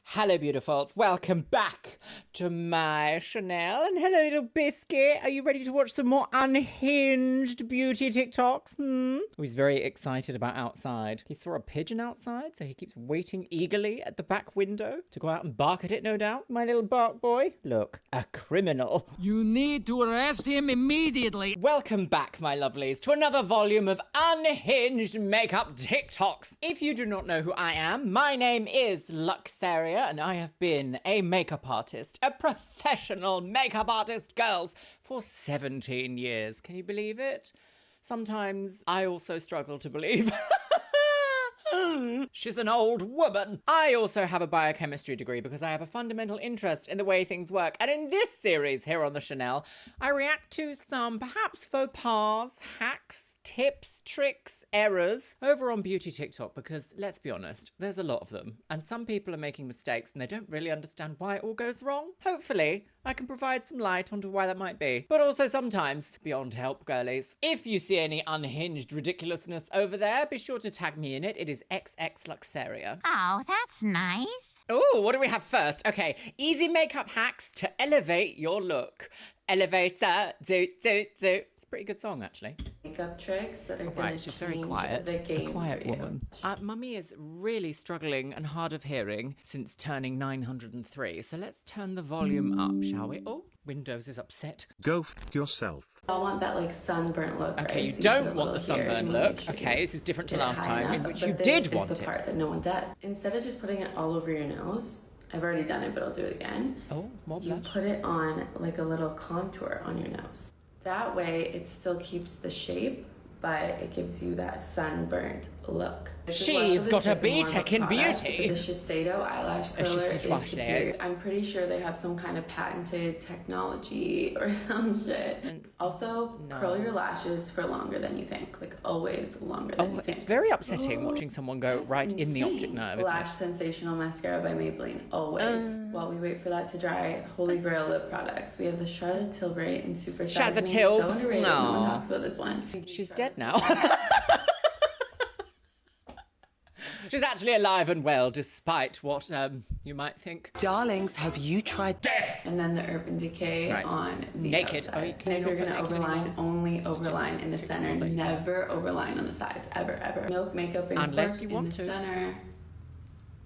Hello, beautifuls. Welcome back to my Chanel. And hello, little biscuit. Are you ready to watch some more unhinged beauty TikToks? He's very excited about outside. He saw a pigeon outside, so he keeps waiting eagerly at the back window to go out and bark at it, no doubt. My little bark boy. Look, a criminal. You need to arrest him immediately. Welcome back, my lovelies, to another volume of unhinged makeup TikToks. If you do not know who I am, my name is Luxeria, and I have been a makeup artist, a professional makeup artist, girls, for 17 years. Can you believe it? Sometimes I also struggle to believe. She's an old woman. I also have a biochemistry degree because I have a fundamental interest in the way things work. And in this series here on the Chanel, I react to some perhaps faux pas, hacks, tips, tricks, errors over on beauty TikTok because, let's be honest, there's a lot of them. And some people are making mistakes and they don't really understand why it all goes wrong. Hopefully, I can provide some light onto why that might be. But also sometimes, beyond help, girlies. If you see any unhinged ridiculousness over there, be sure to tag me in it. It is XX Luxeria. Oh, that's nice. Oh, what do we have first? Okay, easy makeup hacks to elevate your look. Elevator, do. It's a pretty good song, actually. Makeup tricks that are going to she's very change quiet. the game a quiet for you. woman. Mummy is really struggling and hard of hearing since turning 903. So let's turn the volume up, shall we? Oh, Windows is upset. Go f yourself. I want that like sunburnt look. Okay, right? you So don't put a want the little here sunburn and look. make sure Okay, you this is different to get it last high time, in enough, which but you this did is want the it. part that no one does. Instead of just putting it all over your nose, I've already done it, but I'll do it again. Oh, more You blush. put it on like a little contour on your nose. That way, it still keeps the shape, but it gives you that sunburnt look. She's got a B.Tech in beauty. The Shiseido eyelash curler is superior. I'm pretty sure they have some kind of patented technology or some shit. Also, curl your lashes for longer than you think. Like, always longer than you think. It's very upsetting watching someone go right in the optic nerve, isn't Lash it? Sensational Mascara by Maybelline, always. While we wait for that to dry, Holy Grail lip products. We have the Charlotte Tilbury in Super Size. Shazza Me. Tilbs. So underrated. No one Aw. talks about this one. She's dead now. She's actually alive and well, despite what you might think. Darlings, have you tried death? And then the Urban Decay Right. on the Naked. outside. Oh, you And can't if you're put gonna naked overline, anymore. only overline in the take center. it later. Never overline on the sides, ever. Milk makeup in Unless you in want the to. center.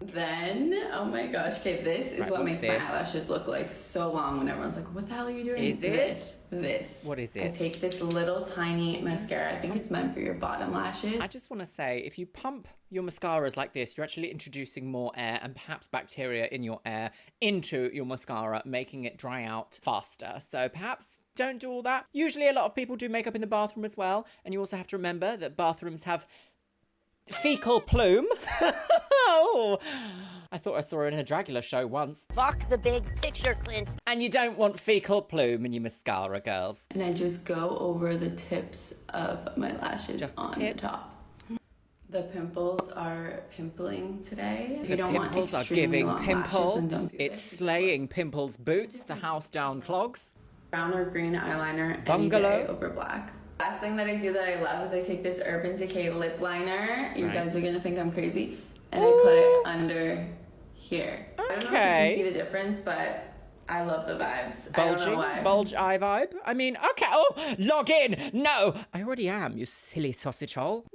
Then, oh my gosh, okay, this is Right, what what's makes this? my eyelashes look like so long when everyone's like, what the hell are you doing? Is it? This. What is I it? take this little tiny mascara. I think it's meant for your bottom lashes. I just want to say, if you pump your mascaras like this, you're actually introducing more air and perhaps bacteria in your air into your mascara, making it dry out faster. So perhaps don't do all that. Usually a lot of people do makeup in the bathroom as well. And you also have to remember that bathrooms have fecal plume. Oh, I thought I saw her in a Dragula show once. Fuck the big picture, Clint. And you don't want fecal plume in your mascara, girls. And I just go over the tips of my lashes Just the on tip? the top. The pimples are pimpling today. If The you don't want pimples are extremely giving long lashes, pimple. then don't do It's this. slaying pimples boots, the house down clogs. Brown or green eyeliner Bungalow. any day over black. Last thing that I do that I love is I take this Urban Decay lip liner. You Right. guys are gonna think I'm crazy. And I put it under here. I don't know if you Okay. can see the difference, but I love the vibes. I don't know Bulging, why. bulge eye vibe. I mean, okay. Oh, log in. No, I already am, you silly sausage hole.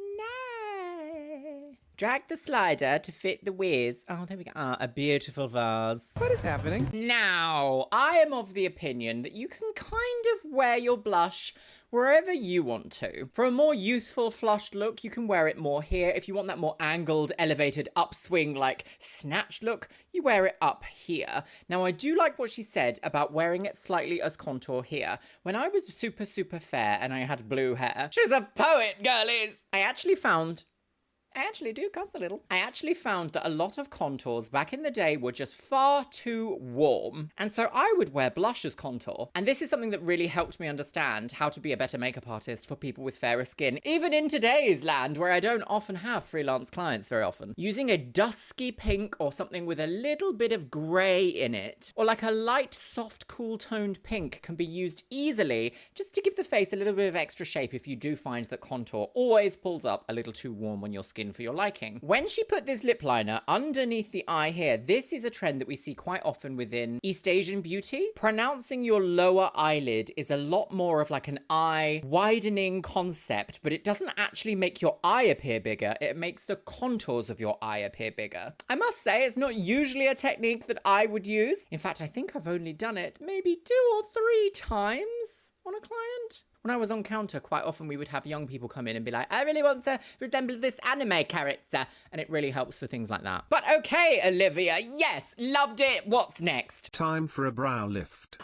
No. Drag the slider to fit the whiz. Oh, there we go. Ah, a beautiful vase. What is happening? Now, I am of the opinion that you can kind of wear your blush wherever you want to. For a more youthful, flushed look, you can wear it more here. If you want that more angled, elevated, upswing, like snatch look, you wear it up here. Now, I do like what she said about wearing it slightly as contour here. When I was super, super fair and I had blue hair, she's a poet, girlies! I actually do cuss a little. I actually found that a lot of contours back in the day were just far too warm. And so I would wear blush as contour. And this is something that really helped me understand how to be a better makeup artist for people with fairer skin. Even in today's land where I don't often have freelance clients very often. Using a dusky pink or something with a little bit of grey in it, or like a light, soft, cool toned pink can be used easily just to give the face a little bit of extra shape if you do find that contour always pulls up a little too warm when your skin skin for your liking. When she put this lip liner underneath the eye here, this is a trend that we see quite often within East Asian beauty. Pronouncing your lower eyelid is a lot more of like an eye widening concept, but it doesn't actually make your eye appear bigger. It makes the contours of your eye appear bigger. I must say, it's not usually a technique that I would use. In fact, I think I've only done it maybe 2 or 3 times on a client. When I was on counter, quite often we would have young people come in and be like, I really want to resemble this anime character. And it really helps for things like that. But okay, Olivia, yes, loved it. What's next? Time for a brow lift.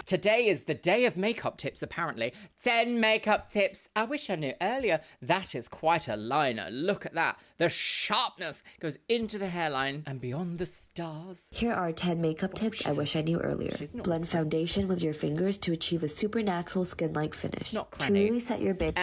Today is the day of makeup tips, apparently. 10 makeup tips. I wish I knew earlier. That is quite a liner. Look at that. The sharpness goes into the hairline and beyond the stars. Here are 10 makeup tips I wish I knew earlier. Blend foundation with your fingers to achieve a supernatural skin-like finish. Not To crannies. really set your base.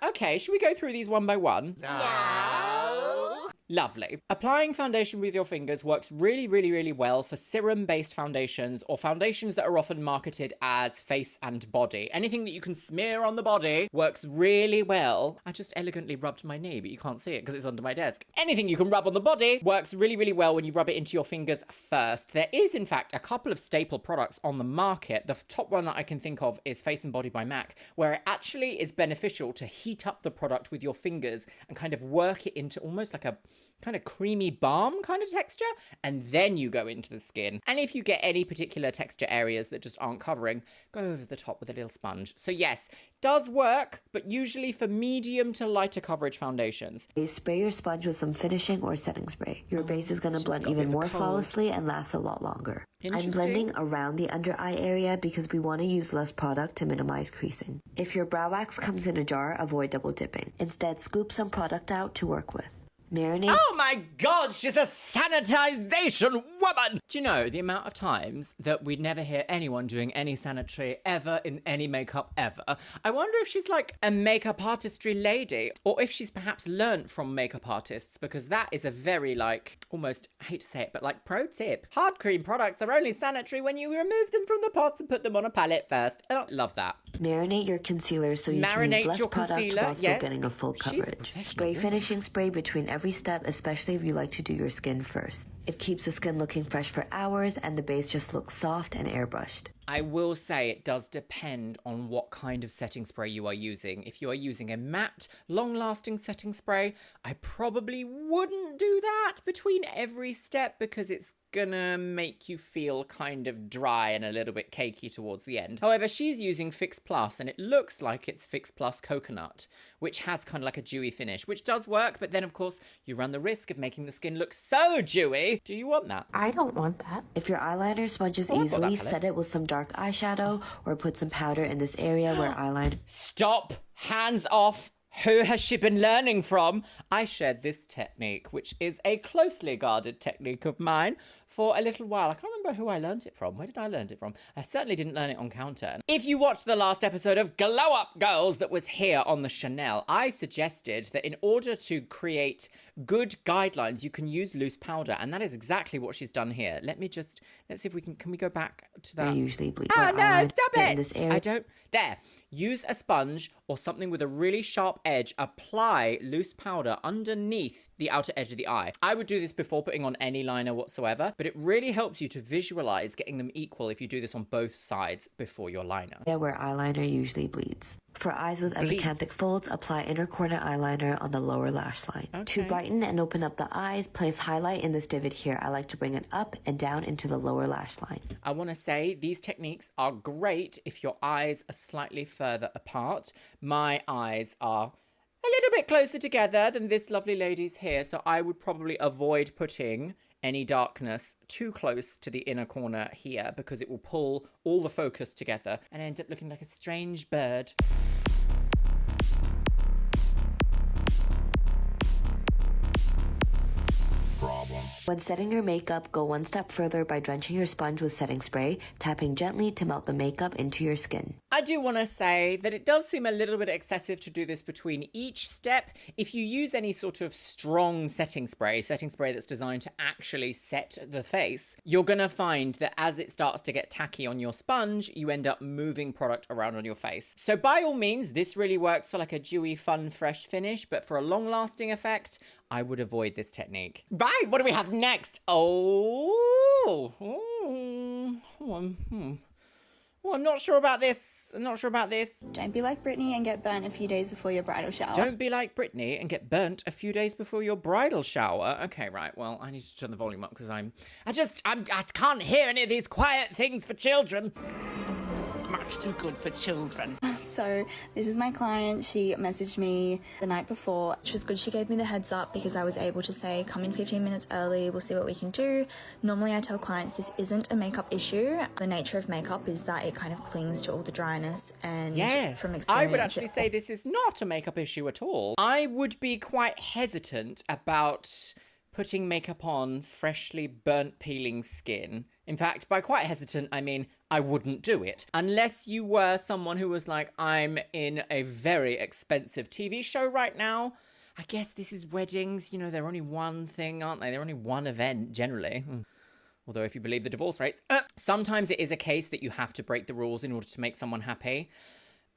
Okay, should we go through these one by one? No. Lovely. Applying foundation with your fingers works really, really, really well for serum-based foundations or foundations that are often marketed as face and body. Anything that you can smear on the body works really well. I just elegantly rubbed my knee, but you can't see it because it's under my desk. Anything you can rub on the body works really, really well when you rub it into your fingers first. There is, in fact, a couple of staple products on the market. The top one that I can think of is Face and Body by MAC, where it actually is beneficial to heat up the product with your fingers and kind of work it into almost like a kind of creamy balm kind of texture, and then you go into the skin. And if you get any particular texture areas that just aren't covering, go over the top with a little sponge. So yes, does work, but usually for medium to lighter coverage foundations. Spray your sponge with some finishing or setting spray. Your base is going to blend even more flawlessly and last a lot longer. I'm blending around the under eye area because we want to use less product to minimize creasing. If your brow wax comes in a jar, avoid double dipping. Instead, scoop some product out to work with. Marinate. Oh my god, she's a sanitization woman! Do you know the amount of times that we'd never hear anyone doing any sanitary ever in any makeup ever? I wonder if she's like a makeup artistry lady, or if she's perhaps learnt from makeup artists, because that is a very like, almost, I hate to say it, but like pro tip. Hard cream products are only sanitary when you remove them from the pots and put them on a palette first. Oh, love that. Marinate your concealer so you can use less product while still getting a full coverage. Spray finishing spray between every step, especially if you like to do your skin first. It keeps the skin looking fresh for hours and the base just looks soft and airbrushed. I will say it does depend on what kind of setting spray you are using. If you are using a matte, long-lasting setting spray, I probably wouldn't do that between every step because it's gonna make you feel kind of dry and a little bit cakey towards the end. However, she's using Fix Plus and it looks like it's Fix Plus Coconut, which has kind of like a dewy finish, which does work, but then of course you run the risk of making the skin look so dewy. Do you want that? I don't want that. If your eyeliner smudges easily, set it with some dark eyeshadow or put some powder in this area where eyeliner... Stop! Hands off! Who has she been learning from? I shared this technique, which is a closely guarded technique of mine, for a little while. I can't remember who I learned it from. Where did I learn it from? I certainly didn't learn it on counter. If you watched the last episode of Glow Up Girls that was here on the Chanel, I suggested that in order to create good guidelines, you can use loose powder, and that is exactly what she's done here. Let's see if we can we go back to that? I usually bleed. Oh no, stop it! In this area. There. Use a sponge or something with a really sharp edge. Apply loose powder underneath the outer edge of the eye. I would do this before putting on any liner whatsoever, but it really helps you to visualize getting them equal if you do this on both sides before your liner. Where eyeliner usually bleeds. For eyes with epicanthic folds, apply inner corner eyeliner on the lower lash line. Okay. To brighten and open up the eyes, place highlight in this divot here. I like to bring it up and down into the lower lash line. I want to say these techniques are great if your eyes are slightly further apart. My eyes are a little bit closer together than this lovely lady's here, so I would probably avoid putting any darkness too close to the inner corner here because it will pull all the focus together and end up looking like a strange bird. When setting your makeup, go one step further by drenching your sponge with setting spray, tapping gently to melt the makeup into your skin. I do want to say that it does seem a little bit excessive to do this between each step. If you use any sort of strong setting spray that's designed to actually set the face, you're going to find that as it starts to get tacky on your sponge, you end up moving product around on your face. So by all means, this really works for like a dewy, fun, fresh finish, but for a long-lasting effect, I would avoid this technique. Right, what do we have next? I'm not sure about this. Don't be like Britney and get burnt a few days before your bridal shower. Don't be like Britney and get burnt a few days before your bridal shower. Okay, right. Well, I need to turn the volume up because I can't hear any of these quiet things for children. Much too good for children. So this is my client. She messaged me the night before, which was good. She gave me the heads up because I was able to say, come in 15 minutes early. We'll see what we can do. Normally I tell clients this isn't a makeup issue. The nature of makeup is that it kind of clings to all the dryness, and from experience, I would actually say this is not a makeup issue at all. I would be quite hesitant about putting makeup on freshly burnt peeling skin. In fact, by quite hesitant, I mean I wouldn't do it. Unless you were someone who was like, I'm in a very expensive TV show right now. I guess this is weddings. You know, they're only one thing, aren't they? They're only one event, generally. Although if you believe the divorce rates, sometimes it is a case that you have to break the rules in order to make someone happy.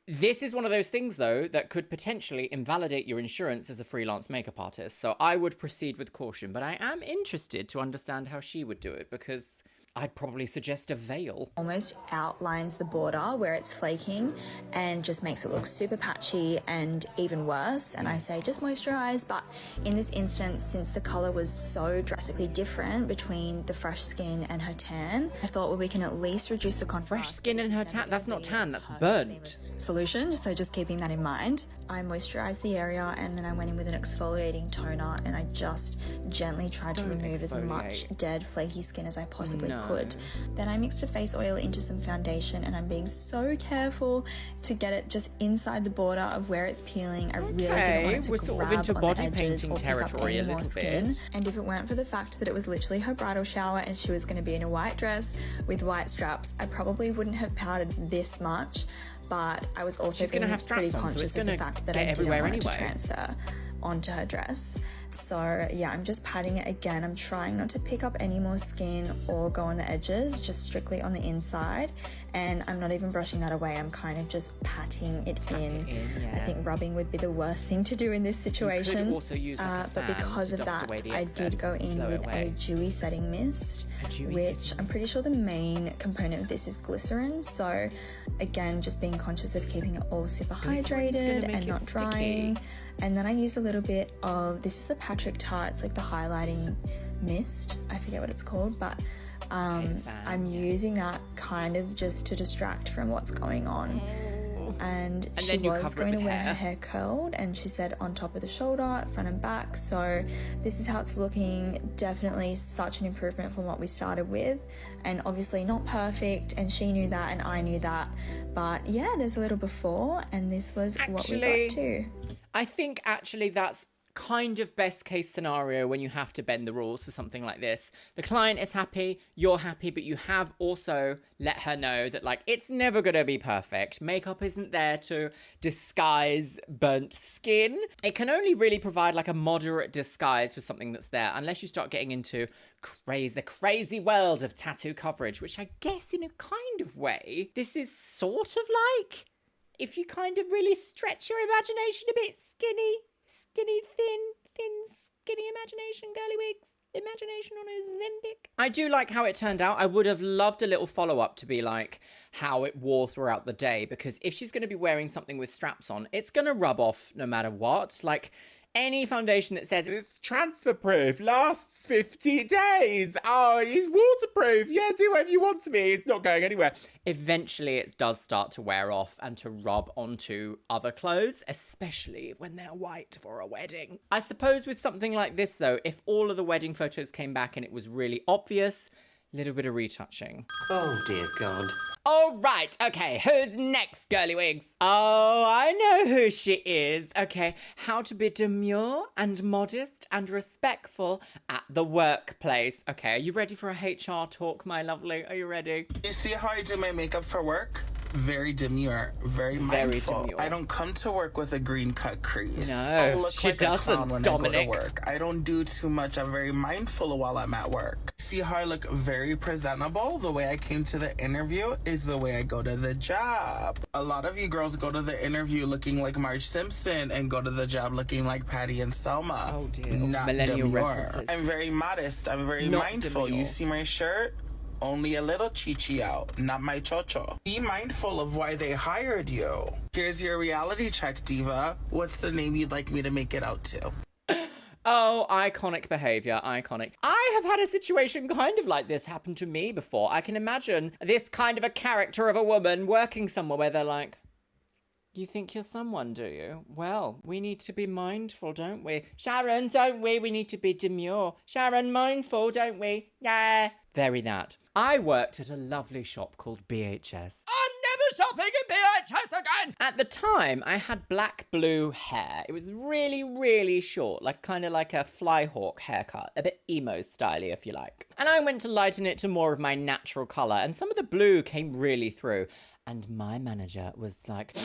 This is one of those things, though, that could potentially invalidate your insurance as a freelance makeup artist. So I would proceed with caution, but I am interested to understand how she would do it, because I'd probably suggest a veil. Almost outlines the border where it's flaking and just makes it look super patchy and even worse. And I say just moisturize, but in this instance, since the color was so drastically different between the fresh skin and her tan, I thought, well, we can at least reduce the contrast. Fresh skin and her tan, that's not tan, that's burnt. Solution, so just keeping that in mind. I moisturized the area and then I went in with an exfoliating toner and I just gently tried to remove as much dead flaky skin as I possibly could. Then I mixed a face oil into some foundation and I'm being so careful to get it just inside the border of where it's peeling. I really didn't want it to we're sort of grab into on body the edges painting or pick up territory any a more little skin. bit. And if it weren't for the fact that it was literally her bridal shower and she was going to be in a white dress with white straps, I probably wouldn't have powdered this much. But I was also She's gonna have straps pretty on, so conscious it's of gonna the fact that get I didn't everywhere want it anyway. to transfer onto her dress. So yeah, I'm just patting it again. I'm trying not to pick up any more skin or go on the edges, just strictly on the inside. And I'm not even brushing that away. I'm kind of just patting it in. I think rubbing would be the worst thing to do in this situation. You could also use like a but fan because to of dust that, away the I excess, did go in blow it with away. a dewy setting mist, which I'm pretty sure the main component of this is glycerin. So again, just being conscious of keeping it all super hydrated and not drying. And then I used a little bit of, this is the Patrick Tart, it's like the highlighting mist. I forget what it's called, but I'm using that kind of just to distract from what's going on. And she was going to wear her hair curled, and she said on top of the shoulder, front and back. So this is how it's looking. Definitely such an improvement from what we started with, and obviously not perfect, and she knew that and I knew that, but yeah, there's a little before and this was what we got to. I think actually that's kind of best case scenario when you have to bend the rules for something like this. The client is happy, you're happy, but you have also let her know that like it's never gonna be perfect. Makeup isn't there to disguise burnt skin. It can only really provide like a moderate disguise for something that's there, unless you start getting into the crazy world of tattoo coverage, which I guess in a kind of way, this is sort of like if you kind of really stretch your imagination a bit, skinny, thin, skinny imagination, girly wigs, imagination on Ozempic. I do like how it turned out. I would have loved a little follow-up to be like how it wore throughout the day, because if she's going to be wearing something with straps on, it's going to rub off no matter what. Like, any foundation that says it's transfer proof, lasts 50 days. Oh, it's waterproof. Yeah, do whatever you want to me. It's not going anywhere. Eventually, it does start to wear off and to rub onto other clothes, especially when they're white for a wedding. I suppose with something like this, though, if all of the wedding photos came back and it was really obvious, a little bit of retouching. Oh, dear God. All right, okay, who's next, girly wigs? Oh, I know who she is. Okay, how to be demure and modest and respectful at the workplace. Okay, are you ready for a HR talk, my lovely? Are you ready? You see how I do my makeup for work? very demure, very mindful. demure. I don't come to work with a green cut crease. No, I look she like doesn't, a clown when Dominic. I go to work. I don't do too much. I'm very mindful while I'm at work. See how I look very presentable? The way I came to the interview is the way I go to the job. A lot of you girls go to the interview looking like Marge Simpson and go to the job looking like Patty and Selma. Oh dear. Not Millennial demure. references. I'm very modest. I'm very mindful. demure. You see my shirt? Only a little chichi out, not my chocho. Be mindful of why they hired you. Here's your reality check, diva. What's the name you'd like me to make it out to? Oh, iconic behavior, iconic. I have had a situation kind of like this happen to me before. I can imagine this kind of a character of a woman working somewhere where they're like, you think you're someone, do you? Well, we need to be mindful, don't we? Sharon, don't we? We need to be demure. Sharon, mindful, don't we? Yeah. Very that. I worked at a lovely shop called BHS. I'm never shopping at BHS again! At the time, I had black-blue hair. It was really, really short, like kind of like a flyhawk haircut. A bit emo-styly, if you like. And I went to lighten it to more of my natural colour, and some of the blue came really through. And my manager was like,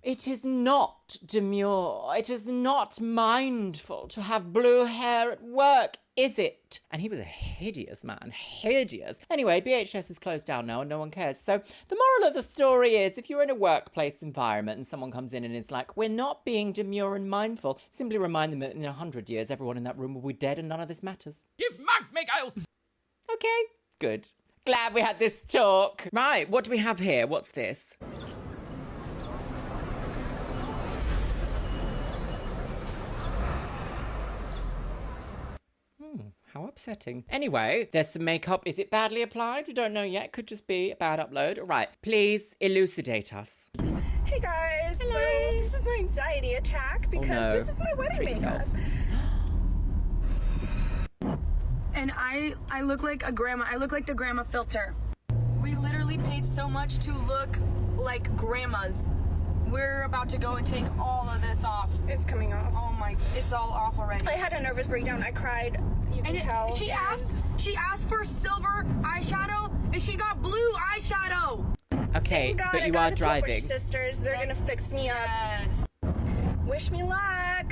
it is not demure, it is not mindful to have blue hair at work, is it? And he was a hideous man, hideous. Anyway, BHS is closed down now and no one cares. So the moral of the story is, if you're in a workplace environment and someone comes in and is like, we're not being demure and mindful, simply remind them that in 100 years, everyone in that room will be dead and none of this matters. You've mugged me, Giles! Okay, good. Glad we had this talk. Right, what do we have here? What's this? How upsetting. Anyway, there's some makeup. Is it badly applied? We don't know yet. Could just be a bad upload. All right, please elucidate us. Hey guys. Hello. So this is my anxiety attack because this is my wedding Treat makeup. yourself. And I look like a grandma. I look like the grandma filter. We literally paid so much to look like grandmas. We're about to go and take all of this off. It's coming off. Oh my, it's all off already. I had a nervous breakdown. I cried. You can tell. She asked for silver eyeshadow and she got blue eyeshadow. Okay, but you are driving. Sisters, they're gonna fix me up. Wish me luck.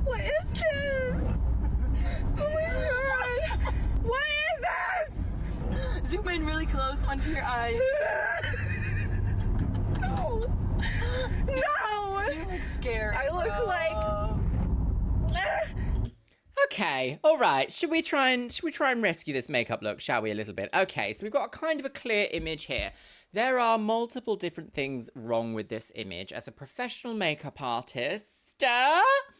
What is this? Oh my god! What is this? Zoom in really close onto your eyes. No! No! You look scared. I look like. Okay, all right. Should we try and rescue this makeup look, shall we, a little bit? Okay, so we've got a kind of a clear image here. There are multiple different things wrong with this image. As a professional makeup artist,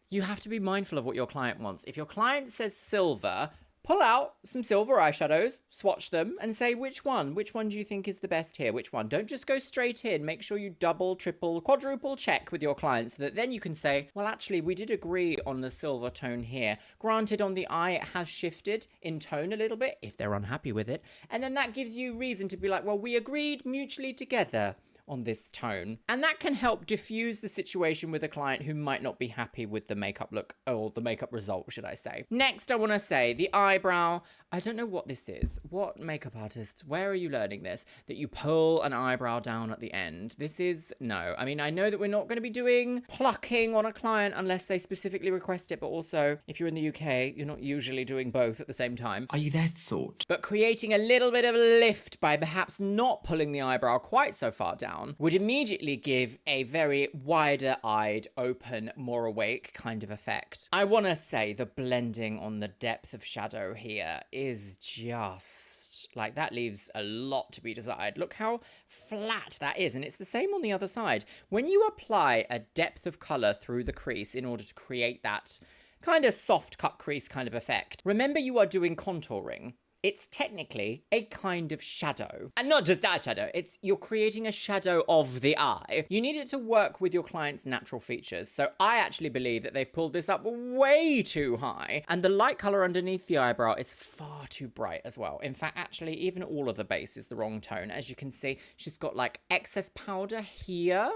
you have to be mindful of what your client wants. If your client says silver, pull out some silver eyeshadows, swatch them, and say which one do you think is the best here? Which one? Don't just go straight in. Make sure you double, triple, quadruple check with your client so that then you can say, well, actually, we did agree on the silver tone here. Granted, on the eye, it has shifted in tone a little bit if they're unhappy with it. And then that gives you reason to be like, well, we agreed mutually together on this tone. And that can help diffuse the situation with a client who might not be happy with the makeup look, or the makeup result, should I say. Next, I want to say the eyebrow. I don't know what this is. What makeup artists, where are you learning this? That you pull an eyebrow down at the end. This is, no. I mean, I know that we're not going to be doing plucking on a client unless they specifically request it, but also, if you're in the UK, you're not usually doing both at the same time. Are you that sort? But creating a little bit of a lift by perhaps not pulling the eyebrow quite so far down would immediately give a very wider-eyed, open, more awake kind of effect. I want to say the blending on the depth of shadow here is just, like, that leaves a lot to be desired. Look how flat that is, and it's the same on the other side. When you apply a depth of colour through the crease in order to create that kind of soft cut crease kind of effect, remember you are doing contouring. It's technically a kind of shadow. And not just eyeshadow, you're creating a shadow of the eye. You need it to work with your client's natural features. So I actually believe that they've pulled this up way too high. And the light color underneath the eyebrow is far too bright as well. In fact, actually, even all of the base is the wrong tone. As you can see, she's got like excess powder here.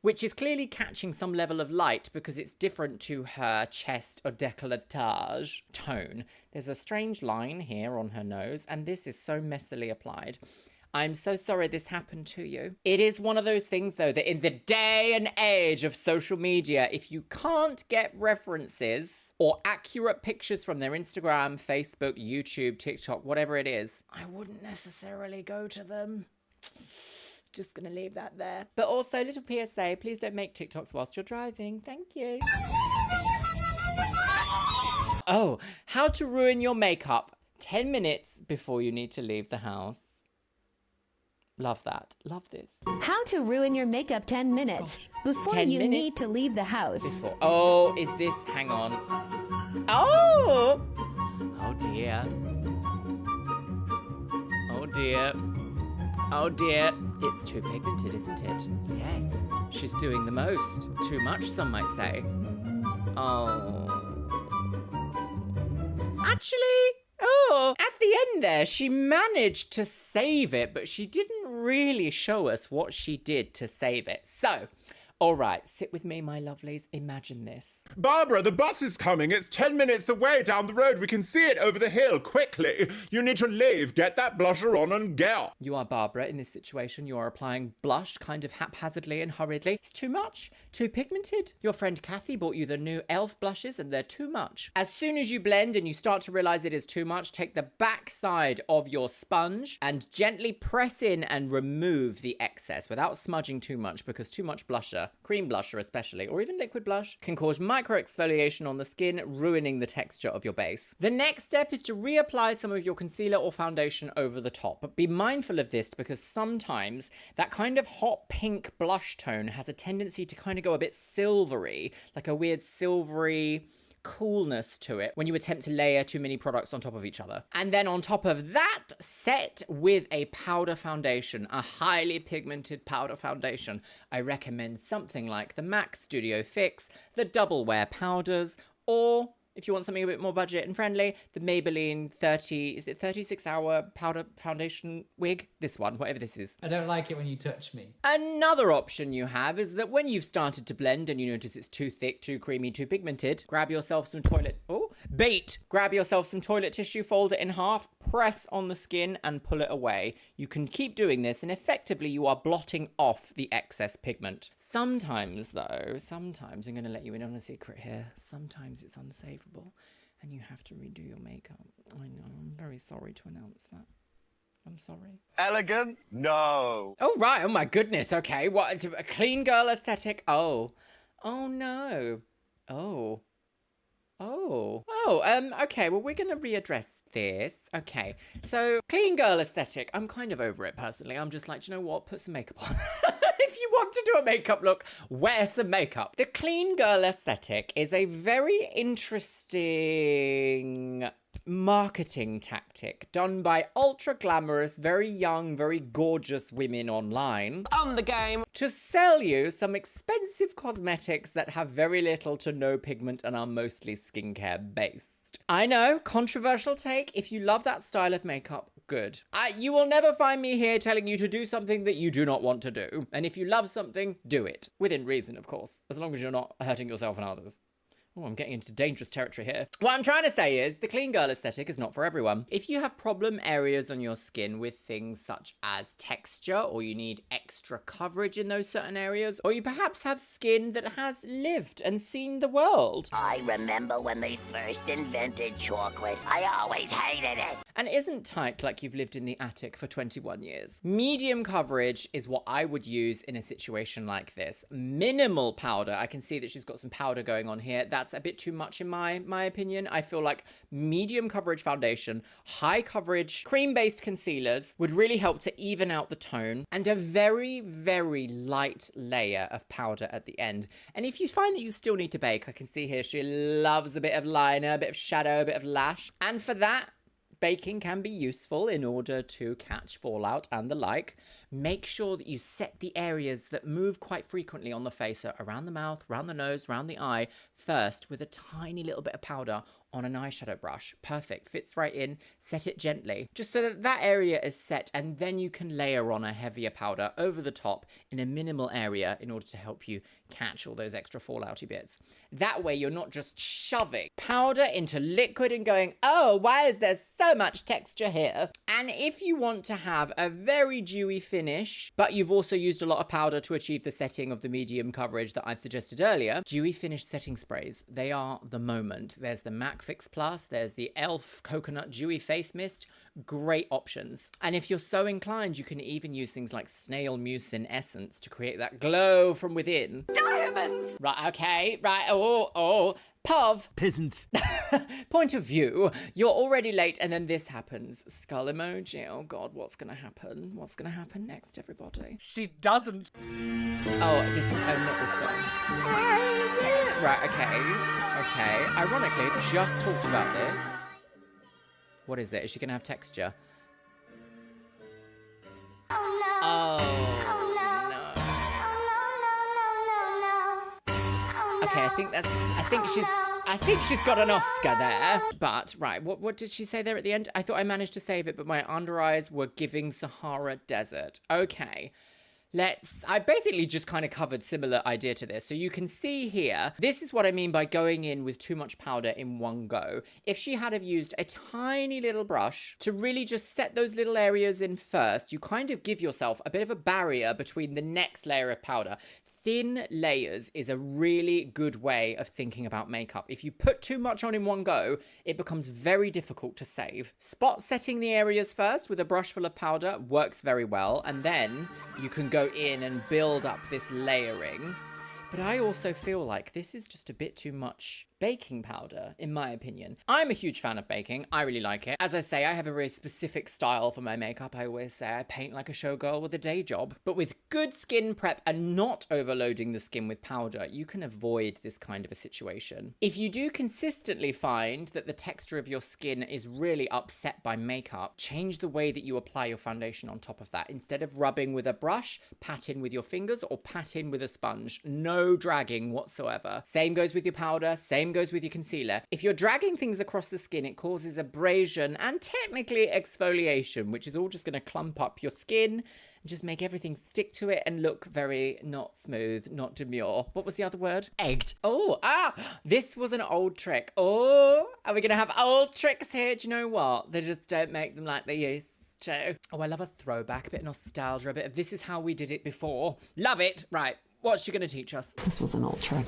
which is clearly catching some level of light because it's different to her chest or décolletage tone. There's a strange line here on her nose, and this is so messily applied. I'm so sorry this happened to you. It is one of those things, though, that in the day and age of social media, if you can't get references or accurate pictures from their Instagram, Facebook, YouTube, TikTok, whatever it is, I wouldn't necessarily go to them. Just gonna leave that there. But also, little PSA, please don't make TikToks whilst you're driving. Thank you. Oh, how to ruin your makeup 10 minutes before you need to leave the house. Love that. Love this. How to ruin your makeup 10 minutes before you need to leave the house. Oh, is this? Hang on. Oh! Oh dear. Oh dear. Oh dear. It's too pigmented, isn't it? Yes. She's doing the most. Too much, some might say. Oh. Actually, at the end there, she managed to save it, but she didn't really show us what she did to save it. So, all right, sit with me, my lovelies. Imagine this. Barbara, the bus is coming. It's 10 minutes away down the road. We can see it over the hill. Quickly. You need to leave. Get that blusher on and go. You are Barbara. In this situation, you are applying blush kind of haphazardly and hurriedly. It's too much. Too pigmented. Your friend Kathy bought you the new e.l.f. blushes and they're too much. As soon as you blend and you start to realize it is too much, take the back side of your sponge and gently press in and remove the excess without smudging too much, because too much blusher, cream blusher especially, or even liquid blush, can cause micro exfoliation on the skin, ruining the texture of your base. The next step is to reapply some of your concealer or foundation over the top. But be mindful of this because sometimes that kind of hot pink blush tone has a tendency to kind of go a bit silvery, like a weird silvery coolness to it when you attempt to layer too many products on top of each other. And then on top of that, set with a powder foundation, a highly pigmented powder foundation. I recommend something like the MAC Studio Fix, the Double Wear powders, or if you want something a bit more budget and friendly, the Maybelline 36-hour powder foundation wig? This one, whatever this is. I don't like it when you touch me. Another option you have is that when you've started to blend and you notice it's too thick, too creamy, too pigmented, grab yourself some grab yourself some toilet tissue, fold it in half, press on the skin and pull it away. You can keep doing this and effectively you are blotting off the excess pigment. Sometimes though, I'm going to let you in on a secret here. Sometimes it's unsavable and you have to redo your makeup. I know, I'm very sorry to announce that. I'm sorry. Elegant? No. Oh, right. Oh, my goodness. Okay. What? A clean girl aesthetic? Oh. Oh, no. Oh. Oh. Oh, okay. Well, we're going to readdress this. Okay. So, clean girl aesthetic. I'm kind of over it, personally. I'm just like, do you know what? Put some makeup on. If you want to do a makeup look, wear some makeup. The clean girl aesthetic is a very interesting marketing tactic done by ultra glamorous, very young, very gorgeous women online On the game. to sell you some expensive cosmetics that have very little to no pigment and are mostly skincare based. I know, controversial take. If you love that style of makeup, good. You will never find me here telling you to do something that you do not want to do. And if you love something, do it. Within reason, of course, as long as you're not hurting yourself and others. Oh, I'm getting into dangerous territory here. What I'm trying to say is the clean girl aesthetic is not for everyone. If you have problem areas on your skin with things such as texture, or you need extra coverage in those certain areas, or you perhaps have skin that has lived and seen the world. I remember when they first invented chocolate. I always hated it. And isn't tight like you've lived in the attic for 21 years. Medium coverage is what I would use in a situation like this. Minimal powder. I can see that she's got some powder going on here. That's a bit too much in my opinion. I feel like medium coverage foundation, high coverage cream-based concealers would really help to even out the tone, and a very, very light layer of powder at the end. And if you find that you still need to bake, I can see here she loves a bit of liner, a bit of shadow, a bit of lash. And for that, baking can be useful in order to catch fallout and the like. make sure that you set the areas that move quite frequently on the face, so around the mouth, around the nose, around the eye, first with a tiny little bit of powder on an eyeshadow brush. Perfect, fits right in. Set it gently, just so that that area is set, and then you can layer on a heavier powder over the top in a minimal area in order to help you catch all those extra fallouty bits. That way you're not just shoving powder into liquid and going, oh, why is there so much texture here? And if you want to have a very dewy finish, but you've also used a lot of powder to achieve the setting of the medium coverage that I've suggested earlier, dewy finish setting sprays, they are the moment. There's the MAC Fix Plus, there's the e.l.f. Coconut Dewy Face Mist. Great options. And if you're so inclined, you can even use things like snail mucin essence to create that glow from within. Diamonds! Right, okay, right, oh, Pov. Peasants. Point of view, you're already late and then this happens. Skull emoji, oh God, what's gonna happen? What's gonna happen next, everybody? She doesn't. Oh, this is, oh, not this song. Right, okay. Ironically, just talked about this. What is it? Is she gonna have texture? Oh no. Okay, I think she's got an Oscar there. But right, what did she say there at the end? I thought I managed to save it, but my under eyes were giving Sahara Desert. Okay. I basically just kind of covered similar idea to this. So you can see here, this is what I mean by going in with too much powder in one go. If she had have used a tiny little brush to really just set those little areas in first, you kind of give yourself a bit of a barrier between the next layer of powder. Thin layers is a really good way of thinking about makeup. If you put too much on in one go, it becomes very difficult to save. Spot setting the areas first with a brush full of powder works very well, and then you can go in and build up this layering. But I also feel like this is just a bit too much baking powder, in my opinion. I'm a huge fan of baking. I really like it. As I say, I have a very specific style for my makeup. I always say I paint like a showgirl with a day job. But with good skin prep and not overloading the skin with powder, you can avoid this kind of a situation. If you do consistently find that the texture of your skin is really upset by makeup, change the way that you apply your foundation on top of that. Instead of rubbing with a brush, pat in with your fingers or pat in with a sponge. No dragging whatsoever. Same goes with your powder, same goes with your concealer. If you're dragging things across the skin, it causes abrasion and technically exfoliation, which is all just going to clump up your skin and just make everything stick to it and look very not smooth, not demure. What was the other word? Egged. This was an old trick. Oh, are we going to have old tricks here? Do you know what? They just don't make them like they used to. Oh, I love a throwback, a bit of nostalgia, a bit of this is how we did it before. Love it. Right. What's she going to teach us? This was an old trick.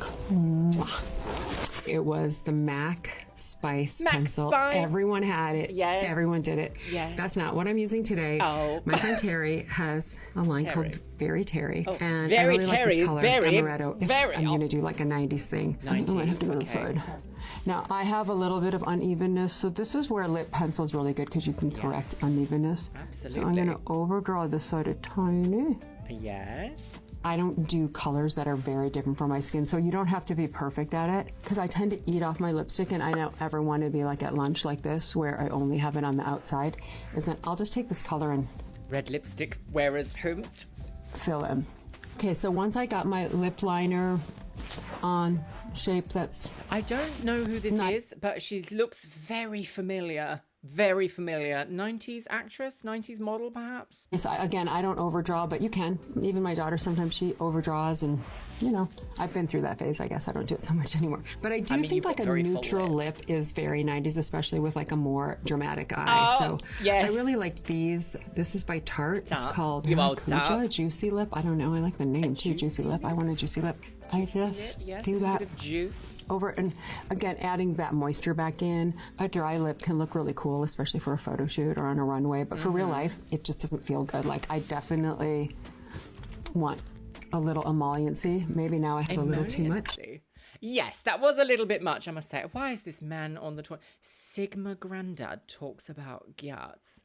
It was the MAC Spice pencil. Spice. Everyone had it. Yes. Everyone did it. Yes. That's not what I'm using today. Oh. My friend Terry has a line called Very Terry. Oh, and Very I really Terry like this is color, very, Amaretto. very. I'm going to do like a 90s thing. 90s, I have to go to the okay. side. Now, I have a little bit of unevenness, so this is where lip pencil is really good because you can correct unevenness. Absolutely. So I'm going to overdraw this side a tiny. Yes. I don't do colors that are very different from my skin, so you don't have to be perfect at it. Because I tend to eat off my lipstick, and I don't ever want to be like at lunch like this, where I only have it on the outside. Is that I'll just take this color and red lipstick wearers whomst fill in. Okay, so once I got my lip liner on shape, that's I don't know who this is, but she looks very familiar. Very familiar. 90s actress, 90s model, perhaps? Yes, again, I don't overdraw, but you can. Even my daughter, sometimes she overdraws, and, you know, I've been through that phase, I guess. I don't do it so much anymore. But I do think, like, a neutral lip is very 90s, especially with, like, a more dramatic eye. So yes. I really like these. This is by Tarte. It's called Tarte. Juicy Lip. I don't know. I like the name, too. Juicy Lip. I want a juicy lip. I just do that. A bit of juice. Over, and again, adding that moisture back in. A dry lip can look really cool, especially for a photo shoot or on a runway, but for real life, it just doesn't feel good. Like, I definitely want a little emolliency. Maybe now I have a little too much. Yes, that was a little bit much, I must say. Why is this man on the tour? Sigma Grandad talks about gyats.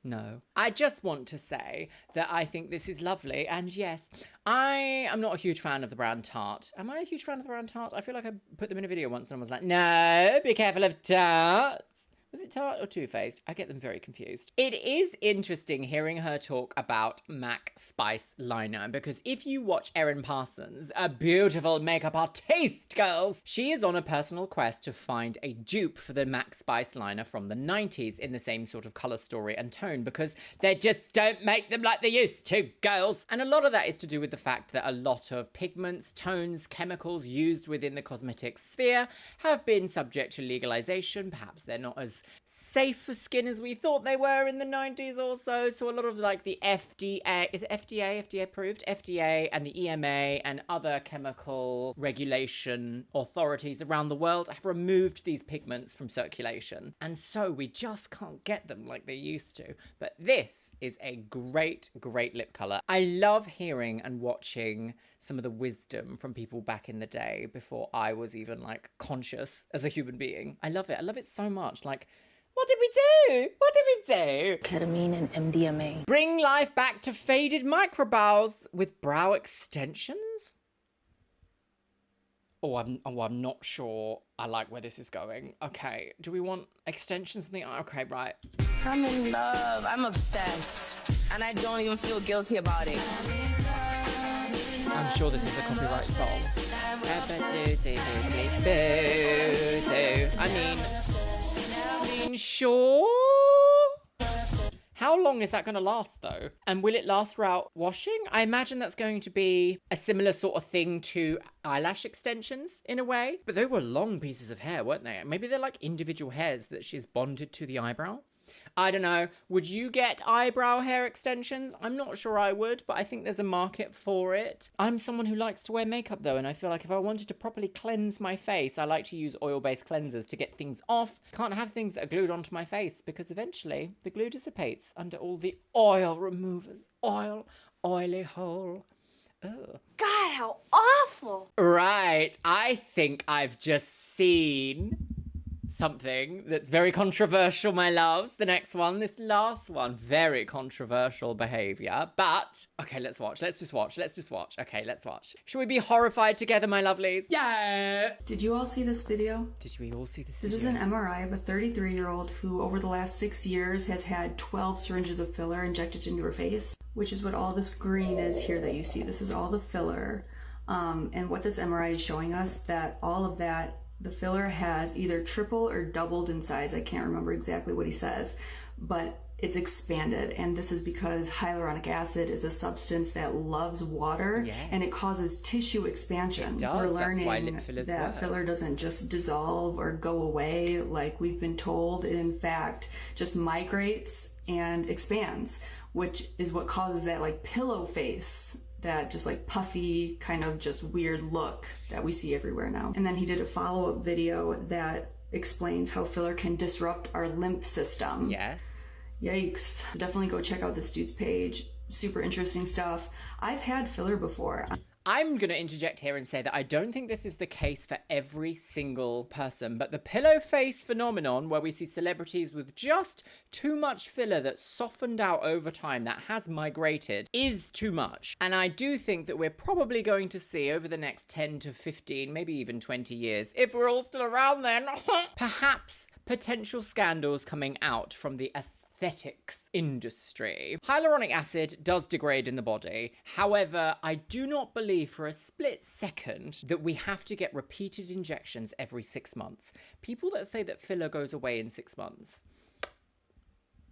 No. I just want to say that I think this is lovely. And yes, I am not a huge fan of the brand Tarte. Am I a huge fan of the brand Tarte? I feel like I put them in a video once and I was like, no, be careful of Tarte. Was it Tarte or Too Faced? I get them very confused. It is interesting hearing her talk about MAC Spice liner, because if you watch Erin Parsons, a beautiful makeup artiste, girls, she is on a personal quest to find a dupe for the MAC Spice liner from the 90s in the same sort of colour story and tone, because they just don't make them like they used to, girls. And a lot of that is to do with the fact that a lot of pigments, tones, chemicals used within the cosmetic sphere have been subject to legalization. Perhaps they're not as safe for skin as we thought they were in the 90s also. So a lot of like the FDA, is it FDA approved? FDA and the EMA and other chemical regulation authorities around the world have removed these pigments from circulation. And so we just can't get them like they used to. But this is a great, great lip colour. I love hearing and watching some of the wisdom from people back in the day before I was even like conscious as a human being. I love it. I love it so much. Like, what did we do? What did we do? Ketamine and MDMA. Bring life back to faded microbrows with brow extensions? Oh, I'm not sure I like where this is going. Okay, do we want extensions? Okay, right. I'm in love. I'm obsessed. And I don't even feel guilty about it. I'm sure this is a copyright song. I mean, sure. How long is that going to last though? And will it last throughout washing? I imagine that's going to be a similar sort of thing to eyelash extensions in a way. But they were long pieces of hair, weren't they? Maybe they're like individual hairs that she's bonded to the eyebrow. I don't know. Would you get eyebrow hair extensions? I'm not sure I would, but I think there's a market for it. I'm someone who likes to wear makeup though, and I feel like if I wanted to properly cleanse my face, I like to use oil-based cleansers to get things off. Can't have things that are glued onto my face because eventually the glue dissipates under all the oil removers. Oily hole. Ugh. God, how awful! Right. I think I've just seen something that's very controversial, my loves. The next one, this last one, very controversial behavior. But, okay, let's watch. Let's just watch. Okay, let's watch. Shall we be horrified together, my lovelies? Yeah! Did you all see this video? Did we all see this This video? is an MRI of a 33-year-old who, over the last 6 years, has had 12 syringes of filler injected into her face, which is what all this green is here that you see. This is all the filler. And what this MRI is showing us, that all of that, the filler has either tripled or doubled in size. I can't remember exactly what he says, but it's expanded. And this is because hyaluronic acid is a substance that loves water, and it causes tissue expansion. It does. We're learning That's why lip fillers that work. filler doesn't just dissolve or go away like we've been told. It in fact just migrates and expands, which is what causes that like pillow face, that just like puffy kind of just weird look that we see everywhere now. And then he did a follow-up video that explains how filler can disrupt our lymph system. Yes. Yikes. Definitely go check out this dude's page. Super interesting stuff. I've had filler before. I'm going to interject here and say that I don't think this is the case for every single person, but the pillow face phenomenon, where we see celebrities with just too much filler that's softened out over time, that has migrated, is too much. And I do think that we're probably going to see over the next 10 to 15, maybe even 20 years, if we're all still around then, perhaps potential scandals coming out from the aesthetics industry. Hyaluronic acid does degrade in the body. However, I do not believe for a split second that we have to get repeated injections every 6 months. People that say that filler goes away in 6 months,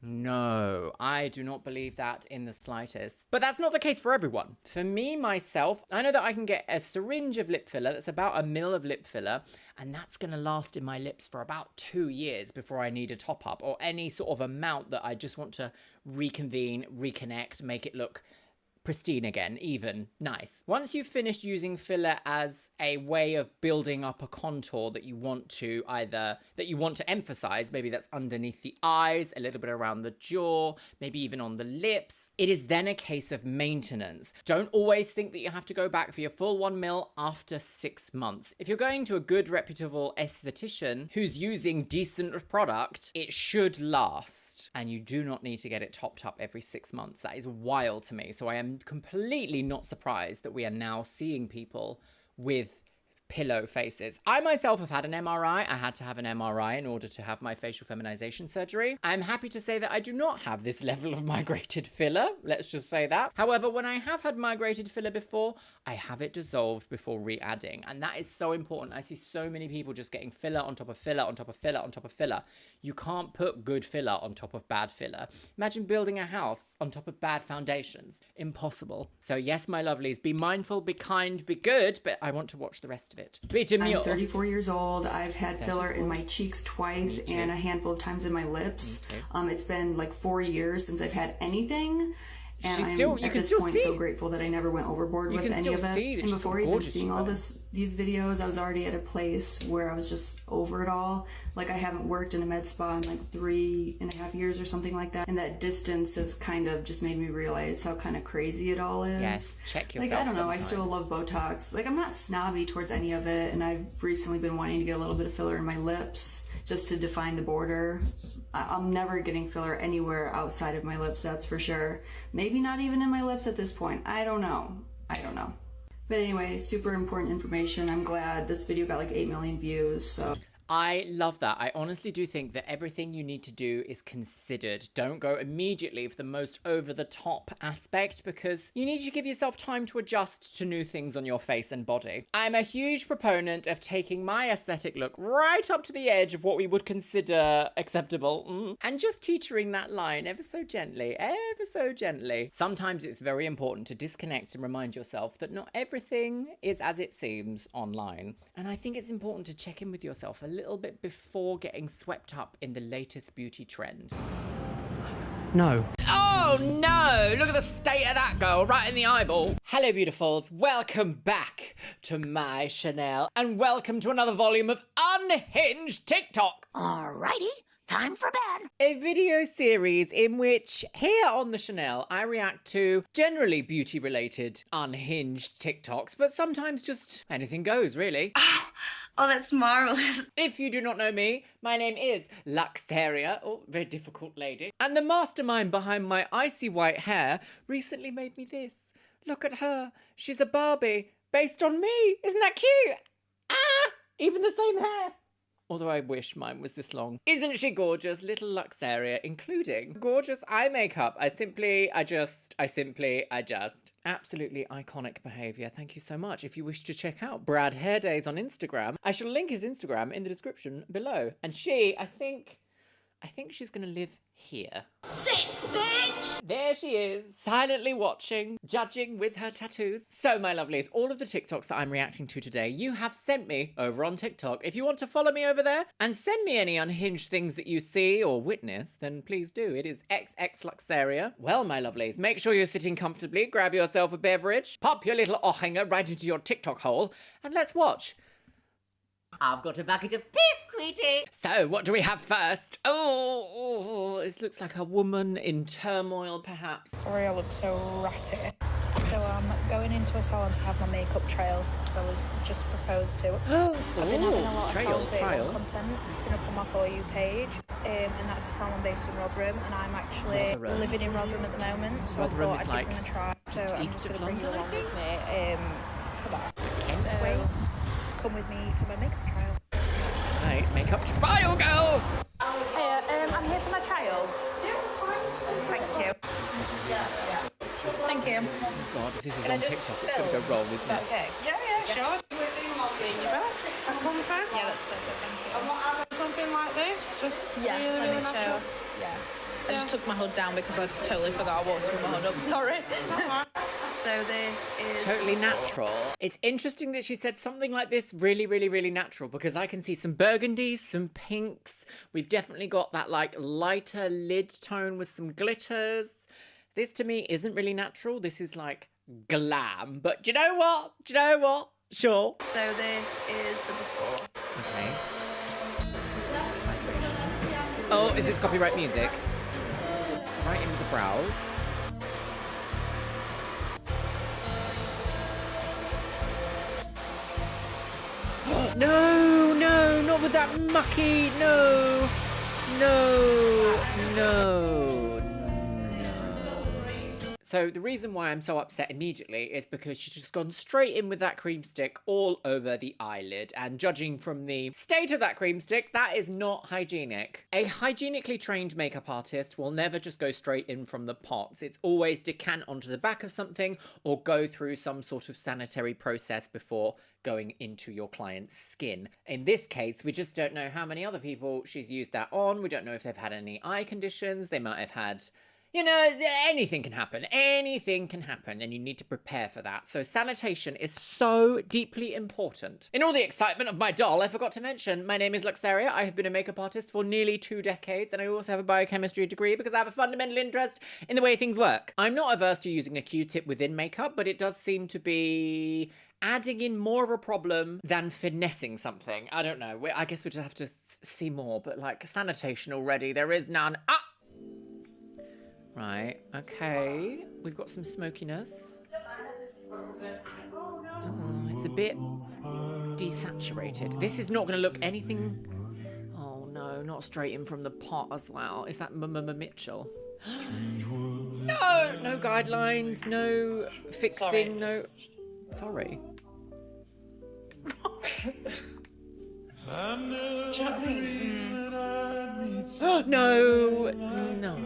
no, I do not believe that in the slightest. But that's not the case for everyone. For me, myself, I know that I can get a syringe of lip filler that's about 1 ml of lip filler, and that's going to last in my lips for about 2 years before I need a top up, or any sort of amount that I just want to reconvene, reconnect, make it look pristine again, even, nice. Once you've finished using filler as a way of building up a contour that you want to emphasize, maybe that's underneath the eyes, a little bit around the jaw, maybe even on the lips, it is then a case of maintenance. Don't always think that you have to go back for your full 1 ml after 6 months. If you're going to a good reputable esthetician who's using decent product, it should last, and you do not need to get it topped up every 6 months. That is wild to me. So I am completely not surprised that we are now seeing people with pillow faces. I myself have had an MRI. I had to have an MRI in order to have my facial feminization surgery. I'm happy to say that I do not have this level of migrated filler. Let's just say that. However, when I have had migrated filler before, I have it dissolved before re-adding. And that is so important. I see so many people just getting filler on top of filler on top of filler on top of filler. You can't put good filler on top of bad filler. Imagine building a house on top of bad foundations. Impossible. So yes, my lovelies, be mindful, be kind, be good, but I want to watch the rest of it. I'm 34 years old. I've had filler in my cheeks twice and a handful of times in my lips. It's been like 4 years since I've had anything. And I'm at this point so grateful that I never went overboard with any of it. And before even seeing all these videos, I was already at a place where I was just over it all. Like, I haven't worked in a med spa in like 3.5 years or something like that. And that distance has kind of just made me realize how kind of crazy it all is. Yes, check yourself. Like, I don't know, sometimes. I still love Botox. Like, I'm not snobby towards any of it. And I've recently been wanting to get a little bit of filler in my lips just to define the border. I'm never getting filler anywhere outside of my lips, that's for sure. Maybe not even in my lips at this point. I don't know. But anyway, super important information. I'm glad this video got like 8 million views, so. I love that. I honestly do think that everything you need to do is considered. Don't go immediately for the most over-the-top aspect, because you need to give yourself time to adjust to new things on your face and body. I'm a huge proponent of taking my aesthetic look right up to the edge of what we would consider acceptable, and just teetering that line ever so gently, ever so gently. Sometimes it's very important to disconnect and remind yourself that not everything is as it seems online. And I think it's important to check in with yourself a little bit before getting swept up in the latest beauty trend. No. Oh no! Look at the state of that girl, right in the eyeball. Hello beautifuls, welcome back to my Chanel, and welcome to another volume of Unhinged TikTok. Alrighty, time for bed. A video series in which, here on the Chanel, I react to generally beauty-related unhinged TikToks, but sometimes just anything goes, really. Oh, that's marvelous. If you do not know me, my name is Luxeria, oh, very difficult lady. And the mastermind behind my icy white hair recently made me this. Look at her. She's a Barbie based on me. Isn't that cute? Ah, even the same hair. Although I wish mine was this long. Isn't she gorgeous? Little Luxeria, including gorgeous eye makeup. I simply. Absolutely iconic behaviour. Thank you so much. If you wish to check out Brad Hair Days on Instagram, I shall link his Instagram in the description below. And she, I think she's gonna live here. Sit, bitch! There she is, silently watching, judging with her tattoos. So, my lovelies, all of the TikToks that I'm reacting to today, you have sent me over on TikTok. If you want to follow me over there and send me any unhinged things that you see or witness, then please do. It is XXLuxeria. Well, my lovelies, make sure you're sitting comfortably, grab yourself a beverage, pop your little ochinger right into your TikTok hole, and let's watch. I've got a bucket of piss, sweetie. So, what do we have first? Oh, this looks like a woman in turmoil, perhaps. Sorry, I look so ratty. So I'm going into a salon to have my makeup trial, because I was just proposed to. I've been having a lot of salon content putting up on my For You page, and that's a salon based in Rotherham, and I'm actually living in Rotherham at the moment, so Rotherham I thought is I'd like give them a try. So I'm just going to bring you along with me for that. Kentway? Come with me for my makeup trial. Right, makeup trial, girl! Hey, I'm here for my trial. Thank you. Thank you. Oh God, if this is on TikTok, it's going to go wrong, isn't it? Okay. Yeah, sure. Yeah, that's perfect, thank you. And what happened? Something like this? Just let me show. Yeah. I just took my hood down because I totally forgot I walked with my hood up. Sorry. So this is totally natural. It's interesting that she said something like this, really, really, really natural, because I can see some burgundies, some pinks. We've definitely got that like lighter lid tone with some glitters. This to me isn't really natural. This is like glam. But do you know what? Sure. So this is the before. Okay. Hydration. Oh, is this copyright music? Right in with the brows. No, not with that mucky. No. So the reason why I'm so upset immediately is because she's just gone straight in with that cream stick all over the eyelid. And judging from the state of that cream stick, that is not hygienic. A hygienically trained makeup artist will never just go straight in from the pots. It's always decant onto the back of something or go through some sort of sanitary process before going into your client's skin. In this case, we just don't know how many other people she's used that on. We don't know if they've had any eye conditions. They might have had, you know, anything can happen. Anything can happen, and you need to prepare for that. So sanitation is so deeply important. In all the excitement of my doll, I forgot to mention, my name is Luxeria. I have been a makeup artist for nearly 2 decades, and I also have a biochemistry degree because I have a fundamental interest in the way things work. I'm not averse to using a Q-tip within makeup, but it does seem to be adding in more of a problem than finessing something. I don't know. I guess we just have to see more, but like sanitation already, there is none. Ah! Right, okay. We've got some smokiness. Oh, it's a bit desaturated. This is not going to look anything... Oh no, not straight in from the pot as well. Is that Mitchell? No! No guidelines, no fixing, no... Sorry. No, no.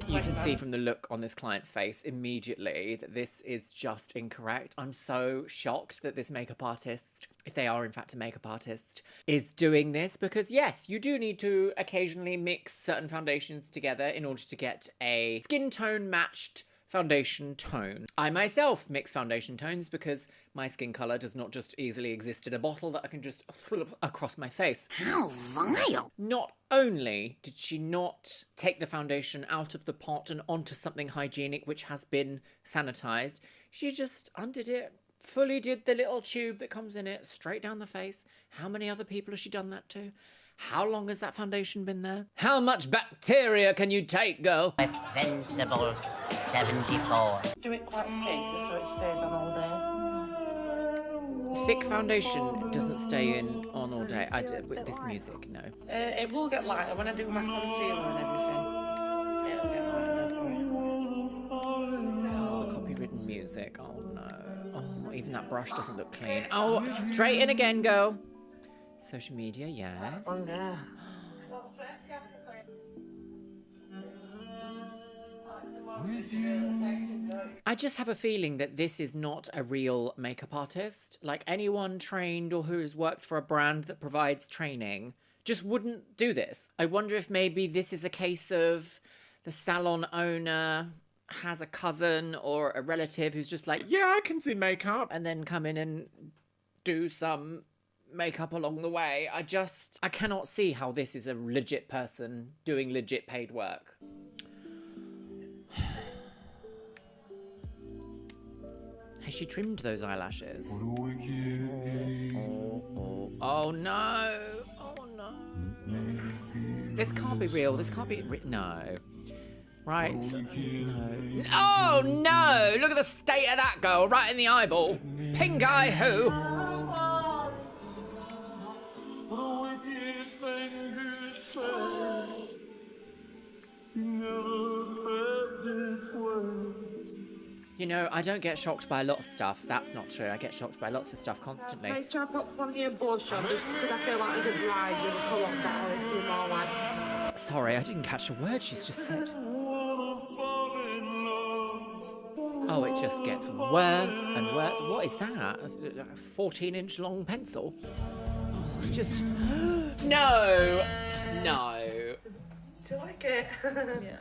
You can see from the look on this client's face immediately that this is just incorrect. I'm so shocked that this makeup artist, if they are in fact a makeup artist, is doing this because yes, you do need to occasionally mix certain foundations together in order to get a skin tone matched foundation tone. I myself mix foundation tones because my skin colour does not just easily exist in a bottle that I can just flip across my face. How vile! Not only did she not take the foundation out of the pot and onto something hygienic which has been sanitised, she just undid it, fully did the little tube that comes in it, straight down the face. How many other people has she done that to? How long has that foundation been there? How much bacteria can you take, girl? A sensible 74. Do it quite thick so it stays on all day. Thick foundation doesn't stay on all day. I did with this music, no. It will get lighter when I do my concealer and everything. It'll get lighter. Oh, the copywritten music. Oh no. Oh, even that brush doesn't look clean. Oh, straight in again, girl. Social media, yes. Oh, yeah. I just have a feeling that this is not a real makeup artist. Like anyone trained or who has worked for a brand that provides training just wouldn't do this. I wonder if maybe this is a case of the salon owner has a cousin or a relative who's just like, yeah, I can do makeup, and then come in and do some makeup along the way. I cannot see how this is a legit person doing legit paid work. Has she trimmed those eyelashes? Oh no! Oh no! This can't be real. This can't be no. Right, so, no. Oh no! Look at the state of that girl, right in the eyeball. Pink eye who? You know, I don't get shocked by a lot of stuff. That's not true. I get shocked by lots of stuff constantly. Make sure I put plenty of blush on just because I feel like there's a dry with a colour better a few more like. Sorry, I didn't catch a word she's just said. Oh, it just gets worse and worse. What is that? A 14-inch long pencil? Oh, just... No! No. Do you like it? Yeah.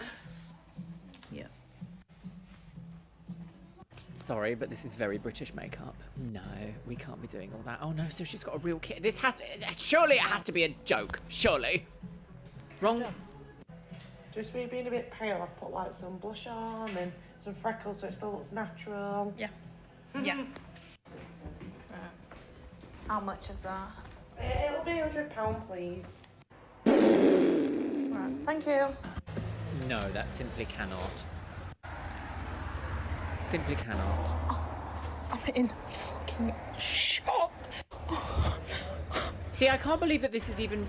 Yeah. Sorry, but this is very British makeup. No, we can't be doing all that. Oh no, so she's got a real kit. This has to... Surely it has to be a joke. Surely. Wrong. Yeah. Just me being a bit pale, I've put like some blush on and some freckles so it still looks natural. Yeah. Yeah. How much is that? It'll be £100, please. Right, thank you. No, that simply cannot. Simply cannot. I'm in fucking shock. See, I can't believe that this is even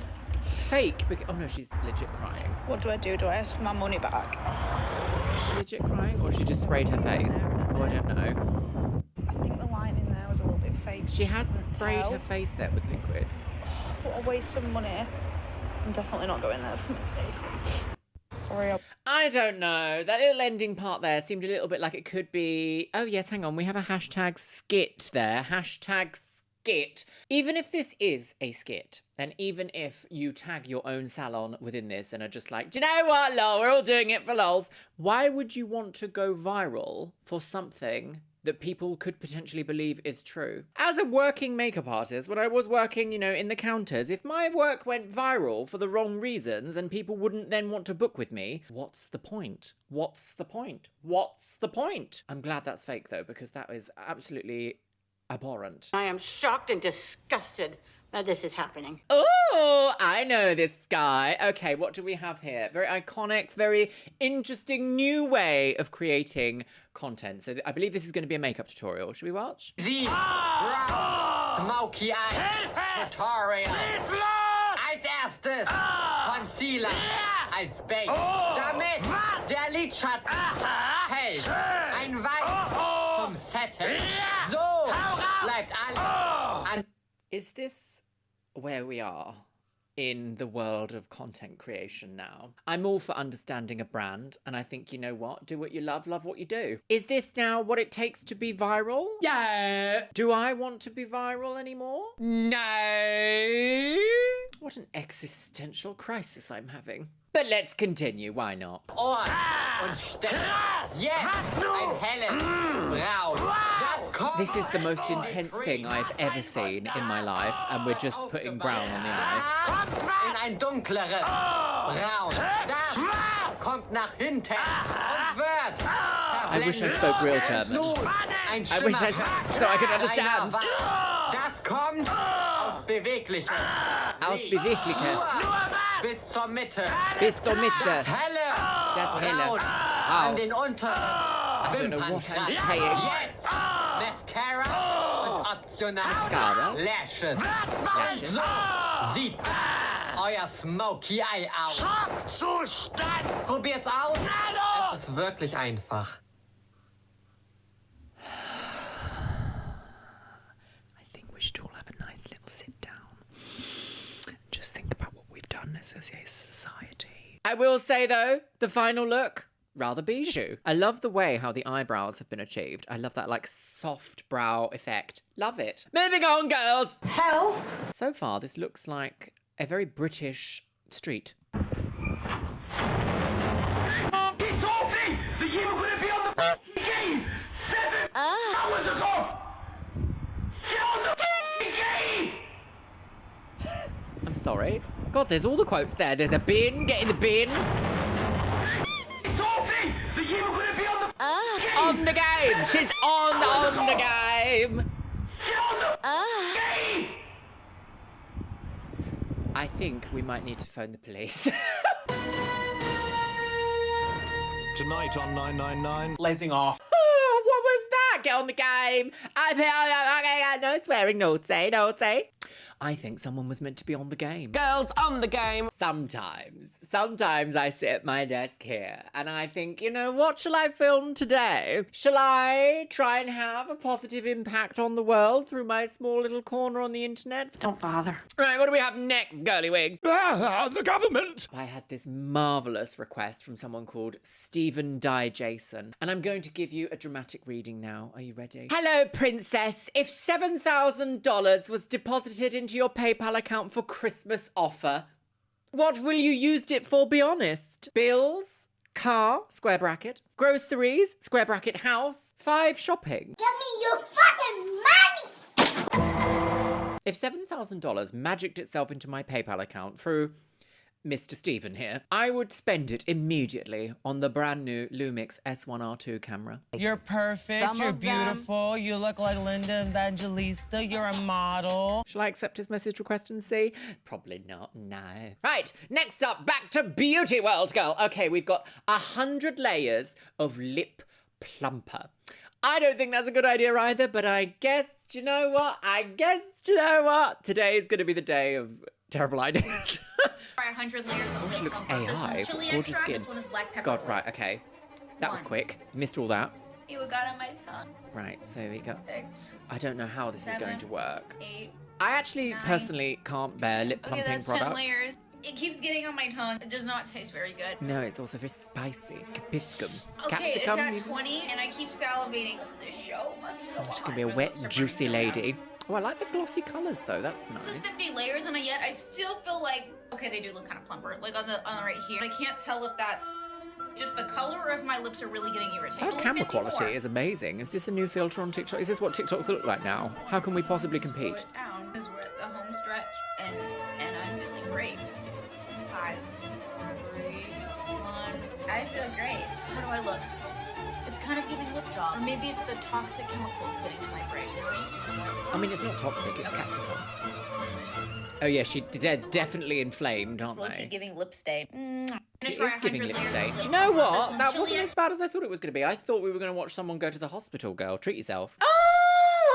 fake. Oh no, she's legit crying. What do? Do I ask for my money back? Is she legit crying, or she just sprayed her face? Oh, I don't know. I think the lining there was a little bit fake. She has sprayed her face there with liquid. I'll waste some money. I'm definitely not going there for my makeup. Sorry. I don't know. That little ending part there seemed a little bit like it could be... Oh, yes, hang on. We have a hashtag skit there. Hashtag skit. Even if this is a skit, and even if you tag your own salon within this and are just like, do you know what, lol, we're all doing it for lols, why would you want to go viral for something that people could potentially believe is true? As a working makeup artist, when I was working, you know, in the counters, if my work went viral for the wrong reasons and people wouldn't then want to book with me, what's the point? What's the point? What's the point? I'm glad that's fake though, because that is absolutely abhorrent. I am shocked and disgusted that this is happening. Oh, I know this guy. Okay, what do we have here? Very iconic, very interesting new way of creating content. So I believe this is going to be a makeup tutorial. Should we watch? Sie, Smoky Eye, Tutorial. Als erstes, Concealer, als Base. Damit der Lidschatten hält. Ein Weiß zum Setting. So bleibt alles an. Is this where we are in the world of content creation now? I'm all for understanding a brand, and I think, you know what? Do what you love what you do. Is this now what it takes to be viral? Yeah. Do I want to be viral anymore? No. What an existential crisis I'm having. But let's continue, why not? Ohren und Stirn. Jetzt ein helles Braun. Das kommt This is the most intense thing I've ever seen in my life, and we're just putting brown on the eye. in ein dunkleres Braun. Das kommt nach hinten und wird I wish I spoke real German. I wish so I could understand. Das kommt aus Bewegliche. Aus Bewegliche. Bis zur Mitte. Bis zur Mitte. Das helle. Braun. An den unteren I don't know what I'm saying. Jetzt Mascara und optional Lashes. Und so sieht euer Smoky Eye aus. Schockzustand! Probiert's aus. Es ist wirklich einfach. I think we should all have a nice little sit down and just think about what we've done as a society. I will say though, the final look, rather bijou. I love the way how the eyebrows have been achieved. I love that like soft brow effect. Love it. Moving on, girls. Help! So far, this looks like a very British street. Hours ago! Get on the game! I'm sorry. God, there's all the quotes there. There's a bin. Get in the bin. On the game. She's on the game. I think we might need to phone the police. Tonight on 999. Blazing off. Oh, what was that? Get on the game. No swearing, naughty. I think someone was meant to be on the game. Girls on the game. Sometimes I sit at my desk here and I think, you know, what shall I film today? Shall I try and have a positive impact on the world through my small little corner on the internet? Don't bother. Right, what do we have next, girly wigs? The government! I had this marvellous request from someone called Stephen Dye Jason, and I'm going to give you a dramatic reading now. Are you ready? Hello, princess. If $7,000 was deposited into your PayPal account for Christmas offer, what will you use it for, be honest? Bills? Car? Square bracket. Groceries? Square bracket. House? 5 shopping. Give me your fucking money! If $7,000 magicked itself into my PayPal account through Mr. Stephen here, I would spend it immediately on the brand new Lumix S1R2 camera. You're perfect, you're beautiful, you look like Linda Evangelista, you're a model. Shall I accept his message request and see? Probably not, no. Right, next up, back to Beauty World, girl. Okay, we've got 100 layers of lip plumper. I don't think that's a good idea either, but I guess, do you know what? Today is going to be the day of terrible ideas. 100 layers of Oh, she lip looks combo. This AI. one's chili Gorgeous extra, skin. This one is black pepper. God, right, okay. That was quick. Missed all that. You got on my tongue. Right, so here we go. 6. I don't know how this is 7, going to work. 8. I actually personally can't bear lip Okay, plumping that's products. 10 layers. It keeps getting on my tongue. It does not taste very good. No, it's also very spicy. Capsicum. Okay, it's Capsicum. at 20, and I keep salivating. The show must go on. She's gonna be a wet, juicy lady. Oh, I like the glossy colours though. That's nice. This is 50 layers, and yet I still feel like, okay, they do look kind of plumper, like on the right here. I can't tell if that's just the color or if my lips are really getting irritated. Our camera quality is amazing. Is this a new filter on TikTok? Is this what TikToks look like now? How can we possibly compete? Slow it down because we're at the home stretch, and I'm feeling great. 5, 3, 1. I feel great. How do I look? It's kind of giving lip job, or maybe it's the toxic chemicals getting to my brain. I mean, it's not toxic. It's capsicum. Oh yeah, they're definitely inflamed, aren't It's low-key they? giving lip stain. It is giving lip stain. Do you know what? That wasn't as bad as I thought it was going to be. I thought we were going to watch someone go to the hospital, girl. Treat yourself.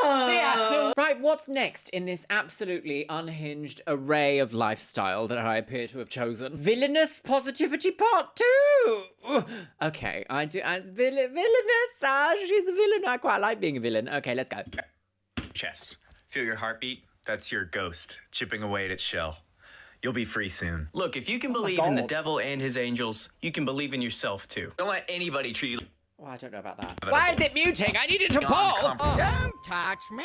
Right, what's next in this absolutely unhinged array of lifestyle that I appear to have chosen? Villainous Positivity Part 2! Okay, villainous. She's a villain. I quite like being a villain. Okay, let's go. Chest. Feel your heartbeat? That's your ghost, chipping away at its shell. You'll be free soon. Look, if you can believe in the devil and his angels, you can believe in yourself too. Don't let anybody treat you. Well, I don't know about that. Why is it muting? I need it to pause. Don't touch me.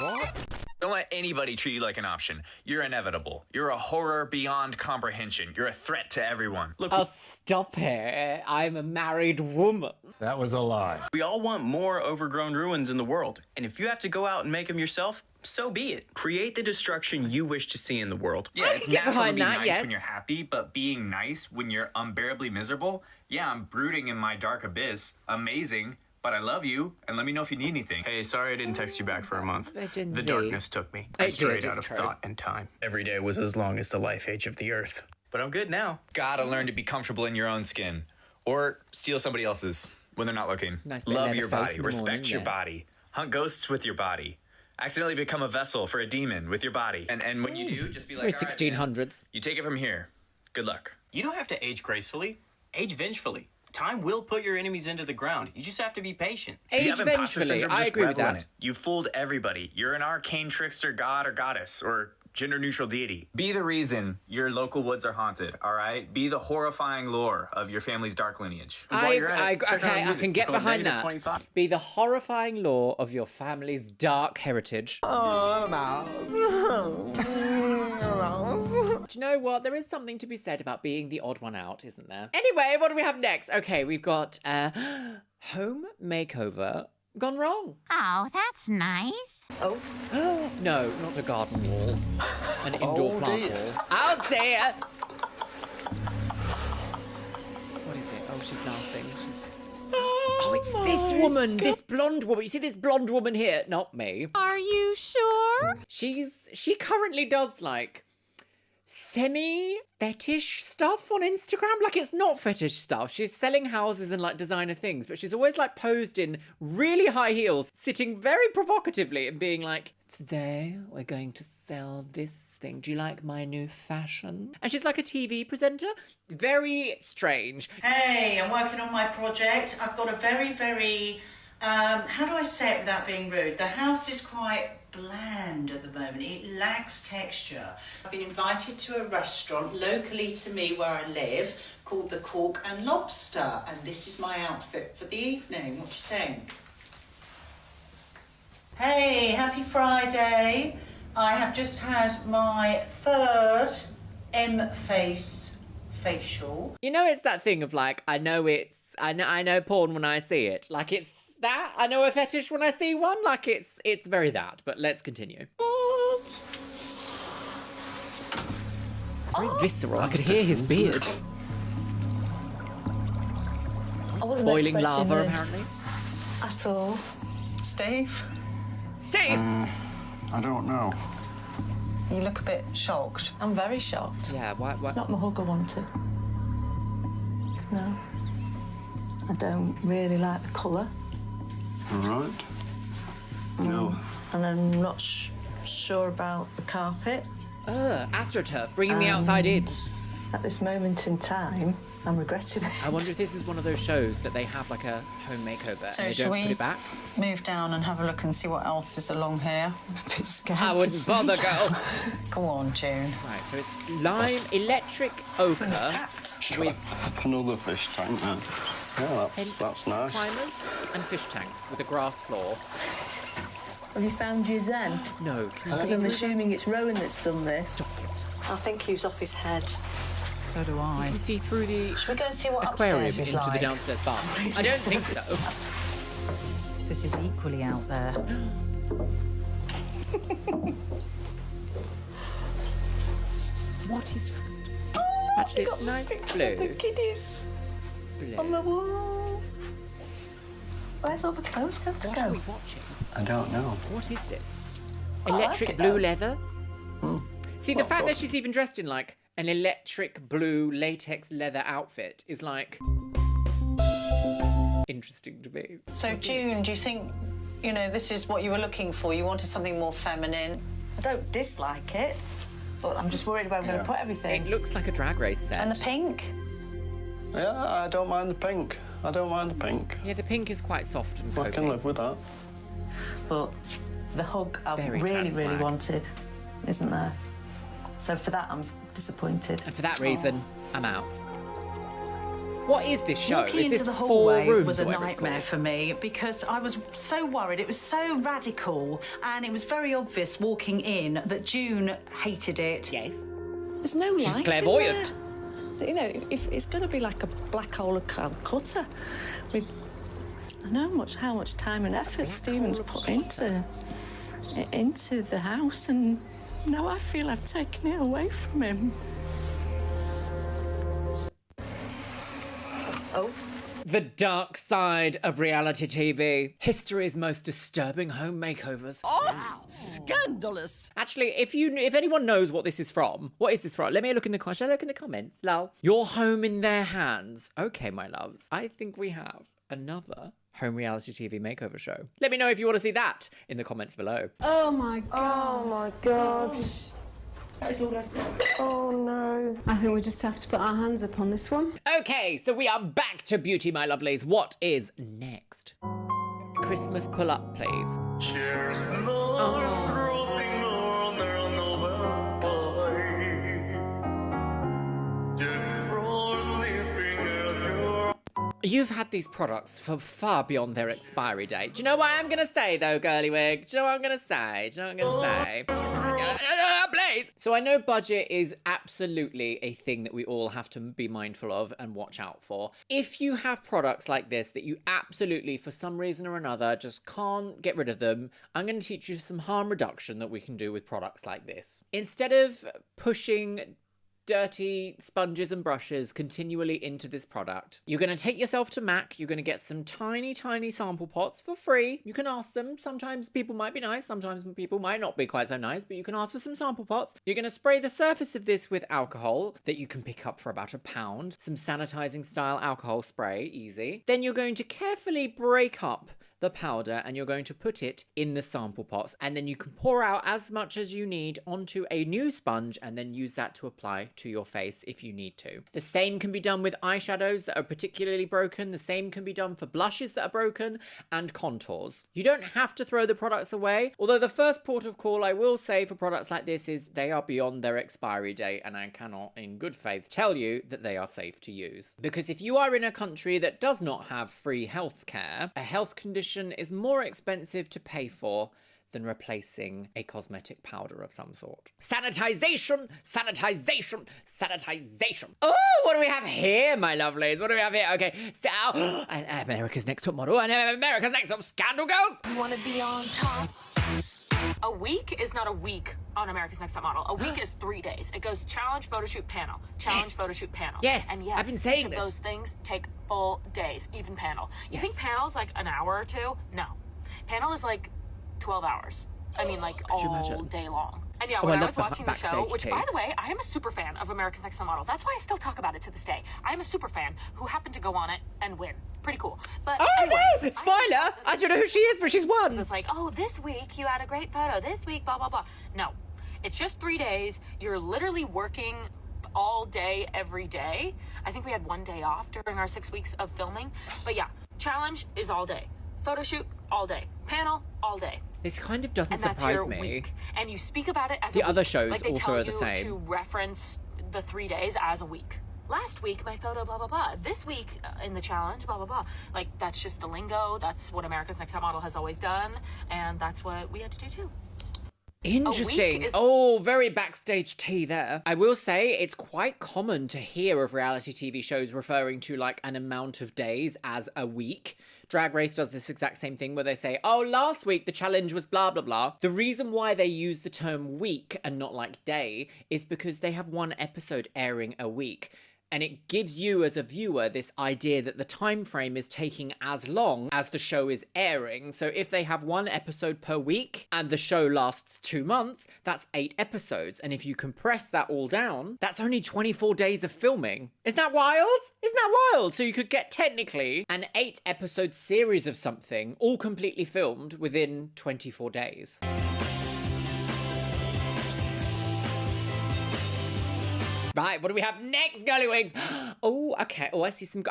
What? Don't let anybody treat you like an option. You're inevitable. You're a horror beyond comprehension. You're a threat to everyone. Look, Oh, stop it. I'm a married woman. That was a lie. We all want more overgrown ruins in the world, and if you have to go out and make them yourself, so be it. Create the destruction you wish to see in the world. yeah, it's natural to be nice when you're happy, but being nice when you're unbearably miserable, yeah, I'm brooding in my dark abyss. Amazing. But I love you, and let me know if you need anything. Hey, sorry I didn't text you back for a month. Vitamin The Z. darkness took me. It Straight did, out of it's true. thought and time. Every day was as long as the life age of the earth. But I'm good now. Gotta learn to be comfortable in your own skin. Or steal somebody else's when they're not looking. Nice bit Love of your leather face body. in the Respect morning, your yeah. body. Hunt ghosts with your body. Accidentally become a vessel for a demon with your body. And when you do, just be like, Very all right, man, 1600s. you take it from here. Good luck. You don't have to age gracefully. Age vengefully. Time will put your enemies into the ground. You just have to be patient. If you Age have imposter vengefully. syndrome, I just agree with revel in that. it. You fooled everybody. You're an arcane trickster god or goddess or gender-neutral deity. Be the reason your local woods are haunted, all right? Be the horrifying lore of your family's dark lineage. While you're at it, check out our Okay, I music. can get Called behind Negative that. 25. Be the horrifying lore of your family's dark heritage. Oh, mouse. Do you know what? There is something to be said about being the odd one out, isn't there? Anyway, what do we have next? Okay, we've got home makeover gone wrong. Oh, that's nice. Oh. No, not a garden wall. An indoor plant wall. Oh dear! What is it? Oh, she's laughing. Oh, it's this woman, this blonde woman. You see this blonde woman here? Not me. Are you sure? She currently does like semi-fetish stuff on Instagram. Like, it's not fetish stuff. She's selling houses and like designer things, but she's always like posed in really high heels, sitting very provocatively and being like, today we're going to sell this thing. Do you like my new fashion? And she's like a TV presenter. Very strange. Hey, I'm working on my project. I've got a very, how do I say it without being rude? The house is quite bland at the moment. It lacks texture. I've been invited to a restaurant locally to me where I live called the Cork and Lobster, and this is my outfit for the evening. What do you think? Hey, happy Friday. I have just had my third M-Face facial. You know, it's that thing of like, I know porn when I see it. Like, it's that. I know a fetish when I see one. Like, it's very that. But let's continue. It's very visceral. I could hear his beard. I wasn't Boiling expecting lava, this apparently. At all. Steve? Steve! I don't know. You look a bit shocked. I'm very shocked. Yeah, why? It's not the hug I wanted. No. I don't really like the colour. All right. No. And I'm not sure about the carpet. AstroTurf, bringing the outside in. At this moment in time, I'm regretting it. I wonder if this is one of those shows that they have like a home makeover So and they shall don't we put it back. move down and have a look and see what else is along here? I'm a bit scared. I to wouldn't see. bother, girl. Go on, June. Right, so it's lime electric ochre with Another fish tank then. Yeah, fence that's nice. climbers and fish tanks with a grass floor. Have you found your Zen? No, can you Because see I'm through assuming it's Rowan that's done this. Stop it. I think he was off his head. So do I. You can see through the Should we go and see what aquarium upstairs is into the like? downstairs bar. I don't think so. This is equally out there. What is that? Oh, Actually, got it's nice pictures blue. of the kiddies Blue. on the wall. Where's all the clothes going to What go? are we watching? I don't know. What is this? Oh, I Electric like it, blue though. leather? See, the Well, fact that but- she's even dressed in like an electric blue latex leather outfit is like interesting to me. So, June, do you think, you know, this is what you were looking for? You wanted something more feminine? I don't dislike it, but I'm just worried where I'm going Yeah. to put everything. It looks like a drag race set. And the pink? Yeah, I don't mind the pink. I don't mind the pink. Yeah, the pink is quite soft and I can coping. live with that. But the hug I Very really, trans really flag. wanted isn't there. So for that, I'm disappointed. And for that reason, I'm out. What is this show? Walking Is into this the 4 hallway rooms was or a whatever it's nightmare called? for me because I was so worried. It was so radical, and it was very obvious walking in that June hated it. Yes. There's no light. She's clairvoyant. In there. You know, if it's going to be like a black hole of Calcutta, with I know how much time and effort Stephen's put into the house, and now I feel I've taken it away from him. Oh. The dark side of reality TV. History's most disturbing home makeovers. Oh, scandalous. Actually, if anyone knows what this is from, what is this from? Let me look in the comments. Shall I look in the comments? Lol. Your home in their hands. Okay, my loves. I think we have another home reality TV makeover show. Let me know if you want to see that in the comments below. Oh my god. Oh my God. Oh no. I think we just have to put our hands up on this one. Okay, so we are back to beauty, my lovelies. What is next? Christmas pull-up, please. Cheers, You've had these products for far beyond their expiry date. Do you know what I'm gonna say though, girly wig? Do you know what I'm gonna say? Do you know what I'm gonna say? Please! So I know budget is absolutely a thing that we all have to be mindful of and watch out for. If you have products like this that you absolutely, for some reason or another, just can't get rid of them, I'm gonna teach you some harm reduction that we can do with products like this. Instead of pushing dirty sponges and brushes continually into this product, you're going to take yourself to MAC. You're going to get some tiny sample pots for free. You can ask them. Sometimes people might be nice, sometimes people might not be quite so nice, but you can ask for some sample pots. You're going to spray the surface of this with alcohol that you can pick up for about £1. Some sanitizing style alcohol spray, easy. Then you're going to carefully break up the powder and you're going to put it in the sample pots, and then you can pour out as much as you need onto a new sponge and then use that to apply to your face if you need to. The same can be done with eyeshadows that are particularly broken. The same can be done for blushes that are broken and contours. You don't have to throw the products away, although the first port of call I will say for products like this is they are beyond their expiry date, and I cannot in good faith tell you that they are safe to use. Because if you are in a country that does not have free healthcare, a health condition is more expensive to pay for than replacing a cosmetic powder of some sort. Sanitization, sanitization, sanitization. Oh, what do we have here, my lovelies? What do we have here? Okay, so, and America's Next Top Model and America's Next Top Scandal Girls. You want to be on top? A week is not a week on America's Next Top Model. A week is 3 days. It goes challenge, photo shoot, panel. Challenge, photo shoot, panel. Yes, and yes, I've been saying each of this. those things take full days, even panel. You think panel's like an hour or two? No. Panel is like 12 hours. I mean, like you all imagine? day long. And yeah, Oh, when I I love was watching the show, Backstage which tea. by the way, I am a super fan of America's Next Top Model. That's why I still talk about it to this day. I am a super fan who happened to go on it and win. Pretty cool. But anyway, no! Spoiler! I don't know who she is, but she's won. So it's like, oh, this week you had a great photo. This week, blah, blah, blah. No, it's just 3 days. You're literally working all day, every day. I think we had 1 day off during our 6 weeks of filming. But yeah, challenge is all day. Photo shoot, all day. Panel, all day. This kind of doesn't And that's surprise your me. week. And you speak about it as The a other week. shows Like they also tell are the you same. to reference the 3 days as a week. Last week, my photo, blah, blah, blah. This week in the challenge, blah, blah, blah. Like, that's just the lingo. That's what America's Next Top Model has always done. And that's what we had to do too. Interesting. Oh, very backstage tea there. I will say it's quite common to hear of reality TV shows referring to like an amount of days as a week. Drag Race does this exact same thing where they say, oh, last week the challenge was blah, blah, blah. The reason why they use the term week and not like day is because they have one episode airing a week. And it gives you as a viewer this idea that the time frame is taking as long as the show is airing. So if they have one episode per week and the show lasts 2 months, that's 8 episodes. And if you compress that all down, that's only 24 days of filming. Isn't that wild? Isn't that wild? So you could get technically an 8 episode series of something all completely filmed within 24 days. Right, what do we have next, Girly Wigs? Oh, okay. Oh, I see some...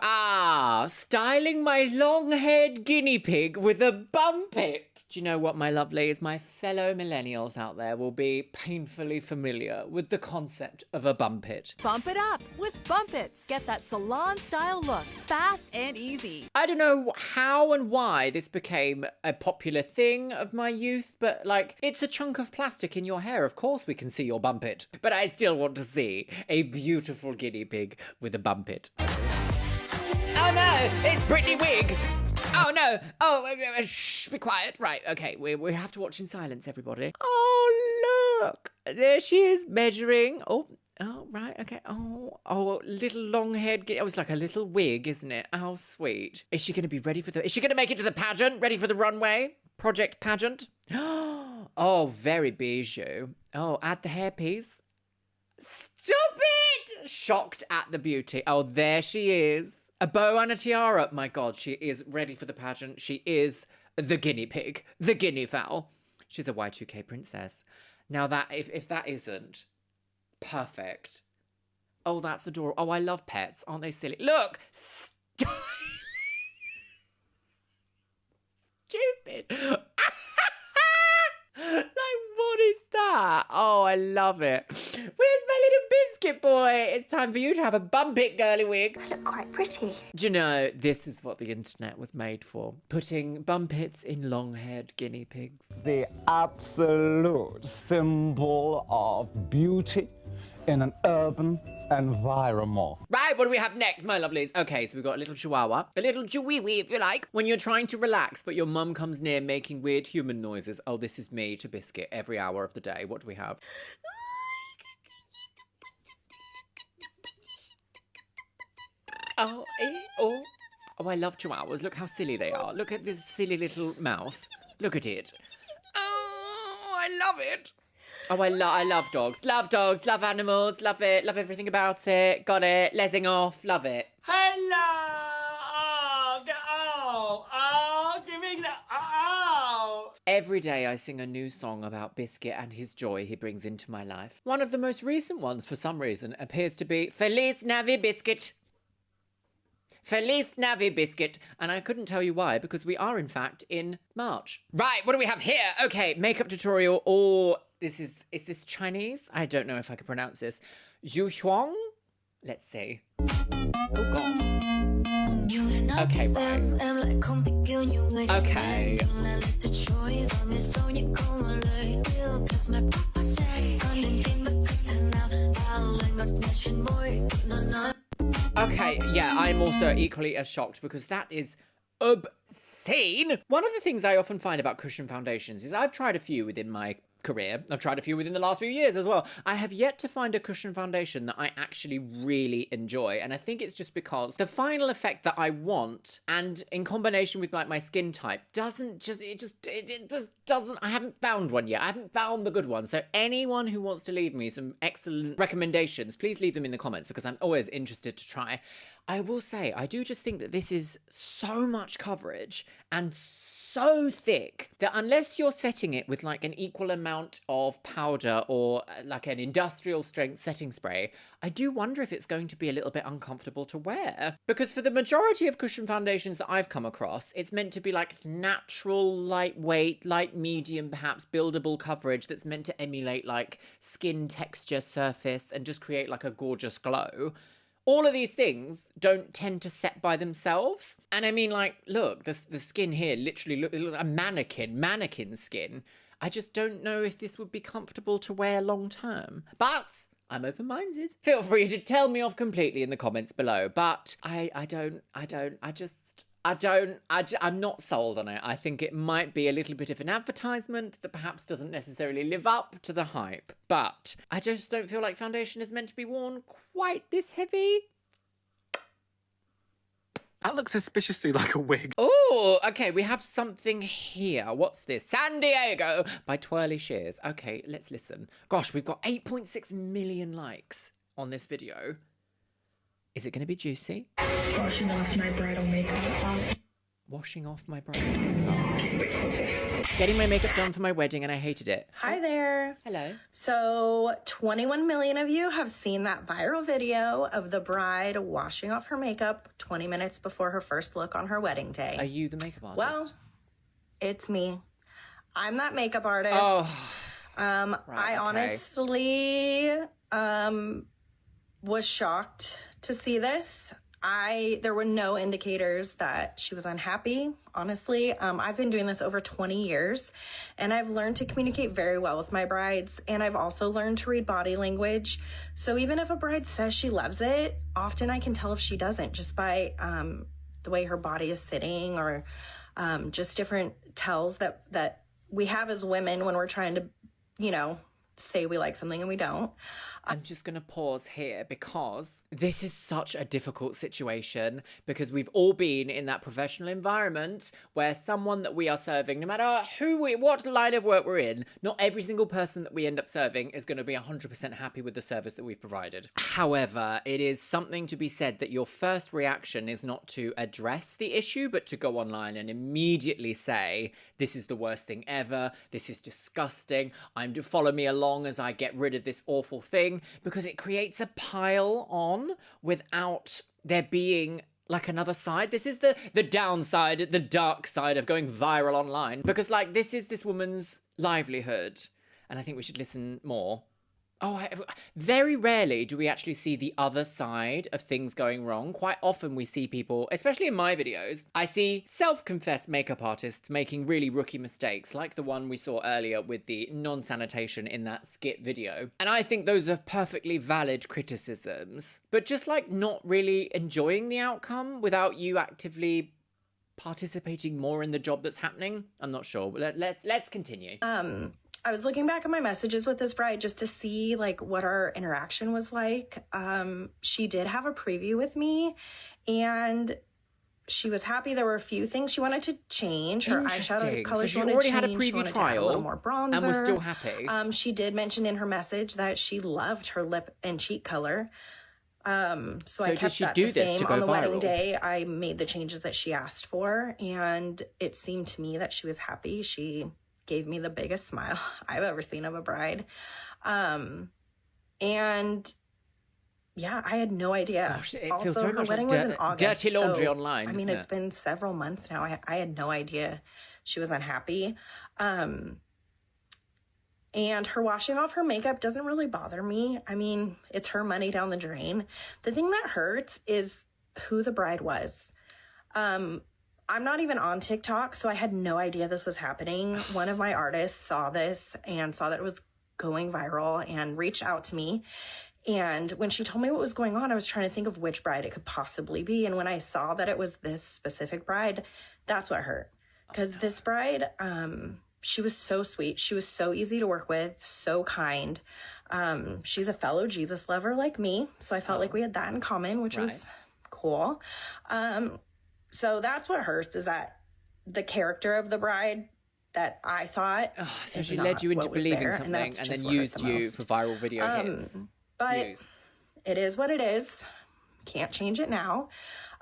styling my long-haired guinea pig with a bumpet. Do you know what, my lovelies? My fellow millennials out there will be painfully familiar with the concept of a bumpet. Bump it up with Bumpits. Get that salon-style look, fast and easy. I don't know how and why this became a popular thing of my youth, but, like, it's a chunk of plastic in your hair. Of course we can see your bumpet. But I still want to see a beautiful guinea pig with a bumpet. Oh no, it's Brittany Wig. Oh no, shh, be quiet. Right, okay, we have to watch in silence, everybody. Oh look, there she is measuring. Oh, right, okay. Oh, little long-haired guinea. Oh, it's like a little wig, isn't it? How sweet. Is she going to be ready for is she going to make it to the pageant? Ready for the runway? Project pageant? Oh, very bijou. Oh, add the hairpiece. Stop it! Shocked at the beauty. Oh, there she is. A bow and a tiara. My God, she is ready for the pageant. She is the guinea pig, the guinea fowl. She's a Y2K princess. Now that, if that isn't perfect. Oh, that's adorable. Oh, I love pets. Aren't they silly? Look! Stupid. Like, what is that? Oh, I love it. Where's my little biscuit boy? It's time for you to have a bumpet, girly wig. I look quite pretty. Do you know, this is what the internet was made for. Putting bumpets in long-haired guinea pigs. The absolute symbol of beauty in an urban environment. Right, what do we have next, my lovelies? Okay, so we've got a little chihuahua. A little chihuahua, if you like. When you're trying to relax, but your mum comes near making weird human noises. Oh, this is me to Biscuit every hour of the day. What do we have? Oh, I love chihuahuas. Look how silly they are. Look at this silly little mouse. Look at it. Oh, I love it. Oh, I love dogs. Love dogs, love animals, love it, love everything about it. Got it, lezzing off, love it. Hello! Give me that. Every day I sing a new song about Biscuit and his joy he brings into my life. One of the most recent ones, for some reason, appears to be Feliz Navi Biscuit. Feliz Navi Biscuit. And I couldn't tell you why, because we are, in fact, in March. Right, what do we have here? Okay, makeup tutorial, or is this Chinese? I don't know if I can pronounce this. Zhu Huang? Let's see. Oh, God. Okay, right. Okay. Okay, yeah, I'm also equally as shocked because that is obscene. One of the things I often find about cushion foundations is I've tried a few within my career. I've tried a few within the last few years as well. I have yet to find a cushion foundation that I actually really enjoy. And I think it's just because the final effect that I want, and in combination with like my skin type, it just doesn't, I haven't found one yet. I haven't found the good one. So anyone who wants to leave me some excellent recommendations, please leave them in the comments because I'm always interested to try. I will say, I do just think that this is so much coverage and so thick that unless you're setting it with like an equal amount of powder or like an industrial strength setting spray, I do wonder if it's going to be a little bit uncomfortable to wear. Because for the majority of cushion foundations that I've come across, it's meant to be like natural, lightweight, light medium, perhaps buildable coverage that's meant to emulate like skin texture, surface, and just create like a gorgeous glow. All of these things don't tend to set by themselves. And I mean, like, look, the skin here literally looks like a mannequin skin. I just don't know if this would be comfortable to wear long term. But I'm open-minded. Feel free to tell me off completely in the comments below. But I'm not sold on it. I think it might be a little bit of an advertisement that perhaps doesn't necessarily live up to the hype. But I just don't feel like foundation is meant to be worn quite this heavy. That looks suspiciously like a wig. Oh, okay, we have something here. What's this? San Diego by Twirly Shears. Okay, let's listen. Gosh, we've got 8.6 million likes on this video. Is it going to be juicy? Washing off my bridal makeup. Washing off my bridal makeup. Getting my makeup done for my wedding and I hated it. Hi there. Hello. So 21 million of you have seen that viral video of the bride washing off her makeup 20 minutes before her first look on her wedding day. Are you the makeup artist? Well, it's me. I'm that makeup artist. Oh. I okay. honestly was shocked to see this. There were no indicators that she was unhappy, honestly. I've been doing this over 20 years, and I've learned to communicate very well with my brides, and I've also learned to read body language. So even if a bride says she loves it, often I can tell if she doesn't just by the way her body is sitting or just different tells that we have as women when we're trying to, you know, say we like something and we don't. I'm just going to pause here because this is such a difficult situation because we've all been in that professional environment where someone that we are serving, no matter what line of work we're in, not every single person that we end up serving is going to be 100% happy with the service that we've provided. However, it is something to be said that your first reaction is not to address the issue, but to go online and immediately say, this is the worst thing ever, this is disgusting, follow me along as I get rid of this awful thing. Because it creates a pile on without there being like another side. This is the downside, the dark side of going viral online. Because like this is this woman's livelihood. And I think we should listen more. Very rarely do we actually see the other side of things going wrong. Quite often we see people, especially in my videos, I see self-confessed makeup artists making really rookie mistakes, like the one we saw earlier with the non-sanitation in that skit video. And I think those are perfectly valid criticisms, but just like not really enjoying the outcome without you actively participating more in the job that's happening. I'm not sure. Let's continue. I was looking back at my messages with this bride just to see like what our interaction was like. She did have a preview with me and she was happy. There were a few things she wanted to change. Her eyeshadow color, so she already had a preview trial, a little more bronzer, and was still happy. She did mention in her message that she loved her lip and cheek color. So I kept did she that do the this same. to go on the viral? wedding day, I made the changes that she asked for, and it seemed to me that she was happy. She gave me the biggest smile I've ever seen of a bride. And yeah, I had no idea. Gosh, it also, feels very her much wedding like was in August, dirty laundry so, online. I mean, it's been several months now. I had no idea she was unhappy. And her washing off her makeup doesn't really bother me. I mean, it's her money down the drain. The thing that hurts is who the bride was. I'm not even on TikTok, so I had no idea this was happening. One of my artists saw this and saw that it was going viral and reached out to me. And when she told me what was going on, I was trying to think of which bride it could possibly be. And when I saw that it was this specific bride, that's what hurt. Because this bride, she was so sweet. She was so easy to work with, so kind. She's a fellow Jesus lover like me, so I felt like we had that in common, which was cool. So that's what hurts, is that the character of the bride that I thought so she led you into believing something and then used you for viral video hits. But it is what it is. Can't change it now.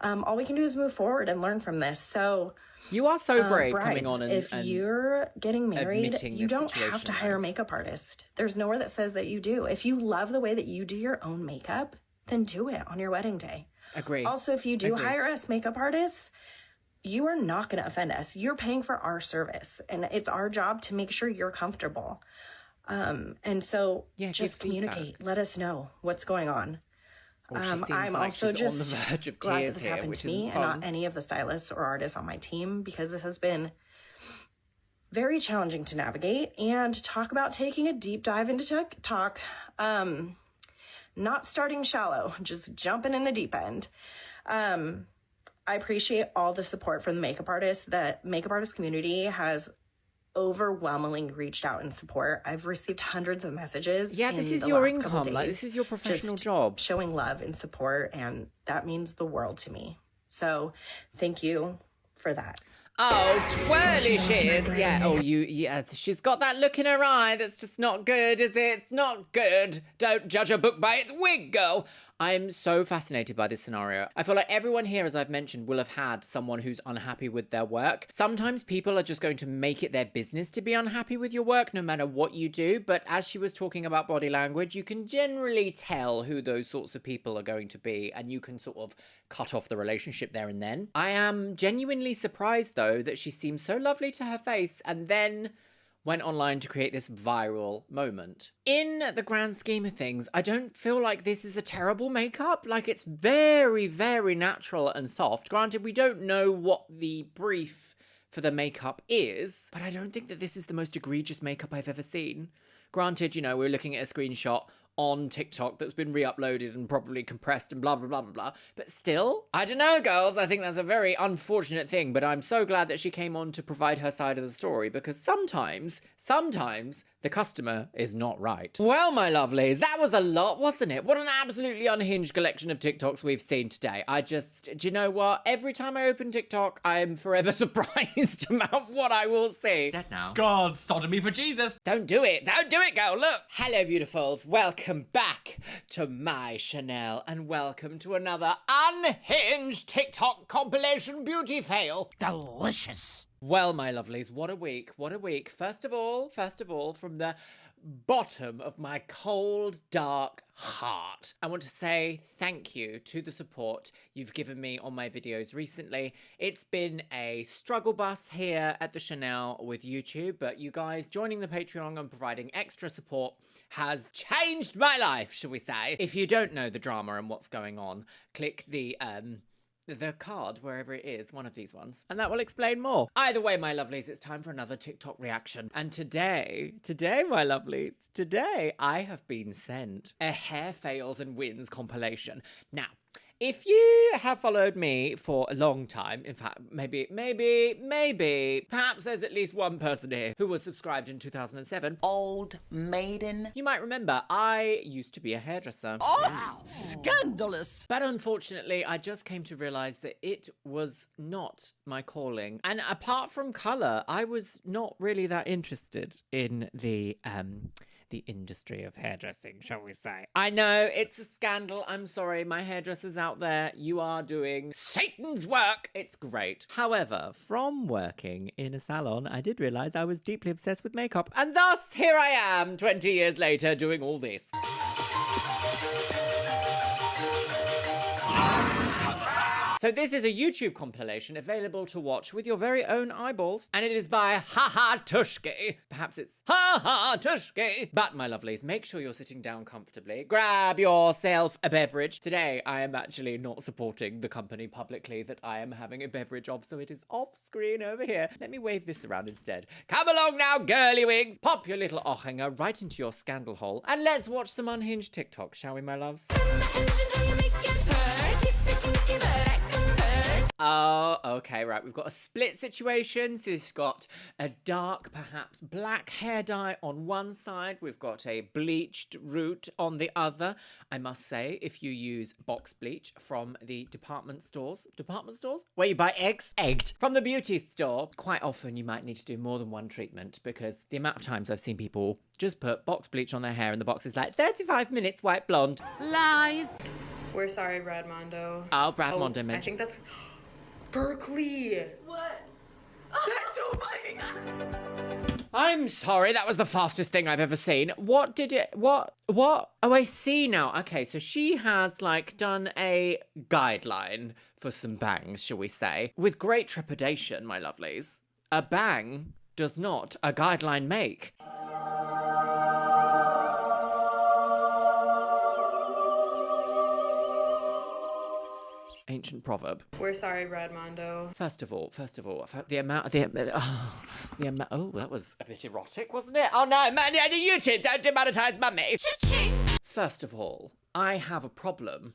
All we can do is move forward and learn from this. So you are so brave brides, coming on and if you're getting married, you don't have to hire a though. makeup artist. There's nowhere that says that you do. If you love the way that you do your own makeup, then do it on your wedding day. Agree. Also, if you do hire us makeup artists, you are not going to offend us. You're paying for our service, and it's our job to make sure you're comfortable. And so just communicate. Let us know what's going on. I'm also she's just on the verge of glad that tears this here, happened which to me isn't and fun. not any of the stylists or artists on my team, because it has been very challenging to navigate and talk about taking a deep dive into TikTok. Not starting shallow, just jumping in the deep end. I appreciate all the support from the makeup artists. The makeup artist community has overwhelmingly reached out in support. I've received hundreds of messages. Yeah, this in is the your last couple income. Like, days, this is your professional just job. Showing love and support, and that means the world to me. So thank you for that. Oh, twirly she is. Yeah, she's got that look in her eye that's just not good, is it? It's not good. Don't judge a book by its wig, girl. I'm so fascinated by this scenario. I feel like everyone here, as I've mentioned, will have had someone who's unhappy with their work. Sometimes people are just going to make it their business to be unhappy with your work, no matter what you do. But as she was talking about body language, you can generally tell who those sorts of people are going to be, and you can sort of cut off the relationship there and then. I am genuinely surprised, though, that she seemed so lovely to her face and then went online to create this viral moment. In the grand scheme of things, I don't feel like this is a terrible makeup. Like, it's very, very natural and soft. Granted, we don't know what the brief for the makeup is, but I don't think that this is the most egregious makeup I've ever seen. Granted, you know, we're looking at a screenshot on TikTok that's been re-uploaded and probably compressed and blah, blah, blah, blah, blah. But still, I don't know, girls. I think that's a very unfortunate thing, but I'm so glad that she came on to provide her side of the story, because sometimes the customer is not right. Well, my lovelies, that was a lot, wasn't it? What an absolutely unhinged collection of TikToks we've seen today. Do you know what? Every time I open TikTok, I am forever surprised about what I will see. Dead now. God, sodomy for Jesus. Don't do it, girl, look. Hello, beautifuls. Welcome back to my Chanel, and welcome to another unhinged TikTok compilation beauty fail. Delicious. Well, my lovelies, what a week, what a week. First of all, from the bottom of my cold, dark heart, I want to say thank you to the support you've given me on my videos recently. It's been a struggle bus here at the Chanel with YouTube, but you guys joining the Patreon and providing extra support has changed my life, shall we say. If you don't know the drama and what's going on, click the card, wherever it is, one of these ones, and that will explain more. Either way, my lovelies, it's time for another TikTok reaction. And today, my lovelies, I have been sent a hair fails and wins compilation. Now, if you have followed me for a long time, in fact, maybe, perhaps there's at least one person here who was subscribed in 2007. Old maiden. You might remember, I used to be a hairdresser. Oh, scandalous. But unfortunately, I just came to realize that it was not my calling. And apart from color, I was not really that interested in the industry of hairdressing, shall we say. I know, it's a scandal. I'm sorry, my hairdressers out there, you are doing Satan's work. It's great. However, from working in a salon, I did realize I was deeply obsessed with makeup. And thus, here I am, 20 years later, doing all this. So this is a YouTube compilation available to watch with your very own eyeballs, and it is by Haha Tushki. Perhaps it's Haha Tushki. But my lovelies, make sure you're sitting down comfortably. Grab yourself a beverage. Today, I am actually not supporting the company publicly that I am having a beverage of, so it is off screen over here. Let me wave this around instead. Come along now, girly wigs. Pop your little ochinger right into your scandal hole, and let's watch some unhinged TikTok, shall we, my loves? Oh, okay, right. We've got a split situation. So it's got a dark, perhaps black hair dye on one side. We've got a bleached root on the other. I must say, if you use box bleach from the department stores, where you buy eggs, egged, from the beauty store, quite often you might need to do more than one treatment, because the amount of times I've seen people just put box bleach on their hair and the box is like 35 minutes white blonde. Lies. We're sorry, Brad Mondo. Oh, Brad Mondo I mentioned. think that's Berkeley. What? That's so funny. I'm sorry, that was the fastest thing I've ever seen. What? Oh, I see now. Okay, so she has, like, done a guideline for some bangs, shall we say. With great trepidation, my lovelies. A bang does not a guideline make. Ancient proverb. We're sorry, Brad Mondo. First of all, the amount, oh, that was a bit erotic, wasn't it? Oh no, man, YouTube, don't demonetize mummy. First of all, I have a problem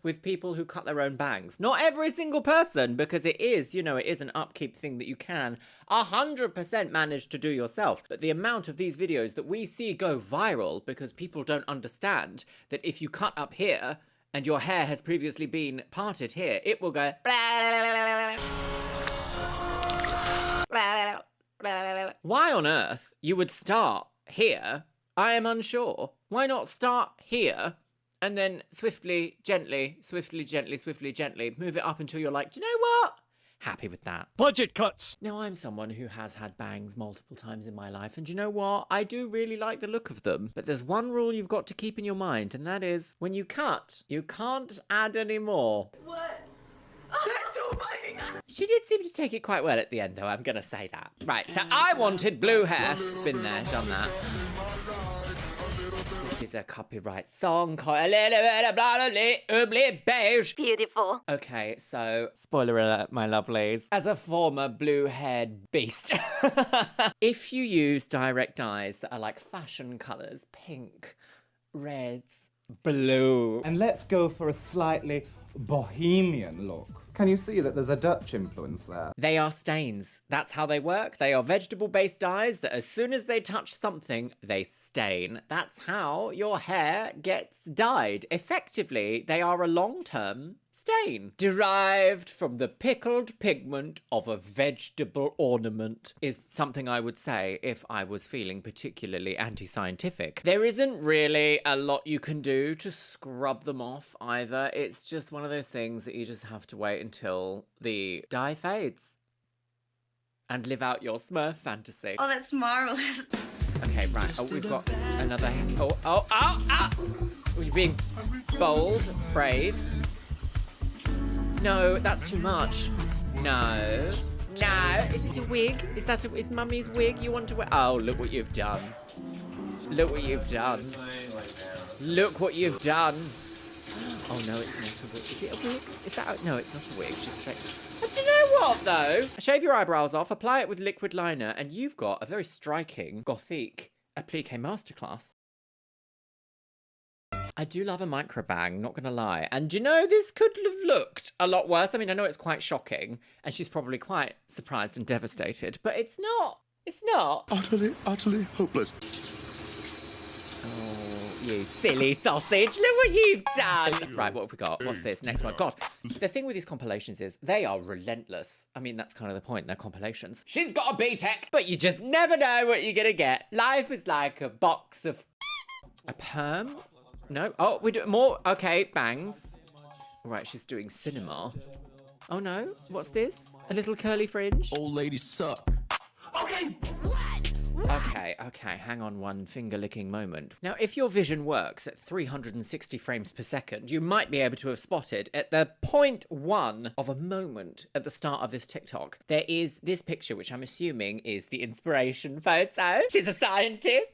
with people who cut their own bangs. Not every single person, because it is, you know, it is an upkeep thing that you can 100% manage to do yourself. But the amount of these videos that we see go viral because people don't understand that if you cut up here, and your hair has previously been parted here, it will go... Why on earth you would start here, I am unsure. Why not start here, and then swiftly, gently, move it up until you're like, do you know what? Happy with that. Budget cuts! Now, I'm someone who has had bangs multiple times in my life, and you know what? I do really like the look of them. But there's one rule you've got to keep in your mind, and that is, when you cut, you can't add any more. What? That's so funny. She did seem to take it quite well at the end, though, I'm gonna say that. Right, so I wanted blue hair. Been there, done that. This is a copyright song called A Little Bit of Bloody Oubli Beige. Beautiful. Okay, so, spoiler alert, my lovelies. As a former blue-haired beast, if you use direct dyes that are like fashion colours, pink, reds, blue. And let's go for a slightly bohemian look. Can you see that there's a Dutch influence there? They are stains. That's how they work. They are vegetable-based dyes that as soon as they touch something, they stain. That's how your hair gets dyed. Effectively, they are a long-term stain. Derived from the pickled pigment of a vegetable ornament is something I would say if I was feeling particularly anti-scientific. There isn't really a lot you can do to scrub them off either. It's just one of those things that you just have to wait until the dye fades and live out your Smurf fantasy. Oh, that's marvelous. Okay, right. Oh, we've got another... Oh! We're being bold, brave. No, that's too much. No. No. Is it a wig? Is Mummy's wig you want to wear? Oh, look what you've done. Look what you've done. Look what you've done. Oh no, it's not a wig. Is it a wig? Is that... No, it's not a wig. She's straight... But do you know what, though? Shave your eyebrows off, apply it with liquid liner, and you've got a very striking gothic applique masterclass. I do love a micro bang, not gonna lie. And you know, this could have looked a lot worse. I mean, I know it's quite shocking, and she's probably quite surprised and devastated, but it's not. It's not. Utterly hopeless. Oh, you silly sausage. Look what you've done. Right, what have we got? What's this? Next one. God, the thing with these compilations is they are relentless. I mean, that's kind of the point. They're compilations. She's got a B-Tech, but you just never know what you're gonna get. Life is like a box of... A perm? No. Oh, we do more. Okay, bangs. Right, she's doing cinema. Oh no, what's this? A little curly fringe? Old ladies suck. Okay. Okay, hang on one finger-licking moment. Now, if your vision works at 360 frames per second, you might be able to have spotted at the 0.1 of a moment at the start of this TikTok, there is this picture, which I'm assuming is the inspiration photo. She's a scientist.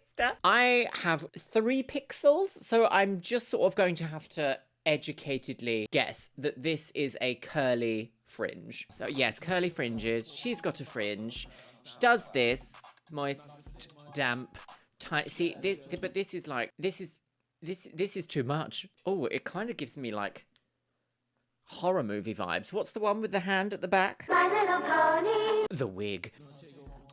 I have 3 pixels, so I'm just sort of going to have to educatedly guess that this is a curly fringe. So yes, curly fringes. She's got a fringe. She does this. Moist, damp, tight. See, but this is like, this is too much. Oh, it kind of gives me like, horror movie vibes. What's the one with the hand at the back? My Little Pony. The wig.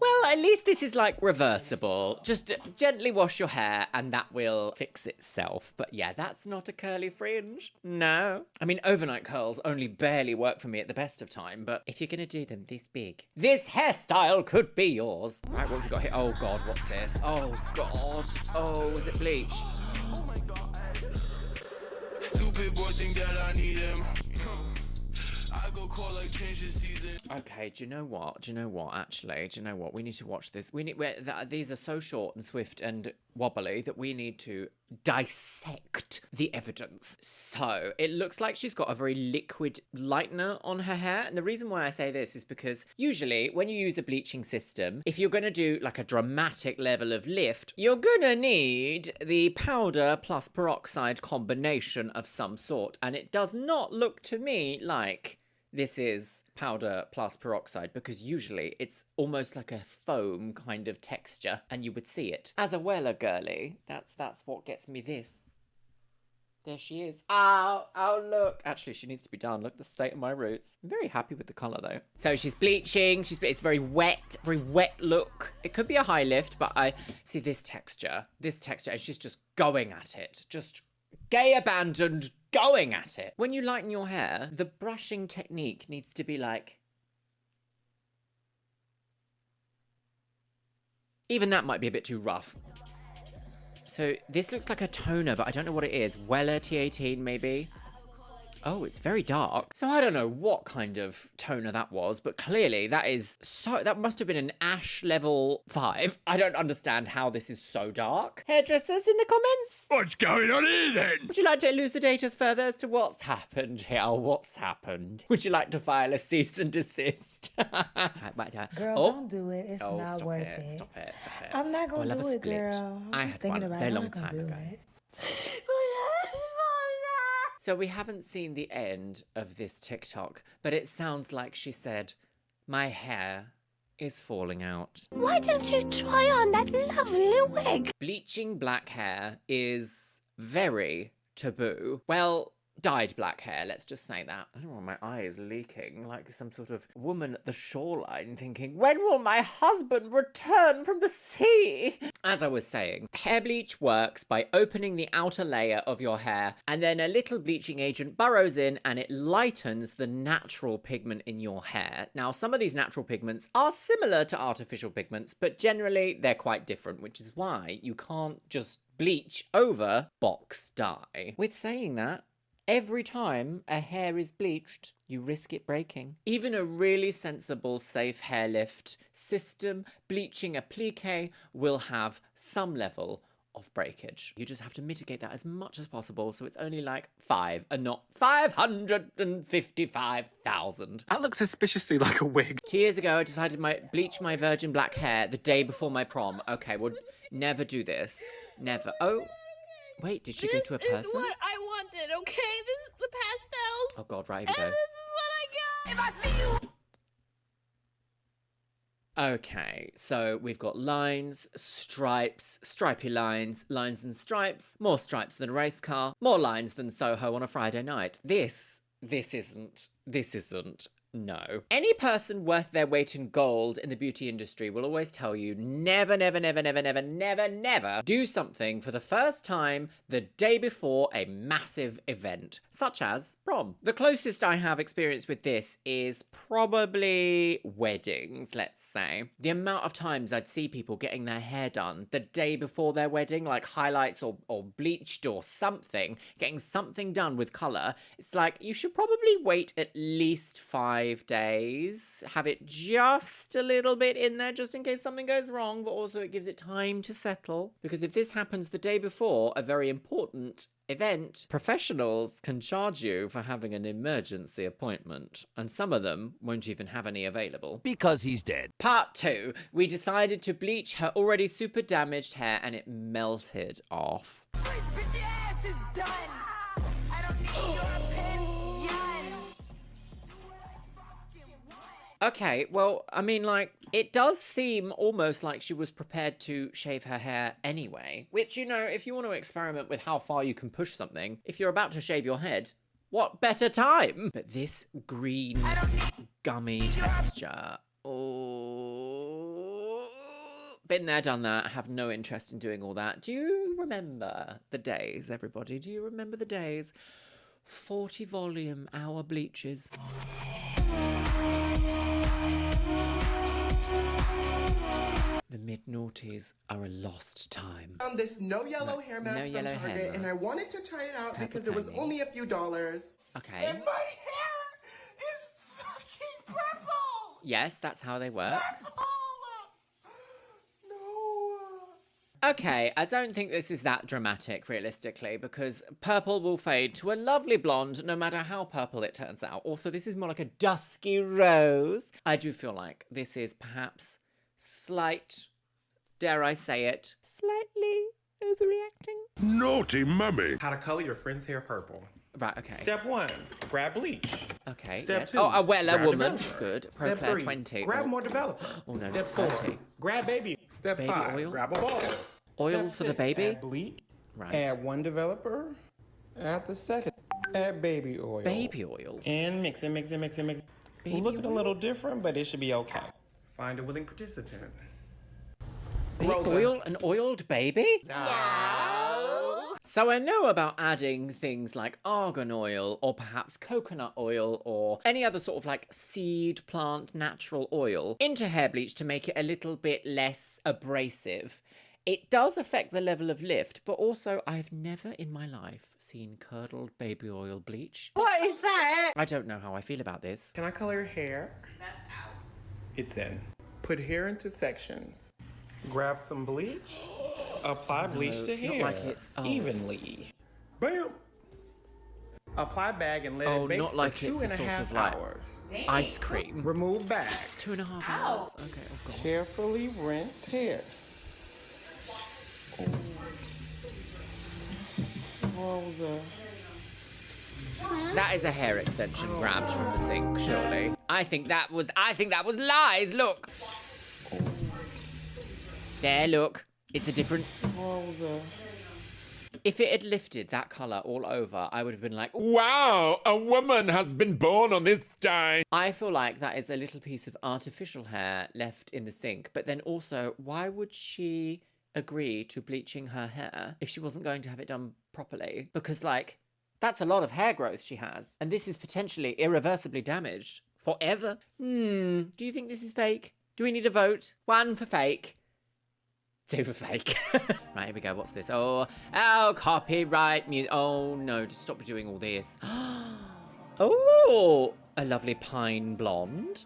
Well, at least this is like reversible. Just gently wash your hair and that will fix itself. But yeah, that's not a curly fringe. No. I mean, overnight curls only barely work for me at the best of time, but if you're gonna do them this big, this hairstyle could be yours. Right, what have we got here? Oh God, what's this? Oh God. Oh, is it bleach? Oh my God. Stupid boy think that I need him. I go call like change the season. Okay, do you know what? Actually, do you know what? We need to watch this. These are so short and swift and wobbly that we need to dissect the evidence. So, it looks like she's got a very liquid lightener on her hair. And the reason why I say this is because usually when you use a bleaching system, if you're going to do like a dramatic level of lift, you're going to need the powder plus peroxide combination of some sort. And it does not look to me like this is powder plus peroxide, because usually it's almost like a foam kind of texture and you would see it. As a Weller girly, that's what gets me this. There she is. Oh, look. Actually, she needs to be done. Look at the state of my roots. I'm very happy with the colour, though. So she's bleaching. It's very wet look. It could be a high lift, but I see this texture, and she's just going at it. Just gay abandoned, going at it. When you lighten your hair, the brushing technique needs to be like... Even that might be a bit too rough. So this looks like a toner, but I don't know what it is. Weller T18 maybe? Oh, it's very dark. So I don't know what kind of toner that was, but clearly that must have been an ash level 5. I don't understand how this is so dark. Hairdressers in the comments? What's going on here then? Would you like to elucidate us further as to what's happened here? What's happened? Would you like to file a cease and desist? Girl, don't do it. It's not worth it. Stop it. I'm not going to do it, girl. I had one a very long time ago. So we haven't seen the end of this TikTok, but it sounds like she said, my hair is falling out. Why don't you try on that lovely wig? Bleaching black hair is very taboo. Well, dyed black hair, let's just say that. I don't know, my eye is leaking like some sort of woman at the shoreline thinking, when will my husband return from the sea? As I was saying, hair bleach works by opening the outer layer of your hair and then a little bleaching agent burrows in and it lightens the natural pigment in your hair. Now, some of these natural pigments are similar to artificial pigments, but generally they're quite different, which is why you can't just bleach over box dye. With saying that, every time a hair is bleached, you risk it breaking. Even a really sensible, safe hair lift system, bleaching applique, will have some level of breakage. You just have to mitigate that as much as possible, so it's only like 5 and not 555,000. That looks suspiciously like a wig. 2 years ago, I decided to bleach my virgin black hair the day before my prom. Okay, well, never do this. Never. Oh. Wait, did she go to a person? This is what I wanted, okay? This is the pastels. Oh God, right, here we go. And this is what I got. If I see you. Okay, so we've got lines, stripes, stripy lines, lines and stripes, more stripes than a race car, more lines than Soho on a Friday night. This isn't. No. Any person worth their weight in gold in the beauty industry will always tell you never do something for the first time the day before a massive event, such as prom. The closest I have experience with this is probably weddings, let's say. The amount of times I'd see people getting their hair done the day before their wedding, like highlights or bleached or something, getting something done with colour, it's like you should probably wait at least 5 days, have it just a little bit in there just in case something goes wrong, but also it gives it time to settle. Because if this happens the day before a very important event, professionals can charge you for having an emergency appointment, and some of them won't even have any available. Because he's dead. Part 2. We decided to bleach her already super damaged hair and it melted off. Okay, well, I mean, like, it does seem almost like she was prepared to shave her hair anyway. Which, you know, if you want to experiment with how far you can push something, if you're about to shave your head, what better time? But this green gummy texture. Oh, been there, done that. Have no interest in doing all that. Do you remember the days, everybody? Do you remember the days? 40 volume hour bleaches. The mid-noughties are a lost time. This no yellow hair mask from yellow Target, hair and I wanted to try it out Purple because it was tiny. only a few dollars. Okay. And my hair is fucking purple! Yes, that's how they work. Okay, I don't think this is that dramatic, realistically, because purple will fade to a lovely blonde, no matter how purple it turns out. Also, this is more like a dusky rose. I do feel like this is perhaps slight, dare I say it, slightly overreacting. Naughty mummy. How to color your friend's hair purple. Right, okay. Step 1, grab bleach. Okay. Step yes. 2, Oh, well, a grab woman. developer. Good. Step Proclair 3, 20. grab Oh. more developer. Oh, no, Step not 4, 30. grab baby. Step Baby 5, oil? grab a ball. Oil Step for the 6, baby? Add bleach. Right. Add one developer. Add the second. Add baby oil. Baby oil? And mix it, mix it, mix it, mix it. Baby Looking oil? a little different, but it should be okay. Find a willing participant. Big oil? An oiled baby? No. So I know about adding things like argan oil or perhaps coconut oil or any other sort of like seed plant natural oil into hair bleach to make it a little bit less abrasive. It does affect the level of lift, but also I've never in my life seen curdled baby oil bleach. What is that? I don't know how I feel about this. Can I color your hair? That's out. It's in. Put hair into sections. Grab some bleach. Apply bleach to hair. not like it's... Oh. Evenly. Bam! Apply bag and let Oh, it bake not for like it's a 2.5 sort of like hours. ice cream. Remove bag. 2.5 hours. Okay, oh god. Carefully rinse hair. That is a hair extension grabbed from the sink, surely. I think that was lies, look. There, look. It's a different... If it had lifted that colour all over, I would have been like, wow, a woman has been born on this day. I feel like that is a little piece of artificial hair left in the sink. But then also, why would she agree to bleaching her hair if she wasn't going to have it done properly? Because, like, that's a lot of hair growth she has. And this is potentially irreversibly damaged forever. Do you think this is fake? Do we need a vote? 1 for fake. 2 for fake. Right, here we go. What's this? Oh, copyright music. Oh, no. Just stop doing all this. Oh, a lovely pine blonde.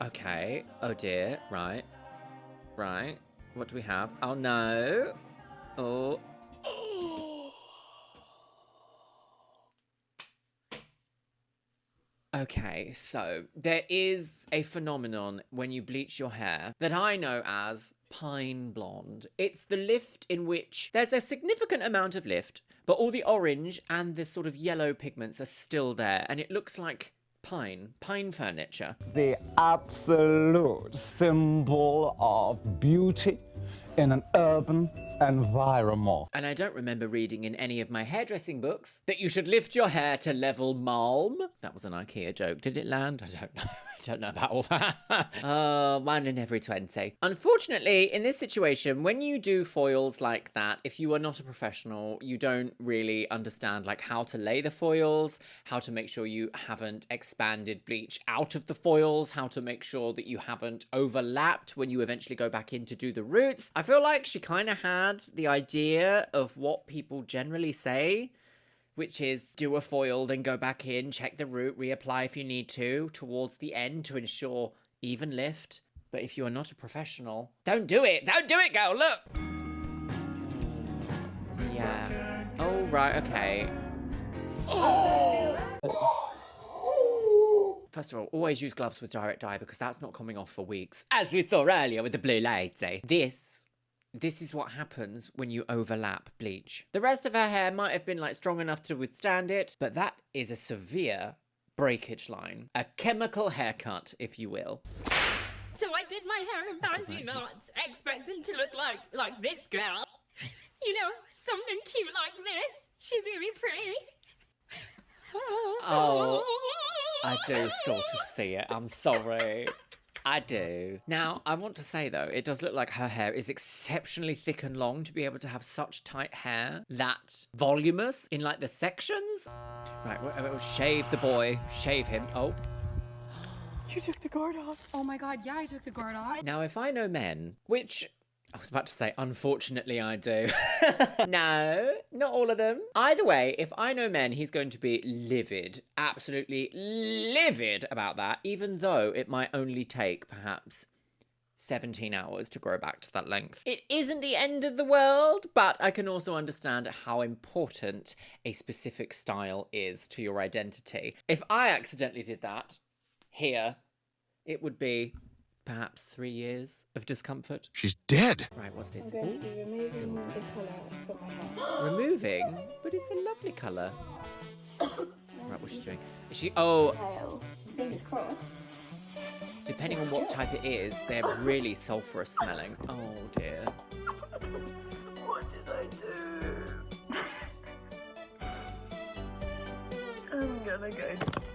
Okay. Oh, dear. Right. Right. What do we have? Oh, no. Oh. Okay, so there is a phenomenon when you bleach your hair that I know as pine blonde. It's the lift in which there's a significant amount of lift, but all the orange and the sort of yellow pigments are still there, and it looks like pine furniture. The absolute symbol of beauty in an urban environment. And I don't remember reading in any of my hairdressing books that you should lift your hair to level malm. That was an IKEA joke. Did it land? I don't know. I don't know about all that. 1 in every 20. Unfortunately, in this situation, when you do foils like that, if you are not a professional, you don't really understand like how to lay the foils, how to make sure you haven't expanded bleach out of the foils, how to make sure that you haven't overlapped when you eventually go back in to do the roots. I feel like she kind of had the idea of what people generally say, which is do a foil, then go back in, check the root, reapply if you need to, towards the end to ensure even lift. But if you are not a professional, don't do it! Don't do it, girl! Look! Yeah. Oh, right, okay. Oh! First of all, always use gloves with direct dye because that's not coming off for weeks. As we saw earlier with the blue lady. This is what happens when you overlap bleach. The rest of her hair might have been like strong enough to withstand it, but that is a severe breakage line. A chemical haircut, if you will. So I did my hair in bandy knots, expecting to look like this girl. You know, something cute like this. She's really pretty. Oh, I do sort of see it. I'm sorry. I do. Now, I want to say, though, it does look like her hair is exceptionally thick and long to be able to have such tight hair that voluminous in, like, the sections. Right, we'll shave the boy. Shave him. Oh. You took the guard off. Oh my god, yeah, I took the guard off. Now, if I know men, which I was about to say, unfortunately, I do. No, not all of them. Either way, if I know men, he's going to be livid, absolutely livid about that, even though it might only take perhaps 17 hours to grow back to that length. It isn't the end of the world, but I can also understand how important a specific style is to your identity. If I accidentally did that here, it would be perhaps 3 years of discomfort. She's dead. Right, what's this? I'm going to be removing the colour from my hair. Removing? But it's a lovely colour. Right, what's she doing? Is she... Oh, Tail. Fingers crossed. depending on what type it is, they're really sulphurous smelling. Oh, dear. What did I do? I'm gonna go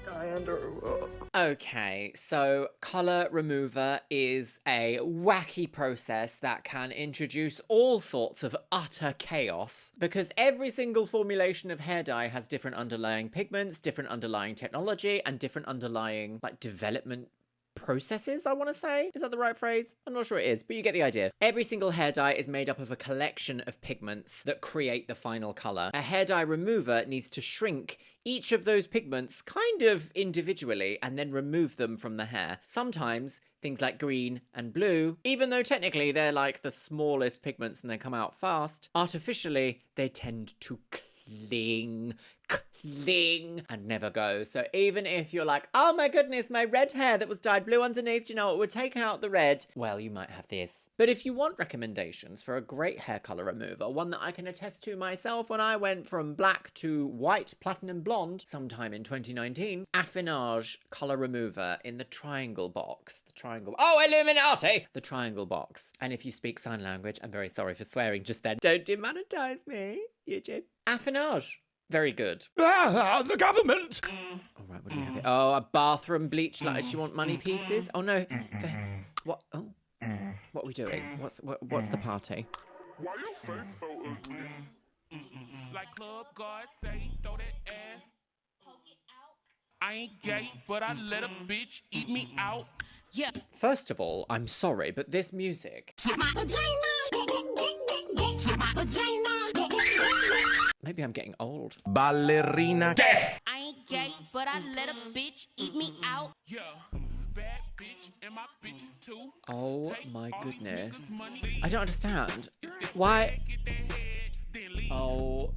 die under a rock. Okay, so colour remover is a wacky process that can introduce all sorts of utter chaos because every single formulation of hair dye has different underlying pigments, different underlying technology, and different underlying, like, development processes, I want to say. Is that the right phrase? I'm not sure it is, but you get the idea. Every single hair dye is made up of a collection of pigments that create the final colour. A hair dye remover needs to shrink each of those pigments kind of individually and then remove them from the hair. Sometimes things like green and blue, even though technically they're like the smallest pigments and they come out fast, artificially they tend to cling and never go. So even if you're like, oh my goodness, my red hair that was dyed blue underneath, you know, it would take out the red. Well, you might have this. But if you want recommendations for a great hair colour remover, one that I can attest to myself when I went from black to white, platinum blonde, sometime in 2019, Affinage colour remover in the triangle box. The triangle... Oh, Illuminati! The triangle box. And if you speak sign language, I'm very sorry for swearing just then. Don't demonetize me, YouTube. Affinage. Very good. Ah, the government! All right, what do we have here? Oh, a bathroom bleach light. Does she want money pieces? Oh, no. What? Oh. What are we doing? What's the party? Why your face so ugly? Like club guards say, throw that ass. Poke it out. I ain't gay, but I let a bitch eat me out. Yeah. First of all, I'm sorry, but this music... Maybe I'm getting old. Ballerina. Death! I ain't gay, but I let a bitch eat me out. Yeah. Bad bitch and my bitches too. Oh my goodness. I don't understand. Why? Oh.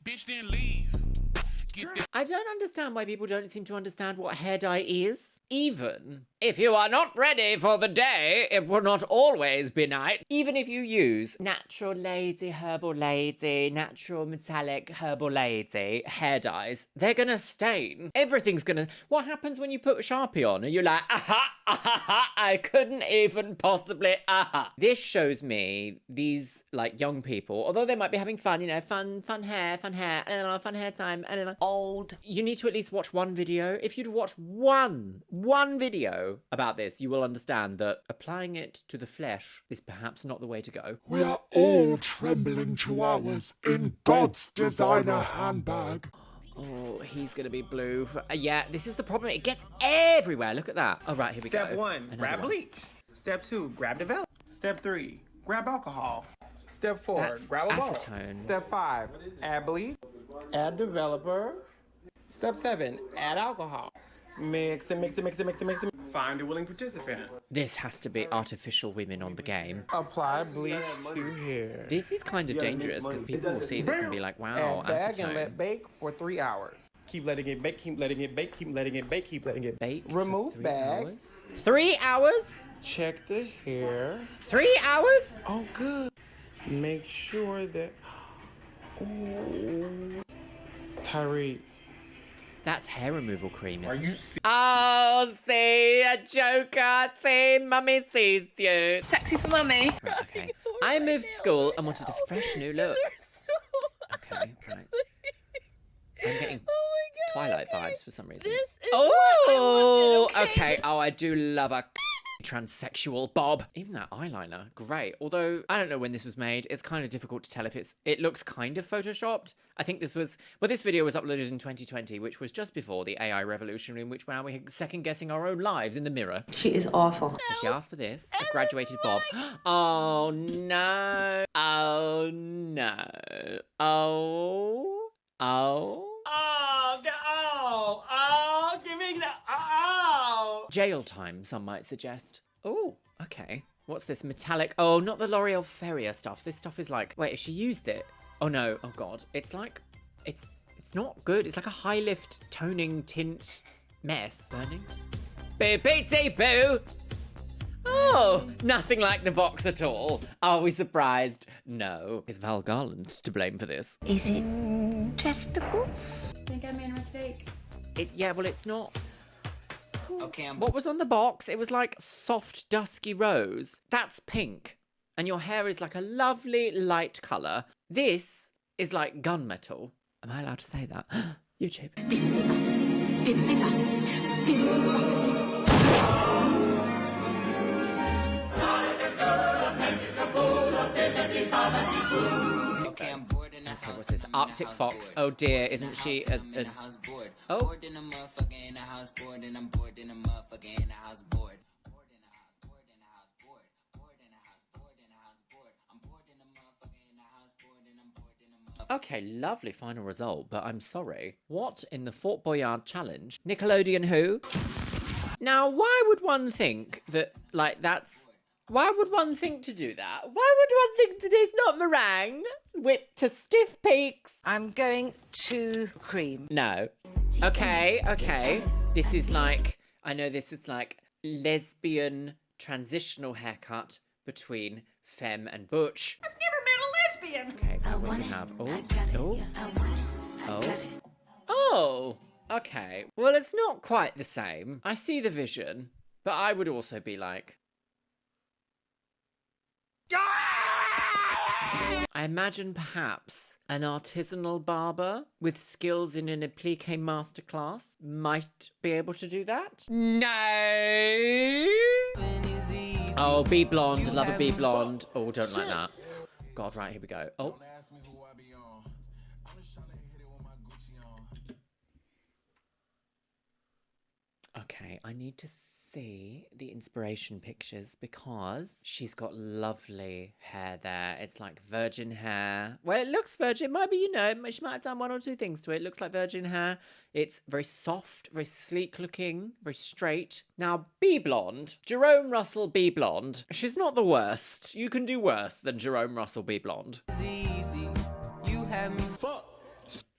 Bitch, then leave. I don't understand why people don't seem to understand what hair dye is. Even if you are not ready for the day, it will not always be night. Even if you use natural lady, herbal lady, natural metallic, herbal lady hair dyes, they're gonna stain. Everything's gonna... What happens when you put a Sharpie on and you're like, aha, I couldn't even possibly, aha. This shows me these, like, young people, although they might be having fun, you know, fun hair, fun hair time, and old. You need to at least watch one video. If you'd watch one video about this, you will understand that applying it to the flesh is perhaps not the way to go. We are all trembling chihuahuas in God's designer handbag. Oh, he's gonna be blue. Yeah, this is the problem. It gets everywhere. Look at that. Oh, right, here we go. Step 1, grab bleach. Step 2, grab develop. Step 3, grab alcohol. Step 4, That's grab a bottle. acetone. Step 5, add bleach. Add developer. Step 7, add alcohol. Mix it. Find a willing participant. This has to be artificial women on the game. Apply bleach to hair. This is kind of dangerous because people will see this and be like, wow, Add bag and acetone. let bake for 3 hours. Keep letting it bake, keep letting it bake, keep letting it bake, keep letting it bake. Remove for 3 bag. hours? 3 hours? Check the hair. 3 hours? Oh, good. Make sure that... Ooh. Tyreek. That's hair removal cream, isn't it? Oh, see, a joker. See, mummy sees you. Taxi for mummy. Right, okay. I moved school and wanted a fresh new look. Okay, right. I'm getting Twilight vibes for some reason. This is Oh, what I wanted, okay. Oh, I do love a transsexual bob. Even that eyeliner, great. Although I don't know when this was made. It's kind of difficult to tell if it looks kind of photoshopped. I think this video was uploaded in 2020, which was just before the AI revolution, in which now we're second guessing our own lives in the mirror. She is awful. So she asked for this, a graduated bob. Oh no. Oh no. Oh. Oh. Give me that. Jail time, some might suggest. Oh, okay. What's this metallic? Oh, not the L'Oreal Ferrier stuff. This stuff is like, wait, has she used it? Oh no, oh god. It's like, it's not good. It's like a high lift toning tint mess. Burning? Boo. Oh, nothing like the box at all. Are we surprised? No. Is Val Garland to blame for this? Is it testicles? I think I made a mistake. Yeah, well, it's not. Okay, what was on the box? It was like soft, dusky rose. That's pink. And your hair is like a lovely light colour. This is like gunmetal. Am I allowed to say that? YouTube. Okay, what's this? Arctic Fox. Oh dear, isn't she a... Oh. Okay, lovely final result, but I'm sorry. What in the Fort Boyard challenge? Nickelodeon who? Now, why would one think that, like, that's... Why would one think to do that? Why would one think today's not meringue? Whipped to stiff peaks. I'm going to cream. No. Okay. This is like, I know this is like lesbian transitional haircut between femme and butch. I've never met a lesbian. Okay, so what do we have? Oh, okay. Well, it's not quite the same. I see the vision, but I would also be like... I imagine perhaps an artisanal barber with skills in an applique masterclass might be able to do that. No. Oh, be blonde. Love a be blonde. Oh, don't like that. God, right, here we go. Oh. Okay, I need to see the inspiration pictures because she's got lovely hair there. It's like virgin hair. Well, it looks virgin. It might be, you know, she might have done one or two things to it. It looks like virgin hair. It's very soft, very sleek looking, very straight. Now, Bee Blonde, Jerome Russell Bee Blonde. She's not the worst. You can do worse than Jerome Russell Bee Blonde. You have me fucked.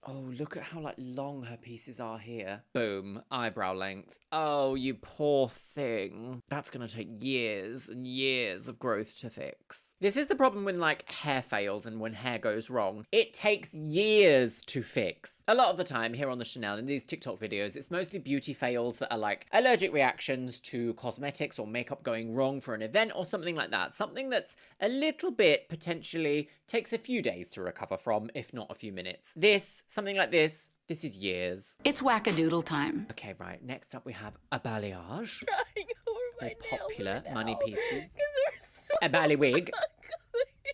Oh, look at how, like, long her pieces are here. Boom. Eyebrow length. Oh, you poor thing. That's gonna take years and years of growth to fix. This is the problem when, like, hair fails and when hair goes wrong. It takes years to fix. A lot of the time here on the Chanel, in these TikTok videos, it's mostly beauty fails that are, like, allergic reactions to cosmetics or makeup going wrong for an event or something like that. Something that's a little bit, potentially, takes a few days to recover from, if not a few minutes. This, something like this is years. It's wackadoodle time. Okay, right. Next up we have a balayage. Trying over my Very popular nails right money now, pieces. 'cause they're so A ballywig. ugly.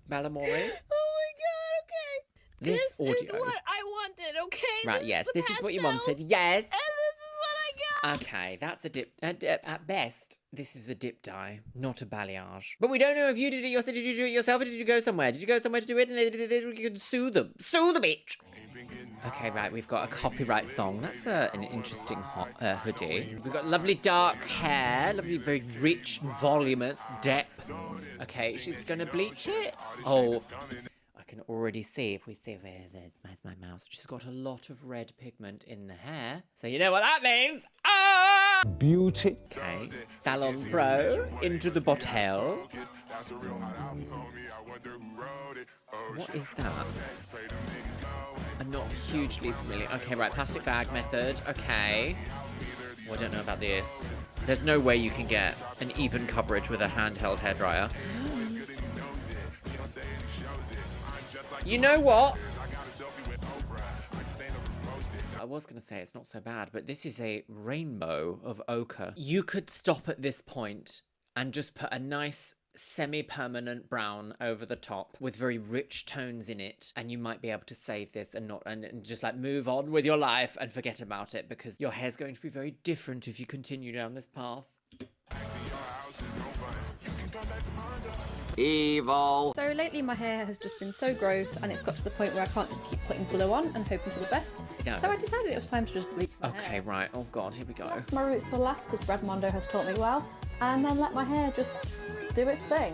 Balamore. Oh my god, okay. This audio. Is what I wanted, okay? Right, This yes. is the This is what you pastels, wanted. Yes. And this is what I got. Okay, that's a dip. At best, this is a dip dye, not a balayage. But we don't know if you did it yourself. Did you do it yourself or did you go somewhere? Did you go somewhere to do it and you could sue them? Sue the bitch! Okay, right, we've got a copyright song. That's an interesting hoodie. We've got lovely dark hair, lovely, very rich, voluminous depth. Okay, she's gonna bleach it. Oh, I can already see, if we see where's my mouse. She's got a lot of red pigment in the hair. So you know what that means. Ah! Beauty. Okay, Salon Pro into the bottle. What is that? I'm not hugely familiar. Okay, right, plastic bag method. Okay. Well, I don't know about this. There's no way you can get an even coverage with a handheld hairdryer. You know what? I was going to say it's not so bad, but this is a rainbow of ochre. You could stop at this point and just put a nice semi-permanent brown over the top with very rich tones in it, and you might be able to save this and just like move on with your life and forget about it, because your hair's going to be very different if you continue down this path. Evil. So lately my hair has just been so gross, and it's got to the point where I can't just keep putting glue on and hoping for the best. No. So I decided it was time to just bleach my hair. Okay, right. Oh god, here we go. Left my roots till last, because Brad Mondo has taught me well, and then let my hair just do its thing.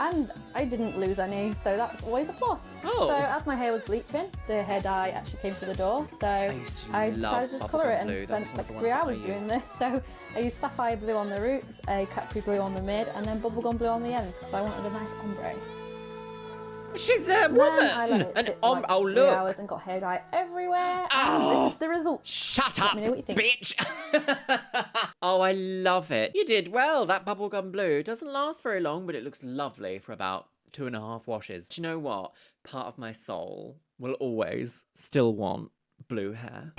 And I didn't lose any, so that's always a plus. Oh. So as my hair was bleaching, the hair dye actually came through the door, so I decided to just colour it, and spent like 3 hours doing this. So I used sapphire blue on the roots, a Capri blue on the mid, and then bubblegum blue on the ends, because I wanted a nice ombre. She's a woman! Then I let it sit for like 3 hours and got hair dye everywhere, and this is the result. Shut Let up, me know what you think. bitch! Oh, I love it. You did well. That bubblegum blue doesn't last very long, but it looks lovely for about 2.5 washes. Do you know what? Part of my soul will always still want blue hair.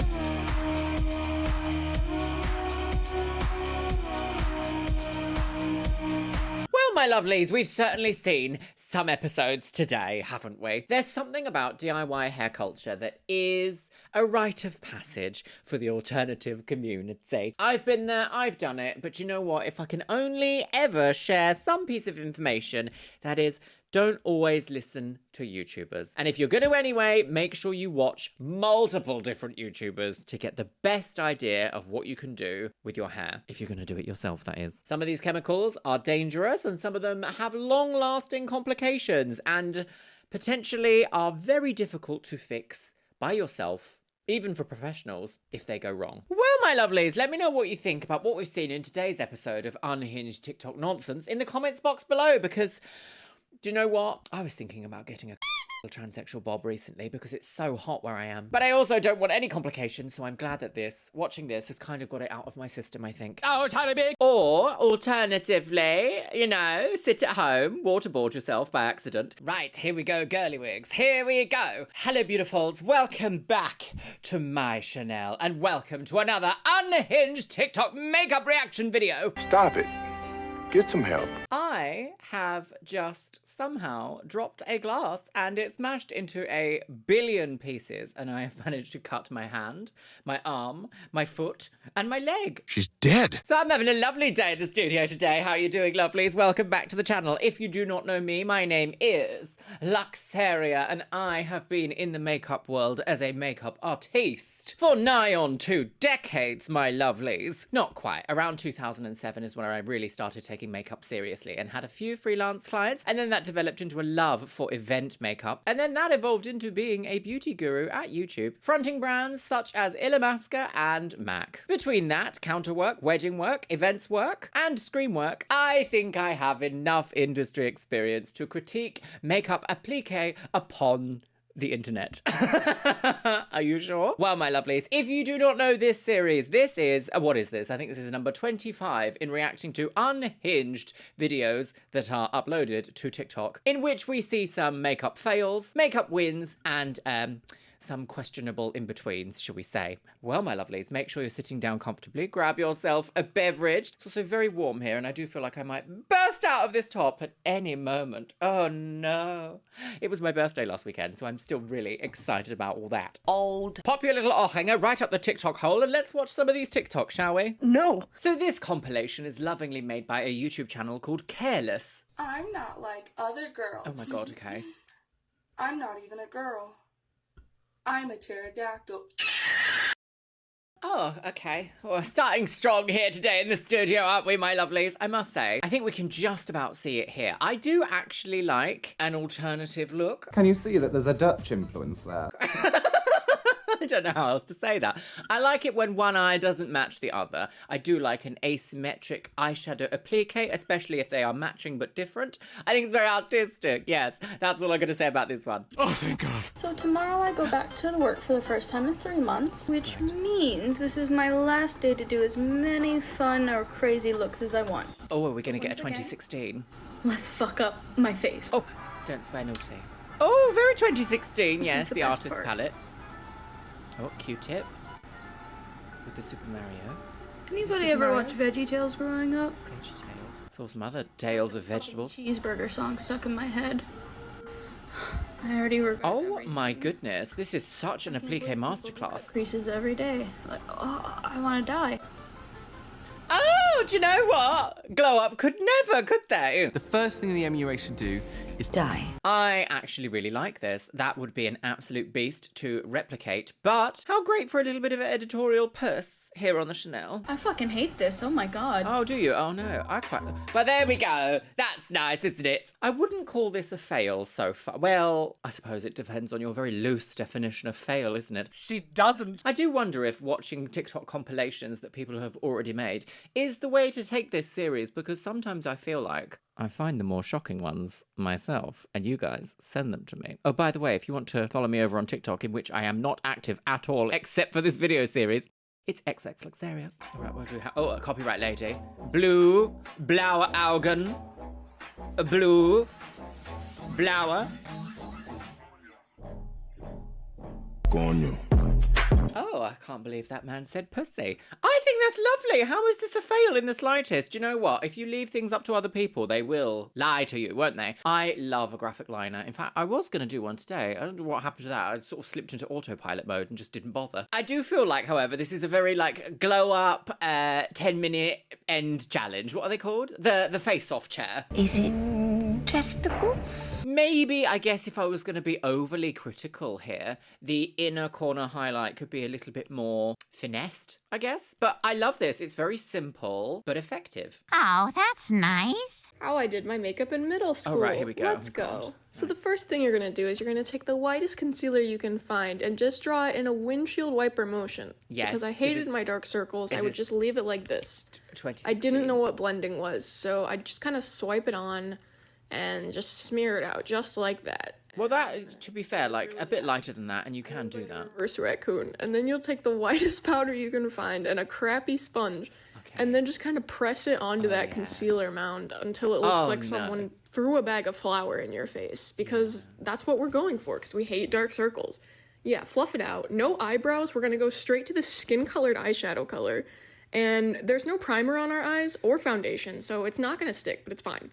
My lovelies, we've certainly seen some episodes today, haven't we? There's something about DIY hair culture that is a rite of passage for the alternative community. I've been there, I've done it, but you know what? If I can only ever share some piece of information, that is, don't always listen to YouTubers. And if you're going to anyway, make sure you watch multiple different YouTubers to get the best idea of what you can do with your hair. If you're going to do it yourself, that is. Some of these chemicals are dangerous, and some of them have long-lasting complications and potentially are very difficult to fix by yourself, even for professionals, if they go wrong. Well, my lovelies, let me know what you think about what we've seen in today's episode of Unhinged TikTok Nonsense in the comments box below, because do you know what? I was thinking about getting a transsexual bob recently because it's so hot where I am. But I also don't want any complications, so I'm glad that watching this has kind of got it out of my system, I think. Oh, tiny big! Or, alternatively, you know, sit at home, waterboard yourself by accident. Right, here we go, girly wigs. Here we go. Hello, beautifuls. Welcome back to my Chanel, and welcome to another Unhinged TikTok makeup reaction video. Stop it. Get some help. I have just somehow dropped a glass and it smashed into a billion pieces, and I have managed to cut my hand, my arm, my foot, and my leg. She's dead. So I'm having a lovely day in the studio today. How are you doing, lovelies? Welcome back to the channel. If you do not know me, my name is Luxeria, and I have been in the makeup world as a makeup artiste for nigh on 2 decades, my lovelies. Not quite. Around 2007 is when I really started taking makeup seriously and had a few freelance clients, and then that developed into a love for event makeup, and then that evolved into being a beauty guru at YouTube, fronting brands such as Illamasqua and MAC. Between that, counterwork, wedding work, events work, and screen work, I think I have enough industry experience to critique makeup applique upon the internet. Are you sure? Well, my lovelies, if you do not know this series, this is, what is this? I think this is number 25 in reacting to unhinged videos that are uploaded to TikTok, in which we see some makeup fails, makeup wins, and some questionable in-betweens, shall we say. Well, my lovelies, make sure you're sitting down comfortably. Grab yourself a beverage. It's also very warm here, and I do feel like I might burst out of this top at any moment. Oh, no. It was my birthday last weekend, so I'm still really excited about all that. Old. Pop your little hanger right up the TikTok hole, and let's watch some of these TikToks, shall we? No. So this compilation is lovingly made by a YouTube channel called Careless. I'm not like other girls. Oh, my God, okay. I'm not even a girl. I'm a pterodactyl. Oh, okay. Well, we're starting strong here today in the studio, aren't we, my lovelies? I must say, I think we can just about see it here. I do actually like an alternative look. Can you see that there's a Dutch influence there? I don't know how else to say that. I like it when one eye doesn't match the other. I do like an asymmetric eyeshadow applique, especially if they are matching but different. I think it's very artistic. Yes, that's all I'm going to say about this one. Oh, thank God. So tomorrow I go back to work for the first time in 3 months, which means this is my last day to do as many fun or crazy looks as I want. Oh, are we going to get a 2016? Let's fuck up my face. Oh, don't swear naughty. Oh, very 2016, yes, the artist palette. Oh, Q-tip. with the Super Mario. Anybody ever watch VeggieTales growing up? VeggieTales. Saw some other tales of vegetables. Cheeseburger song stuck in my head. I already regret Oh my goodness, this is such an applique masterclass. creases every day. Like, oh, I want to die. Oh, do you know what? Glow Up could never, could they? The first thing the MUA should do is die. I actually really like this. That would be an absolute beast to replicate, but how great for a little bit of editorial puss here on the Chanel. I fucking hate this. Oh my god. Oh, do you? Oh no, I quite. But there we go. That's nice, isn't it? I wouldn't call this a fail so far. Well, I suppose it depends on your very loose definition of fail, isn't it? She doesn't. I do wonder if watching TikTok compilations that people have already made is the way to take this series, because sometimes I feel like I find the more shocking ones myself, and you guys send them to me. Oh, by the way, if you want to follow me over on TikTok, in which I am not active at all, except for this video series, it's XX Luxeria. All right, what do we have? Oh, a copyright lady. Blue, blauer Augen. Blue, blauer. Coño. Oh, I can't believe that man said pussy. I think that's lovely. How is this a fail in the slightest? Do you know what? If you leave things up to other people, they will lie to you, won't they? I love a graphic liner. In fact, I was going to do one today. I don't know what happened to that. I sort of slipped into autopilot mode and just didn't bother. I do feel like, however, this is a very, like, glow up 10-minute end challenge. What are they called? The face-off chair. Is it testicles? Maybe, I guess, if I was going to be overly critical here, the inner corner highlight could be a little bit more finessed, I guess. But I love this. It's very simple, but effective. Oh, that's nice. How I did my makeup in middle school. Oh, right, here we go. Let's go. So the first thing you're going to do is you're going to take the whitest concealer you can find and just draw it in a windshield wiper motion. Yes. Because I hated my dark circles. I would just leave it like this. 2016. I didn't know what blending was, so I just kind of swipe it on and just smear it out, just like that. Well, that, to be fair, like, a bit lighter than that, and you can do that. Reverse raccoon. And then you'll take the whitest powder you can find and a crappy sponge, and then just kind of press it onto that concealer mound until it looks like someone threw a bag of flour in your face, because that's what we're going for, because we hate dark circles. Yeah, fluff it out. No eyebrows. We're going to go straight to the skin-colored eyeshadow color, and there's no primer on our eyes or foundation, so it's not going to stick, but it's fine.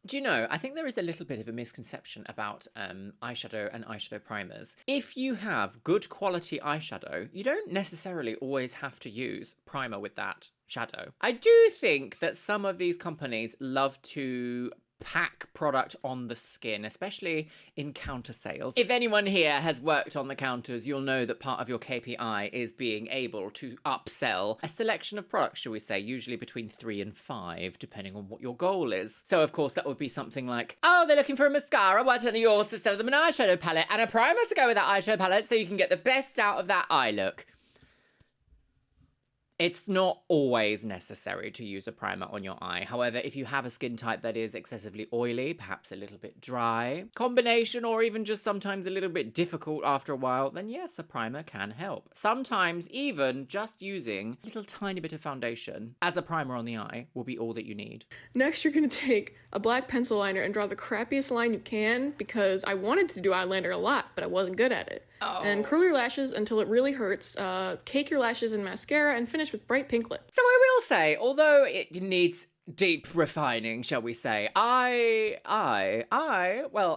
Do you know, I think there is a little bit of a misconception about eyeshadow and eyeshadow primers. If you have good quality eyeshadow, you don't necessarily always have to use primer with that shadow. I do think that some of these companies love to pack product on the skin, especially in counter sales. If anyone here has worked on the counters, you'll know that part of your KPI is being able to upsell a selection of products, shall we say, usually between 3 and 5, depending on what your goal is. So of course that would be something like, oh, they're looking for a mascara, why don't you also sell them an eyeshadow palette and a primer to go with that eyeshadow palette so you can get the best out of that eye look. It's not always necessary to use a primer on your eye. However, if you have a skin type that is excessively oily, perhaps a little bit dry, combination, or even just sometimes a little bit difficult after a while, then yes, a primer can help. Sometimes even just using a little tiny bit of foundation as a primer on the eye will be all that you need. Next, you're going to take a black pencil liner and draw the crappiest line you can, because I wanted to do eyeliner a lot, but I wasn't good at it. Oh. And curl your lashes until it really hurts, cake your lashes in mascara, and finish with bright pink lip. So I will say, although it needs deep refining, shall we say, well,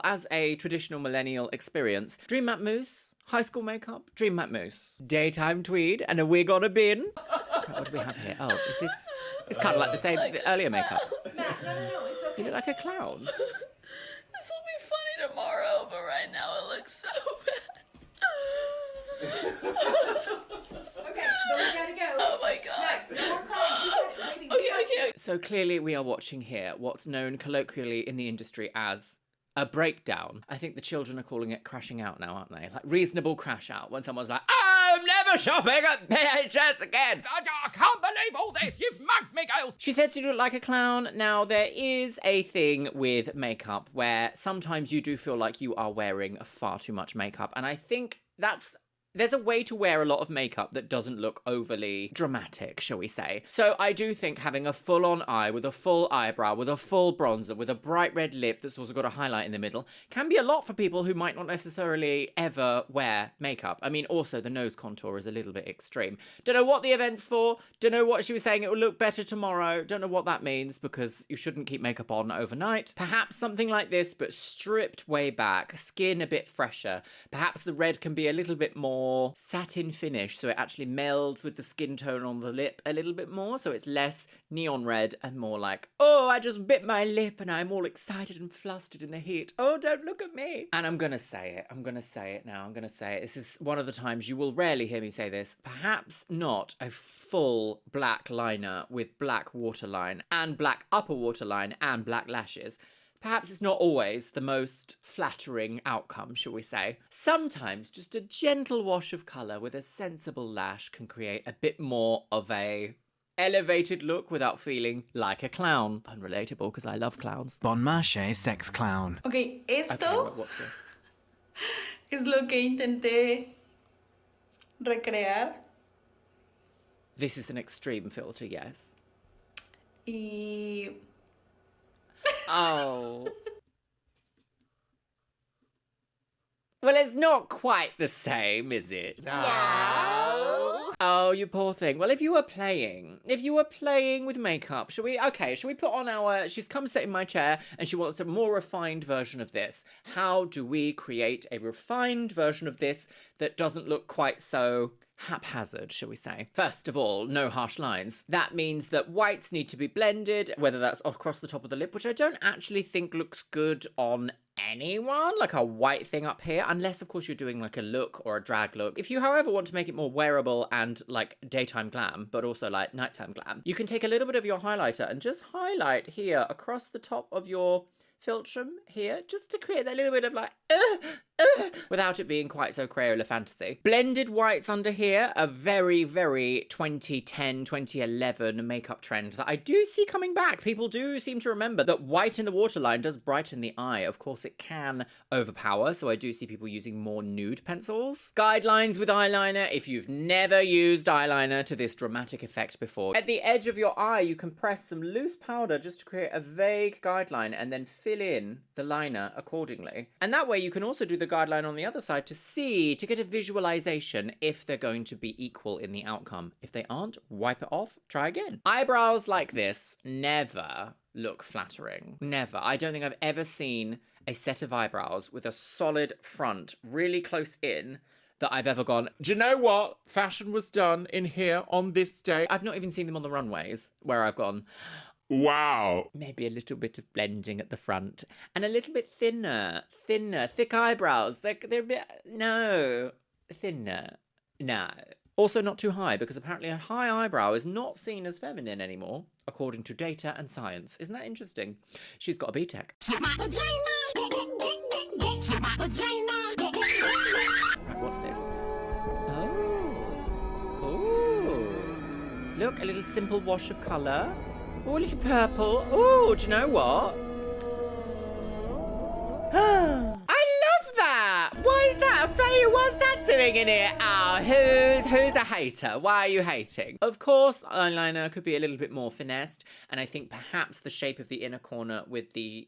as a traditional millennial experience, Dream Matte Mousse, high school makeup, Dream Matte Mousse, daytime tweed, and a wig on a bin. What do we have here? Oh, is this... It's kind of like the same earlier makeup. Matt, no, it's okay. You look like a clown. This will be funny tomorrow, but right now it looks so bad. Okay, but we gotta go. Oh my god. No more crying. Okay. So clearly we are watching here what's known colloquially in the industry as a breakdown. I think the children are calling it crashing out now, aren't they? Like reasonable crash out, when someone's like, I'm never shopping at PHS again. I can't believe all this. You've mugged me, girls. She said she looked like a clown. Now, there is a thing with makeup where sometimes you do feel like you are wearing far too much makeup. And I think that's There's a way to wear a lot of makeup that doesn't look overly dramatic, shall we say. So I do think having a full-on eye with a full eyebrow, with a full bronzer, with a bright red lip that's also got a highlight in the middle can be a lot for people who might not necessarily ever wear makeup. I mean, also the nose contour is a little bit extreme. Don't know what the event's for. Don't know what she was saying. It will look better tomorrow. Don't know what that means because you shouldn't keep makeup on overnight. Perhaps something like this, but stripped way back, skin a bit fresher. Perhaps the red can be a little bit more satin finish, so it actually melds with the skin tone on the lip a little bit more, so it's less neon red and more like, oh, I just bit my lip and I'm all excited and flustered in the heat. Oh, don't look at me. And I'm gonna say it. I'm gonna say it now. I'm gonna say it. This is one of the times you will rarely hear me say this. Perhaps not a full black liner with black waterline and black upper waterline and black lashes. Perhaps it's not always the most flattering outcome, shall we say. Sometimes just a gentle wash of colour with a sensible lash can create a bit more of a elevated look without feeling like a clown. Unrelatable, because I love clowns. Bon Marché sex clown. Ok, esto Okay, what's this? es lo que intenté recrear. This is an extreme filter, yes. Y... Oh. Well, it's not quite the same, is it? No. Oh, you poor thing. Well, if you were playing with makeup, shall we put on our, she's come sit in my chair and she wants a more refined version of this. How do we create a refined version of this that doesn't look quite so haphazard, shall we say? First of all, no harsh lines. That means that whites need to be blended, whether that's across the top of the lip, which I don't actually think looks good on anyone, like a white thing up here, unless of course you're doing like a look or a drag look. If you however want to make it more wearable and like daytime glam, but also like nighttime glam, you can take a little bit of your highlighter and just highlight here across the top of your philtrum here, just to create that little bit of like without it being quite so Crayola fantasy. Blended whites under here, a very, very 2010, 2011 makeup trend that I do see coming back. People do seem to remember that white in the waterline does brighten the eye. Of course, it can overpower, so I do see people using more nude pencils. Guidelines with eyeliner. If you've never used eyeliner to this dramatic effect before, at the edge of your eye, you can press some loose powder just to create a vague guideline and then fill in the liner accordingly. And that way you can also do the guideline on the other side to get a visualization if they're going to be equal in the outcome. If they aren't, wipe it off, try again. Eyebrows like this never look flattering. Never. I don't think I've ever seen a set of eyebrows with a solid front really close in that I've ever gone, do you know what? Fashion was done in here on this day. I've not even seen them on the runways where I've gone, wow. Maybe a little bit of blending at the front and a little bit thinner, thick eyebrows. They're a bit, no, thinner, no. Also not too high, because apparently a high eyebrow is not seen as feminine anymore, according to data and science. Isn't that interesting? She's got a BTEC. Right, what's this? Oh. Look, a little simple wash of colour. Oh, a little purple. Oh, do you know what? I love that. Why is that a fail? What's that doing in here? Oh, who's a hater? Why are you hating? Of course, eyeliner could be a little bit more finessed, and I think perhaps the shape of the inner corner with the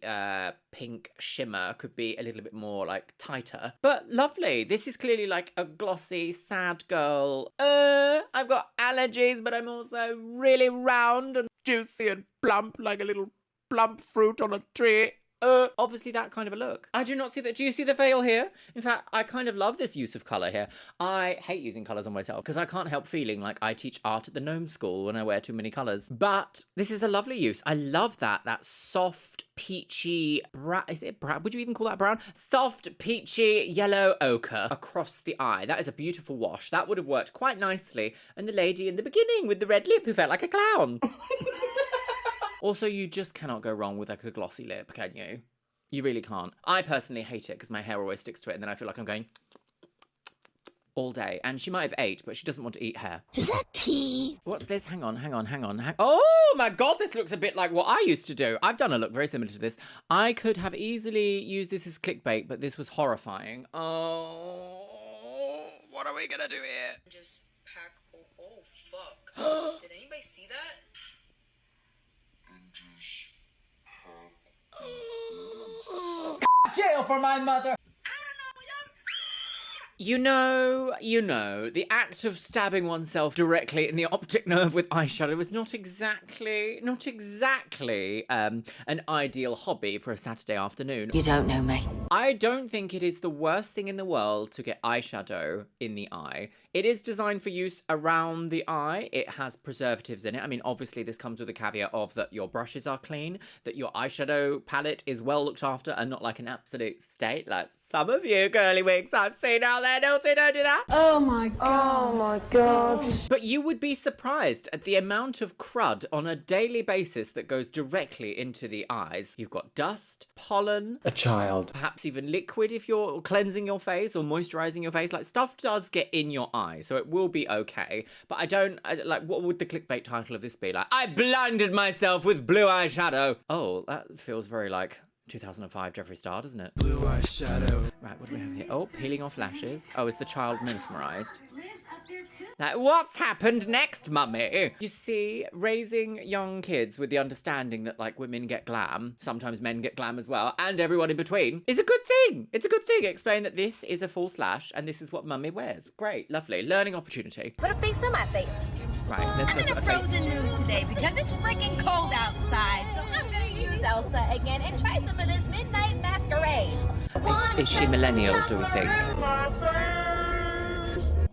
pink shimmer could be a little bit more like tighter. But lovely. This is clearly like a glossy, sad girl. I've got allergies, but I'm also really round and juicy and plump, like a little plump fruit on a tree. Obviously that kind of a look. I do not see that. Do you see the veil here? In fact, I kind of love this use of colour here. I hate using colours on myself because I can't help feeling like I teach art at the gnome school when I wear too many colours. But this is a lovely use. I love that soft, peachy, is it brown? Would you even call that brown? Soft, peachy, yellow ochre across the eye. That is a beautiful wash. That would have worked quite nicely. And the lady in the beginning with the red lip who felt like a clown. Also, you just cannot go wrong with like a glossy lip, can you? You really can't. I personally hate it because my hair always sticks to it and then I feel like I'm going all day. And she might have ate, but she doesn't want to eat hair. Is that tea? What's this? Hang on. Oh my God, this looks a bit like what I used to do. I've done a look very similar to this. I could have easily used this as clickbait, but this was horrifying. Oh, what are we gonna do here? Just pack. Oh fuck. Did anybody see that? Jail for my mother! You know, the act of stabbing oneself directly in the optic nerve with eyeshadow is not exactly an ideal hobby for a Saturday afternoon. You don't know me. I don't think it is the worst thing in the world to get eyeshadow in the eye. It is designed for use around the eye. It has preservatives in it. I mean, obviously this comes with a caveat of that your brushes are clean, that your eyeshadow palette is well looked after and not like an absolute state like some of you girly wigs I've seen out there. Don't do that. Oh my god. Oh my god. But you would be surprised at the amount of crud on a daily basis that goes directly into the eyes. You've got dust, pollen, A child. perhaps even liquid if you're cleansing your face or moisturizing your face. Like, stuff does get in your eye, so it will be okay. But like, what would the clickbait title of this be? Like, I blinded myself with blue eyeshadow. Oh, that feels very like 2005 Jeffree Star, doesn't it? Blue eyeshadow. Right, what do we have here? Oh, peeling off lashes. Oh, is the child mesmerized? Like, what's happened next, mummy? You see, raising young kids with the understanding that, like, women get glam, sometimes men get glam as well, and everyone in between, is a good thing. It's a good thing. Explain that this is a false lash and this is what mummy wears. Great, lovely. Learning opportunity. Put a face on my face. Right, let's I'm in put a a face. frozen mood today because it's freaking cold outside. So I'm gonna use Elsa again and try some of this midnight masquerade. Is she millennial, do we think?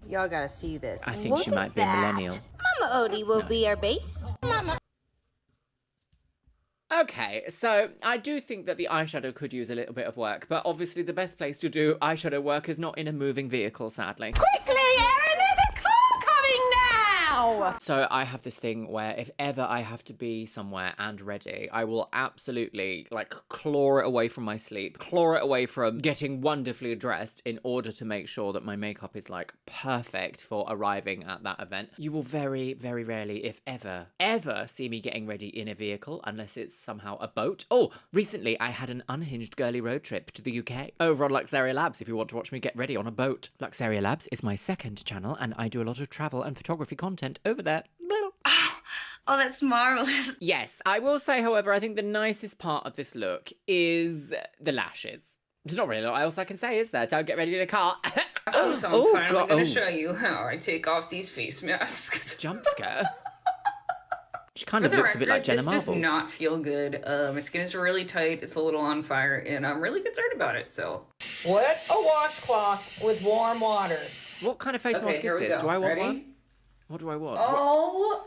Y'all gotta see this. I think she might be a millennial. Mama Odie will be our base. Mama. Okay, so I do think that the eyeshadow could use a little bit of work, but obviously the best place to do eyeshadow work is not in a moving vehicle, sadly. Quickly, Erin, there's a car coming now! So I have this thing where if ever I have to be somewhere and ready, I will absolutely, like, claw it away from my sleep, claw it away from getting wonderfully dressed in order to make sure that my makeup is, like, perfect for arriving at that event. You will very, very rarely, if ever, see me getting ready in a vehicle unless it's somehow a boat. Oh, recently I had an unhinged girly road trip to the UK over on Luxeria Labs if you want to watch me get ready on a boat. Luxeria Labs is my second channel and I do a lot of travel and photography content over there. Oh, that's marvelous. Yes, I will say, however, I think the nicest part of this look is the lashes. There's not really a lot else I can say, is there? Don't get ready in a car. So I'm finally going to show you how I take off these face masks. Jump scare. She kind of looks a bit like Jenna Marbles. This does not feel good. My skin is really tight. It's a little on fire, and I'm really concerned about it, so. Wet a washcloth with warm water. What kind of face mask is this? Do I want one? What do I want? Oh.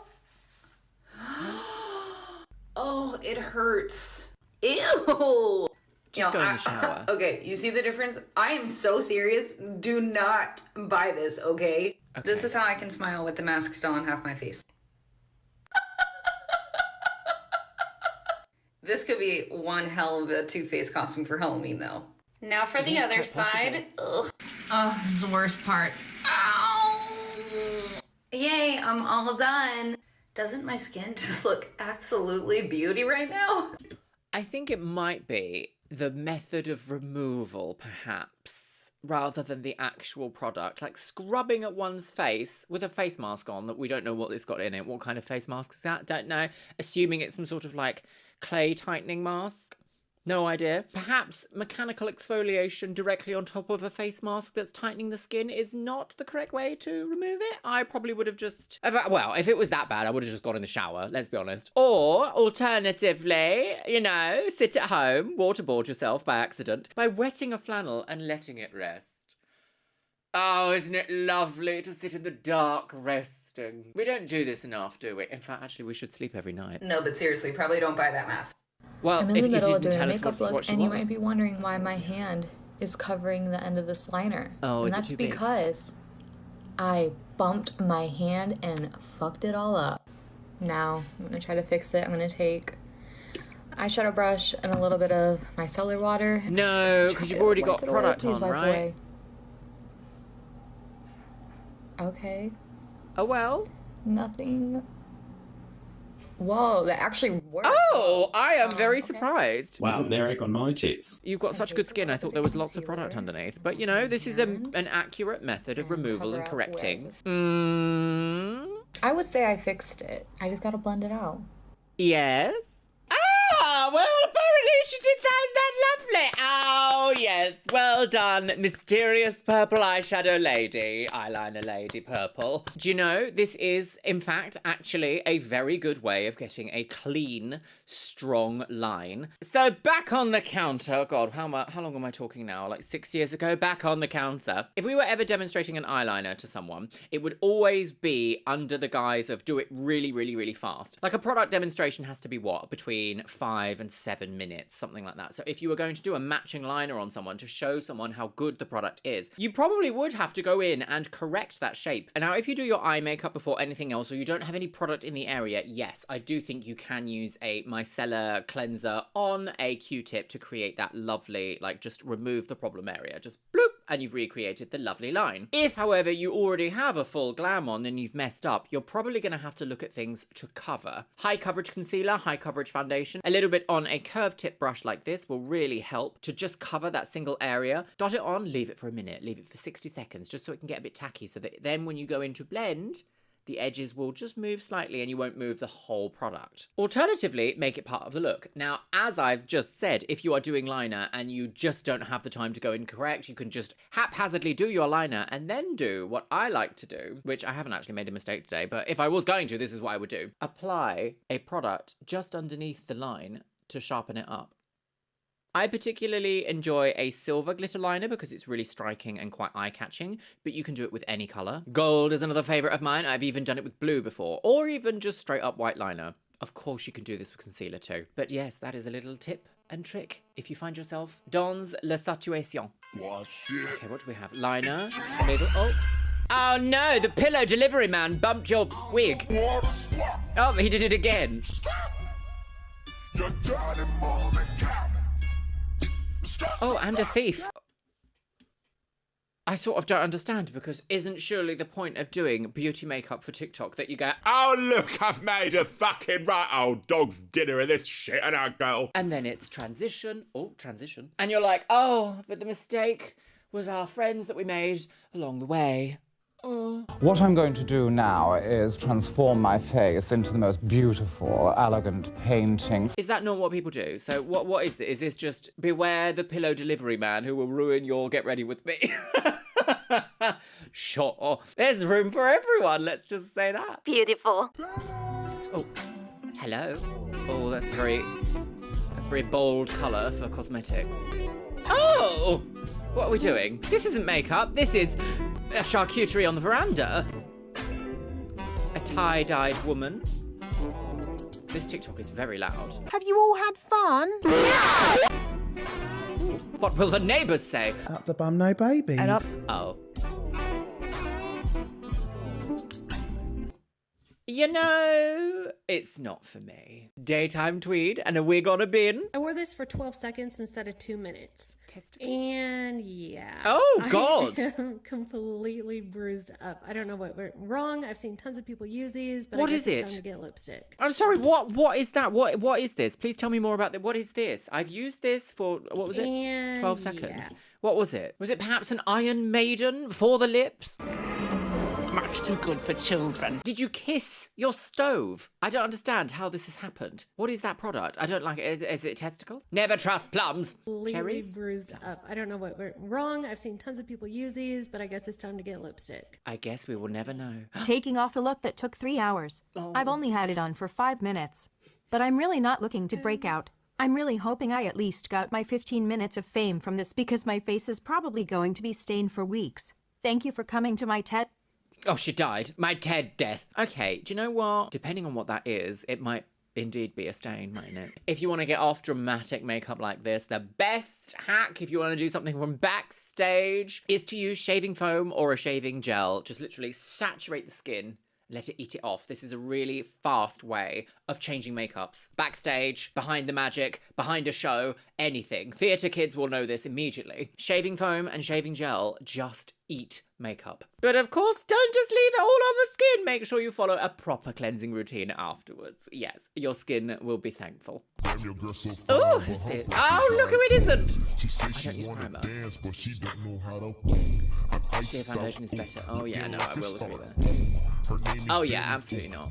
Oh, it hurts. Ew. Just go in the shower. Okay, you see the difference? I am so serious. Do not buy this, okay? This is how I can smile with the mask still on half my face. This could be one hell of a Two-Face costume for Halloween, though. Now for the other side. Ugh. Oh, this is the worst part. Ow! Yay, I'm all done. Doesn't my skin just look absolutely beauty right now? I think it might be the method of removal, perhaps, rather than the actual product. Like scrubbing at one's face with a face mask on that we don't know what it's got in it. What kind of face mask is that? Don't know. Assuming it's some sort of like clay tightening mask. No idea. Perhaps mechanical exfoliation directly on top of a face mask that's tightening the skin is not the correct way to remove it. I probably would have just... if it was that bad, I would have just gone in the shower, let's be honest. Or, alternatively, you know, sit at home, waterboard yourself by accident, by wetting a flannel and letting it rest. Oh, isn't it lovely to sit in the dark resting? We don't do this enough, do we? In fact, actually, we should sleep every night. No, but seriously, probably don't buy that mask. Well, I'm in if the middle you of didn't doing a tell us makeup what look, she and you was. might be wondering why my hand is covering the end of this liner. Oh, and is it that's too big? because I bumped my hand and fucked it all up. Now, I'm gonna try to fix it. I'm gonna take eyeshadow brush and a little bit of micellar water. No, because you've already got Wipe it away. product Please on, wipe right? away. Okay. Oh, well. Nothing Whoa, that actually worked. Oh, I am very surprised. Wasn't there egg on my tits? You've got such good skin, I thought there was lots of product underneath. But, you know, this is an accurate method of removal and correcting. I would say I fixed it. I just gotta blend it out. Yes? Ah, well, apparently she did that lovely. Oh, yes, well done, mysterious purple eyeshadow lady, eyeliner lady purple. Do you know, this is, in fact, actually a very good way of getting a clean, strong line. So back on the counter, oh God, how long am I talking now? Like 6 years ago, back on the counter. If we were ever demonstrating an eyeliner to someone, it would always be under the guise of do it really, really, really fast. Like a product demonstration has to be what? Between 5 and 7 minutes, something like that. So if you were going to do a matching liner on someone to show someone how good the product is, you probably would have to go in and correct that shape. And now if you do your eye makeup before anything else, or you don't have any product in the area, yes, I do think you can use a micellar cleanser on a Q-tip to create that lovely, like just remove the problem area. Just bloop, and you've recreated the lovely line. If, however, you already have a full glam on and you've messed up, you're probably going to have to look at things to cover. High coverage concealer, high coverage foundation, a little bit on a curved tip brush like this will really help to just cover that single area. Dot it on, leave it for a minute, leave it for 60 seconds, just so it can get a bit tacky, so that then when you go into blend, the edges will just move slightly and you won't move the whole product. Alternatively, make it part of the look. Now, as I've just said, if you are doing liner and you just don't have the time to go in correct, you can just haphazardly do your liner and then do what I like to do, which I haven't actually made a mistake today, but if I was going to, this is what I would do. Apply a product just underneath the line to sharpen it up. I particularly enjoy a silver glitter liner because it's really striking and quite eye-catching, but you can do it with any colour. Gold is another favourite of mine. I've even done it with blue before, or even just straight up white liner. Of course you can do this with concealer too. But yes, that is a little tip and trick if you find yourself dans la situation. Okay, what do we have? Liner, middle, oh no, the pillow delivery man bumped your wig. Oh, he did it again. Oh, and a thief. I sort of don't understand, because isn't surely the point of doing beauty makeup for TikTok that you go, oh look, I've made a fucking right old dog's dinner of this shit and I go. And then it's transition. And you're like, oh, but the mistake was our friends that we made along the way. What I'm going to do now is transform my face into the most beautiful, elegant painting. Is that not what people do? So what is this? Is this just beware the pillow delivery man who will ruin your get ready with me? Sure. There's room for everyone, let's just say that. Beautiful. Oh, hello. Oh, that's very bold colour for cosmetics. Oh! What are we doing? This isn't makeup, this is a charcuterie on the veranda. A tie-dyed woman. This TikTok is very loud. Have you all had fun? What will the neighbours say? Up the bum, no babies. And up. Oh. You know, it's not for me. Daytime tweed and a wig on a bin. I wore this for 12 seconds instead of 2 minutes. Testicles. And yeah. Oh, God. I am completely bruised up. I don't know what went wrong. I've seen tons of people use these, but what I guess is it's it? time to get lipstick. I'm sorry, what is that? What is this? Please tell me more about that. What is this? I've used this for, what was it? And 12 seconds. yeah. What was it? Was it perhaps an Iron Maiden for the lips? Much too good for children. Did you kiss your stove? I don't understand how this has happened. What is that product? I don't like it. Is it testicle? Never trust plums. Completely Cherries? bruised up. I don't know what went wrong. I've seen tons of people use these, but I guess it's time to get lipstick. I guess we will never know. Taking off a look that took 3 hours. Oh. I've only had it on for 5 minutes. But I'm really not looking to break out. I'm really hoping I at least got my 15 minutes of fame from this, because my face is probably going to be stained for weeks. Thank you for coming to my TED. Oh, she died. My TED death. Okay, do you know what? Depending on what that is, it might indeed be a stain, mightn't it? If you want to get off dramatic makeup like this, the best hack, if you want to do something from backstage, is to use shaving foam or a shaving gel. Just literally saturate the skin Let it eat it off. This is a really fast way of changing makeups. Backstage, behind the magic, behind a show, anything. Theatre kids will know this immediately. Shaving foam and shaving gel just eat makeup. But of course, don't just leave it all on the skin. Make sure you follow a proper cleansing routine afterwards. Yes, your skin will be thankful. Oh, who's this? Oh, look who it isn't. I don't use primer. Sheer foundation is better. Oh yeah, no, I will agree there. Oh yeah, absolutely not.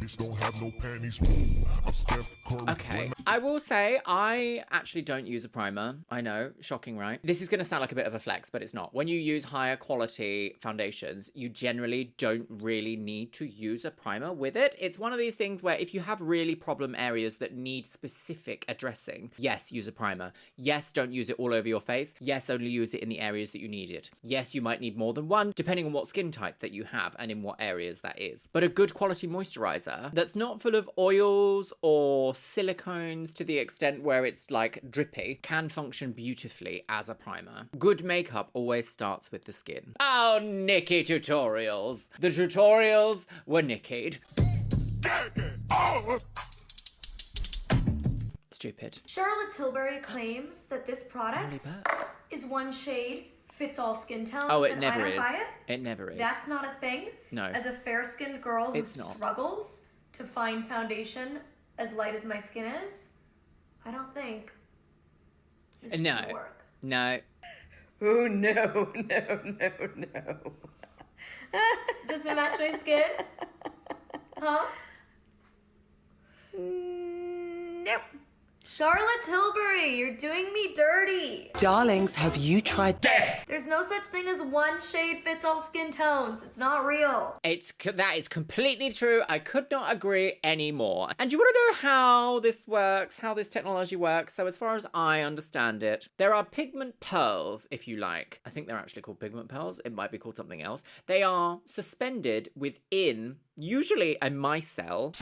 Okay, I will say I actually don't use a primer. I know, shocking, right? This is going to sound like a bit of a flex, but it's not. When you use higher quality foundations, you generally don't really need to use a primer with it. It's one of these things where if you have really problem areas that need specific addressing, yes, use a primer. Yes, don't use it all over your face. Yes, only use it in the areas that you need it. Yes, you might need more than one, depending on what skin type that you have and in what areas that is. But a good quality moisturizer that's not full of oils or silicones to the extent where it's like drippy can function beautifully as a primer. Good makeup always starts with the skin. Oh, Nikki tutorials. The tutorials were Nickied. Stupid. Charlotte Tilbury claims that this product is one shade, fits all skin tones. Oh, it and never I don't is. buy it. It never is. That's not a thing. No. As a fair-skinned girl who It's not. struggles to find foundation as light as my skin is, I don't think this is gonna work. No. Oh no, no. Does it match my skin? Huh? Nope. Charlotte Tilbury, you're doing me dirty. Darlings, have you tried death? There's no such thing as one shade fits all skin tones. It's not real. That is completely true. I could not agree anymore. And you want to know how this works, how this technology works? So as far as I understand it, there are pigment pearls, if you like. I think they're actually called pigment pearls. It might be called something else. They are suspended within, usually a micelle.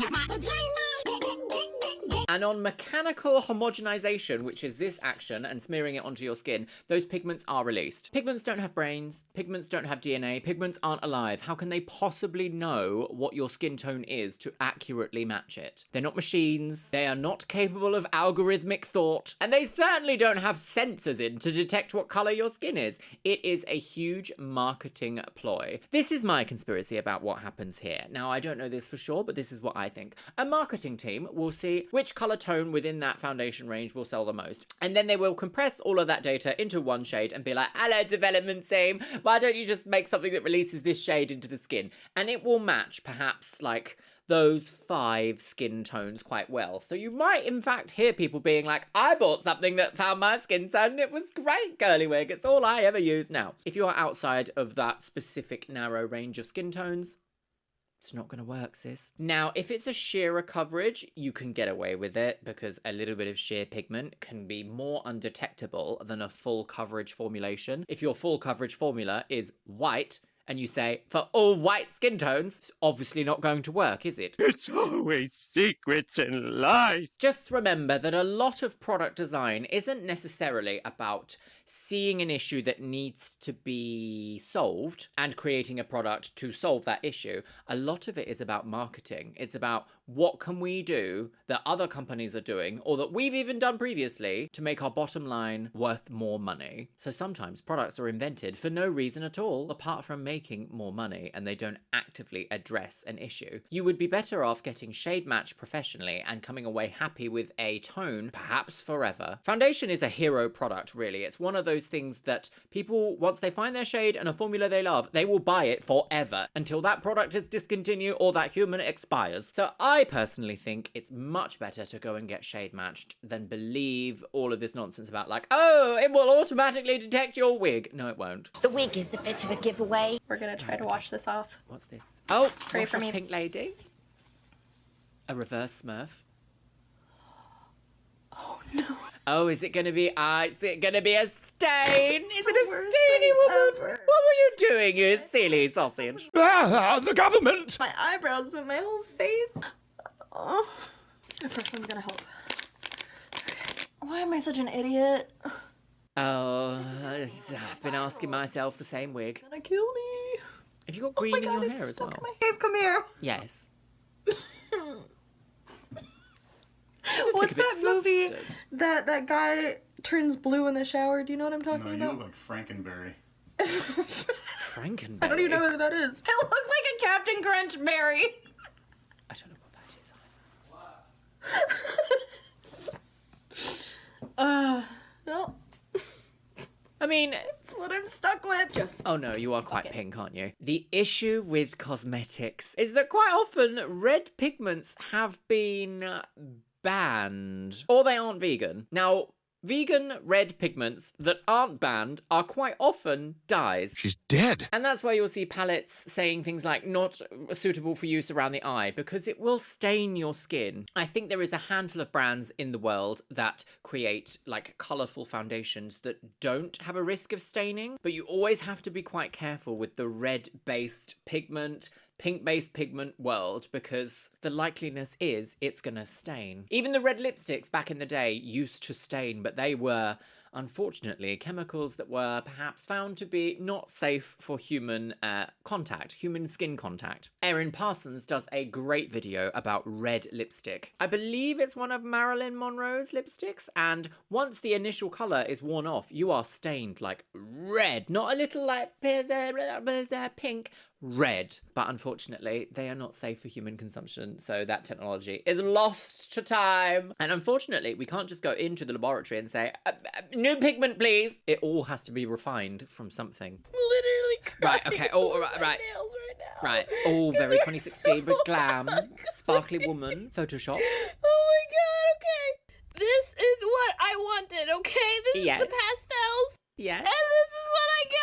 And on mechanical homogenization, which is this action and smearing it onto your skin, those pigments are released. Pigments don't have brains. Pigments don't have DNA. Pigments aren't alive. How can they possibly know what your skin tone is to accurately match it? They're not machines. They are not capable of algorithmic thought. And they certainly don't have sensors in to detect what color your skin is. It is a huge marketing ploy. This is my conspiracy about what happens here. Now, I don't know this for sure, but this is what I think. A marketing team will see which color tone within that foundation range will sell the most. And then they will compress all of that data into one shade and be like, hello, development team, why don't you just make something that releases this shade into the skin? And it will match perhaps like those 5 skin tones quite well. So you might in fact hear people being like, I bought something that found my skin tone and it was great, girly wig. It's all I ever use now. If you are outside of that specific narrow range of skin tones, it's not going to work, sis. Now, if it's a sheerer coverage, you can get away with it because a little bit of sheer pigment can be more undetectable than a full coverage formulation. If your full coverage formula is white, and you say, for all white skin tones, it's obviously not going to work, is it? It's always secrets and lies. Just remember that a lot of product design isn't necessarily about seeing an issue that needs to be solved and creating a product to solve that issue. A lot of it is about marketing. It's about what can we do that other companies are doing or that we've even done previously to make our bottom line worth more money. So sometimes products are invented for no reason at all apart from making more money and they don't actively address an issue. You would be better off getting shade matched professionally and coming away happy with a tone, perhaps forever. Foundation is a hero product, really. It's one of those things that people, once they find their shade and a formula they love, they will buy it forever until that product is discontinued or that human expires. So I personally think it's much better to go and get shade matched than believe all of this nonsense about like, oh, it will automatically detect your wig. No, it won't. The wig is a bit of a giveaway. We're gonna try to wash this off. What's this? Oh, pray for me, pink lady. A reverse Smurf. Oh no. Oh, is it gonna be is it gonna be a stain? Is it a stainy woman? What were you doing, you silly sausage? The government! My eyebrows, but my whole face. Oh. The first one's gonna help. Why am I such an idiot? Oh, I've been asking myself the same wig. It's gonna kill me. Have you got green in your hair as well? Babe, come here. Yes. What's that movie that guy turns blue in the shower? Do you know what I'm talking No, you about? look like Frankenberry. Frankenberry? I don't even know who that is. I look like a Captain Crunchberry. I don't know what that is either. No. I mean, it's what I'm stuck with. Just oh no, you are quite pink, aren't you? The issue with cosmetics is that quite often red pigments have been banned, or they aren't vegan. Now, vegan red pigments that aren't banned are quite often dyes. She's dead. And that's why you'll see palettes saying things like not suitable for use around the eye because it will stain your skin. I think there is a handful of brands in the world that create like colourful foundations that don't have a risk of staining, but you always have to be quite careful with the red-based pigment, pink-based pigment world because the likeliness is it's gonna stain. Even the red lipsticks back in the day used to stain, but they were, unfortunately, chemicals that were perhaps found to be not safe for human contact, human skin contact. Erin Parsons does a great video about red lipstick. I believe it's one of Marilyn Monroe's lipsticks, and once the initial colour is worn off, you are stained like red, not a little like pink, red. But unfortunately, they are not safe for human consumption, so that technology is lost to time. And unfortunately, we can't just go into the laboratory and say, new pigment, please. It all has to be refined from something. literally Right, okay, oh, right. nails right now. Right, all very 2016, but glam, sparkly woman, photoshopped. Oh my god, okay. This is what I wanted, okay? This is the pastels. Yes. And this is what I got.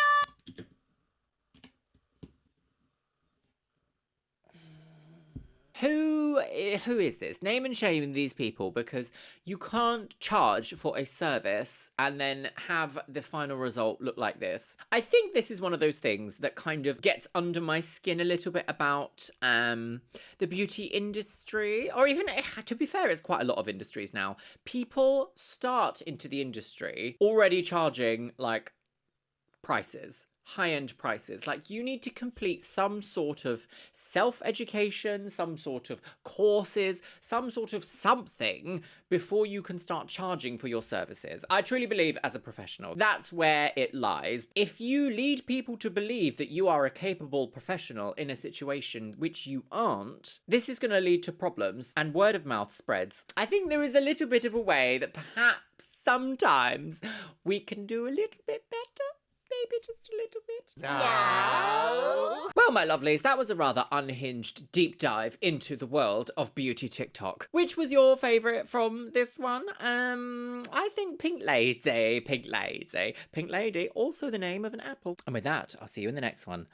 Who is this? Name and shame these people, because you can't charge for a service and then have the final result look like this. I think this is one of those things that kind of gets under my skin a little bit about the beauty industry, or even, to be fair, it's quite a lot of industries now. People start into the industry already charging like prices. High-end prices. Like, you need to complete some sort of self-education, some sort of courses, some sort of something before you can start charging for your services. I truly believe, as a professional, that's where it lies. If you lead people to believe that you are a capable professional in a situation which you aren't, this is going to lead to problems, and word of mouth spreads. I think there is a little bit of a way that perhaps sometimes we can do a little bit better. Maybe just a little bit. No. Well, my lovelies, that was a rather unhinged deep dive into the world of beauty TikTok. Which was your favourite from this one? I think Pink Lady. Pink Lady. Pink Lady, also the name of an apple. And with that, I'll see you in the next one.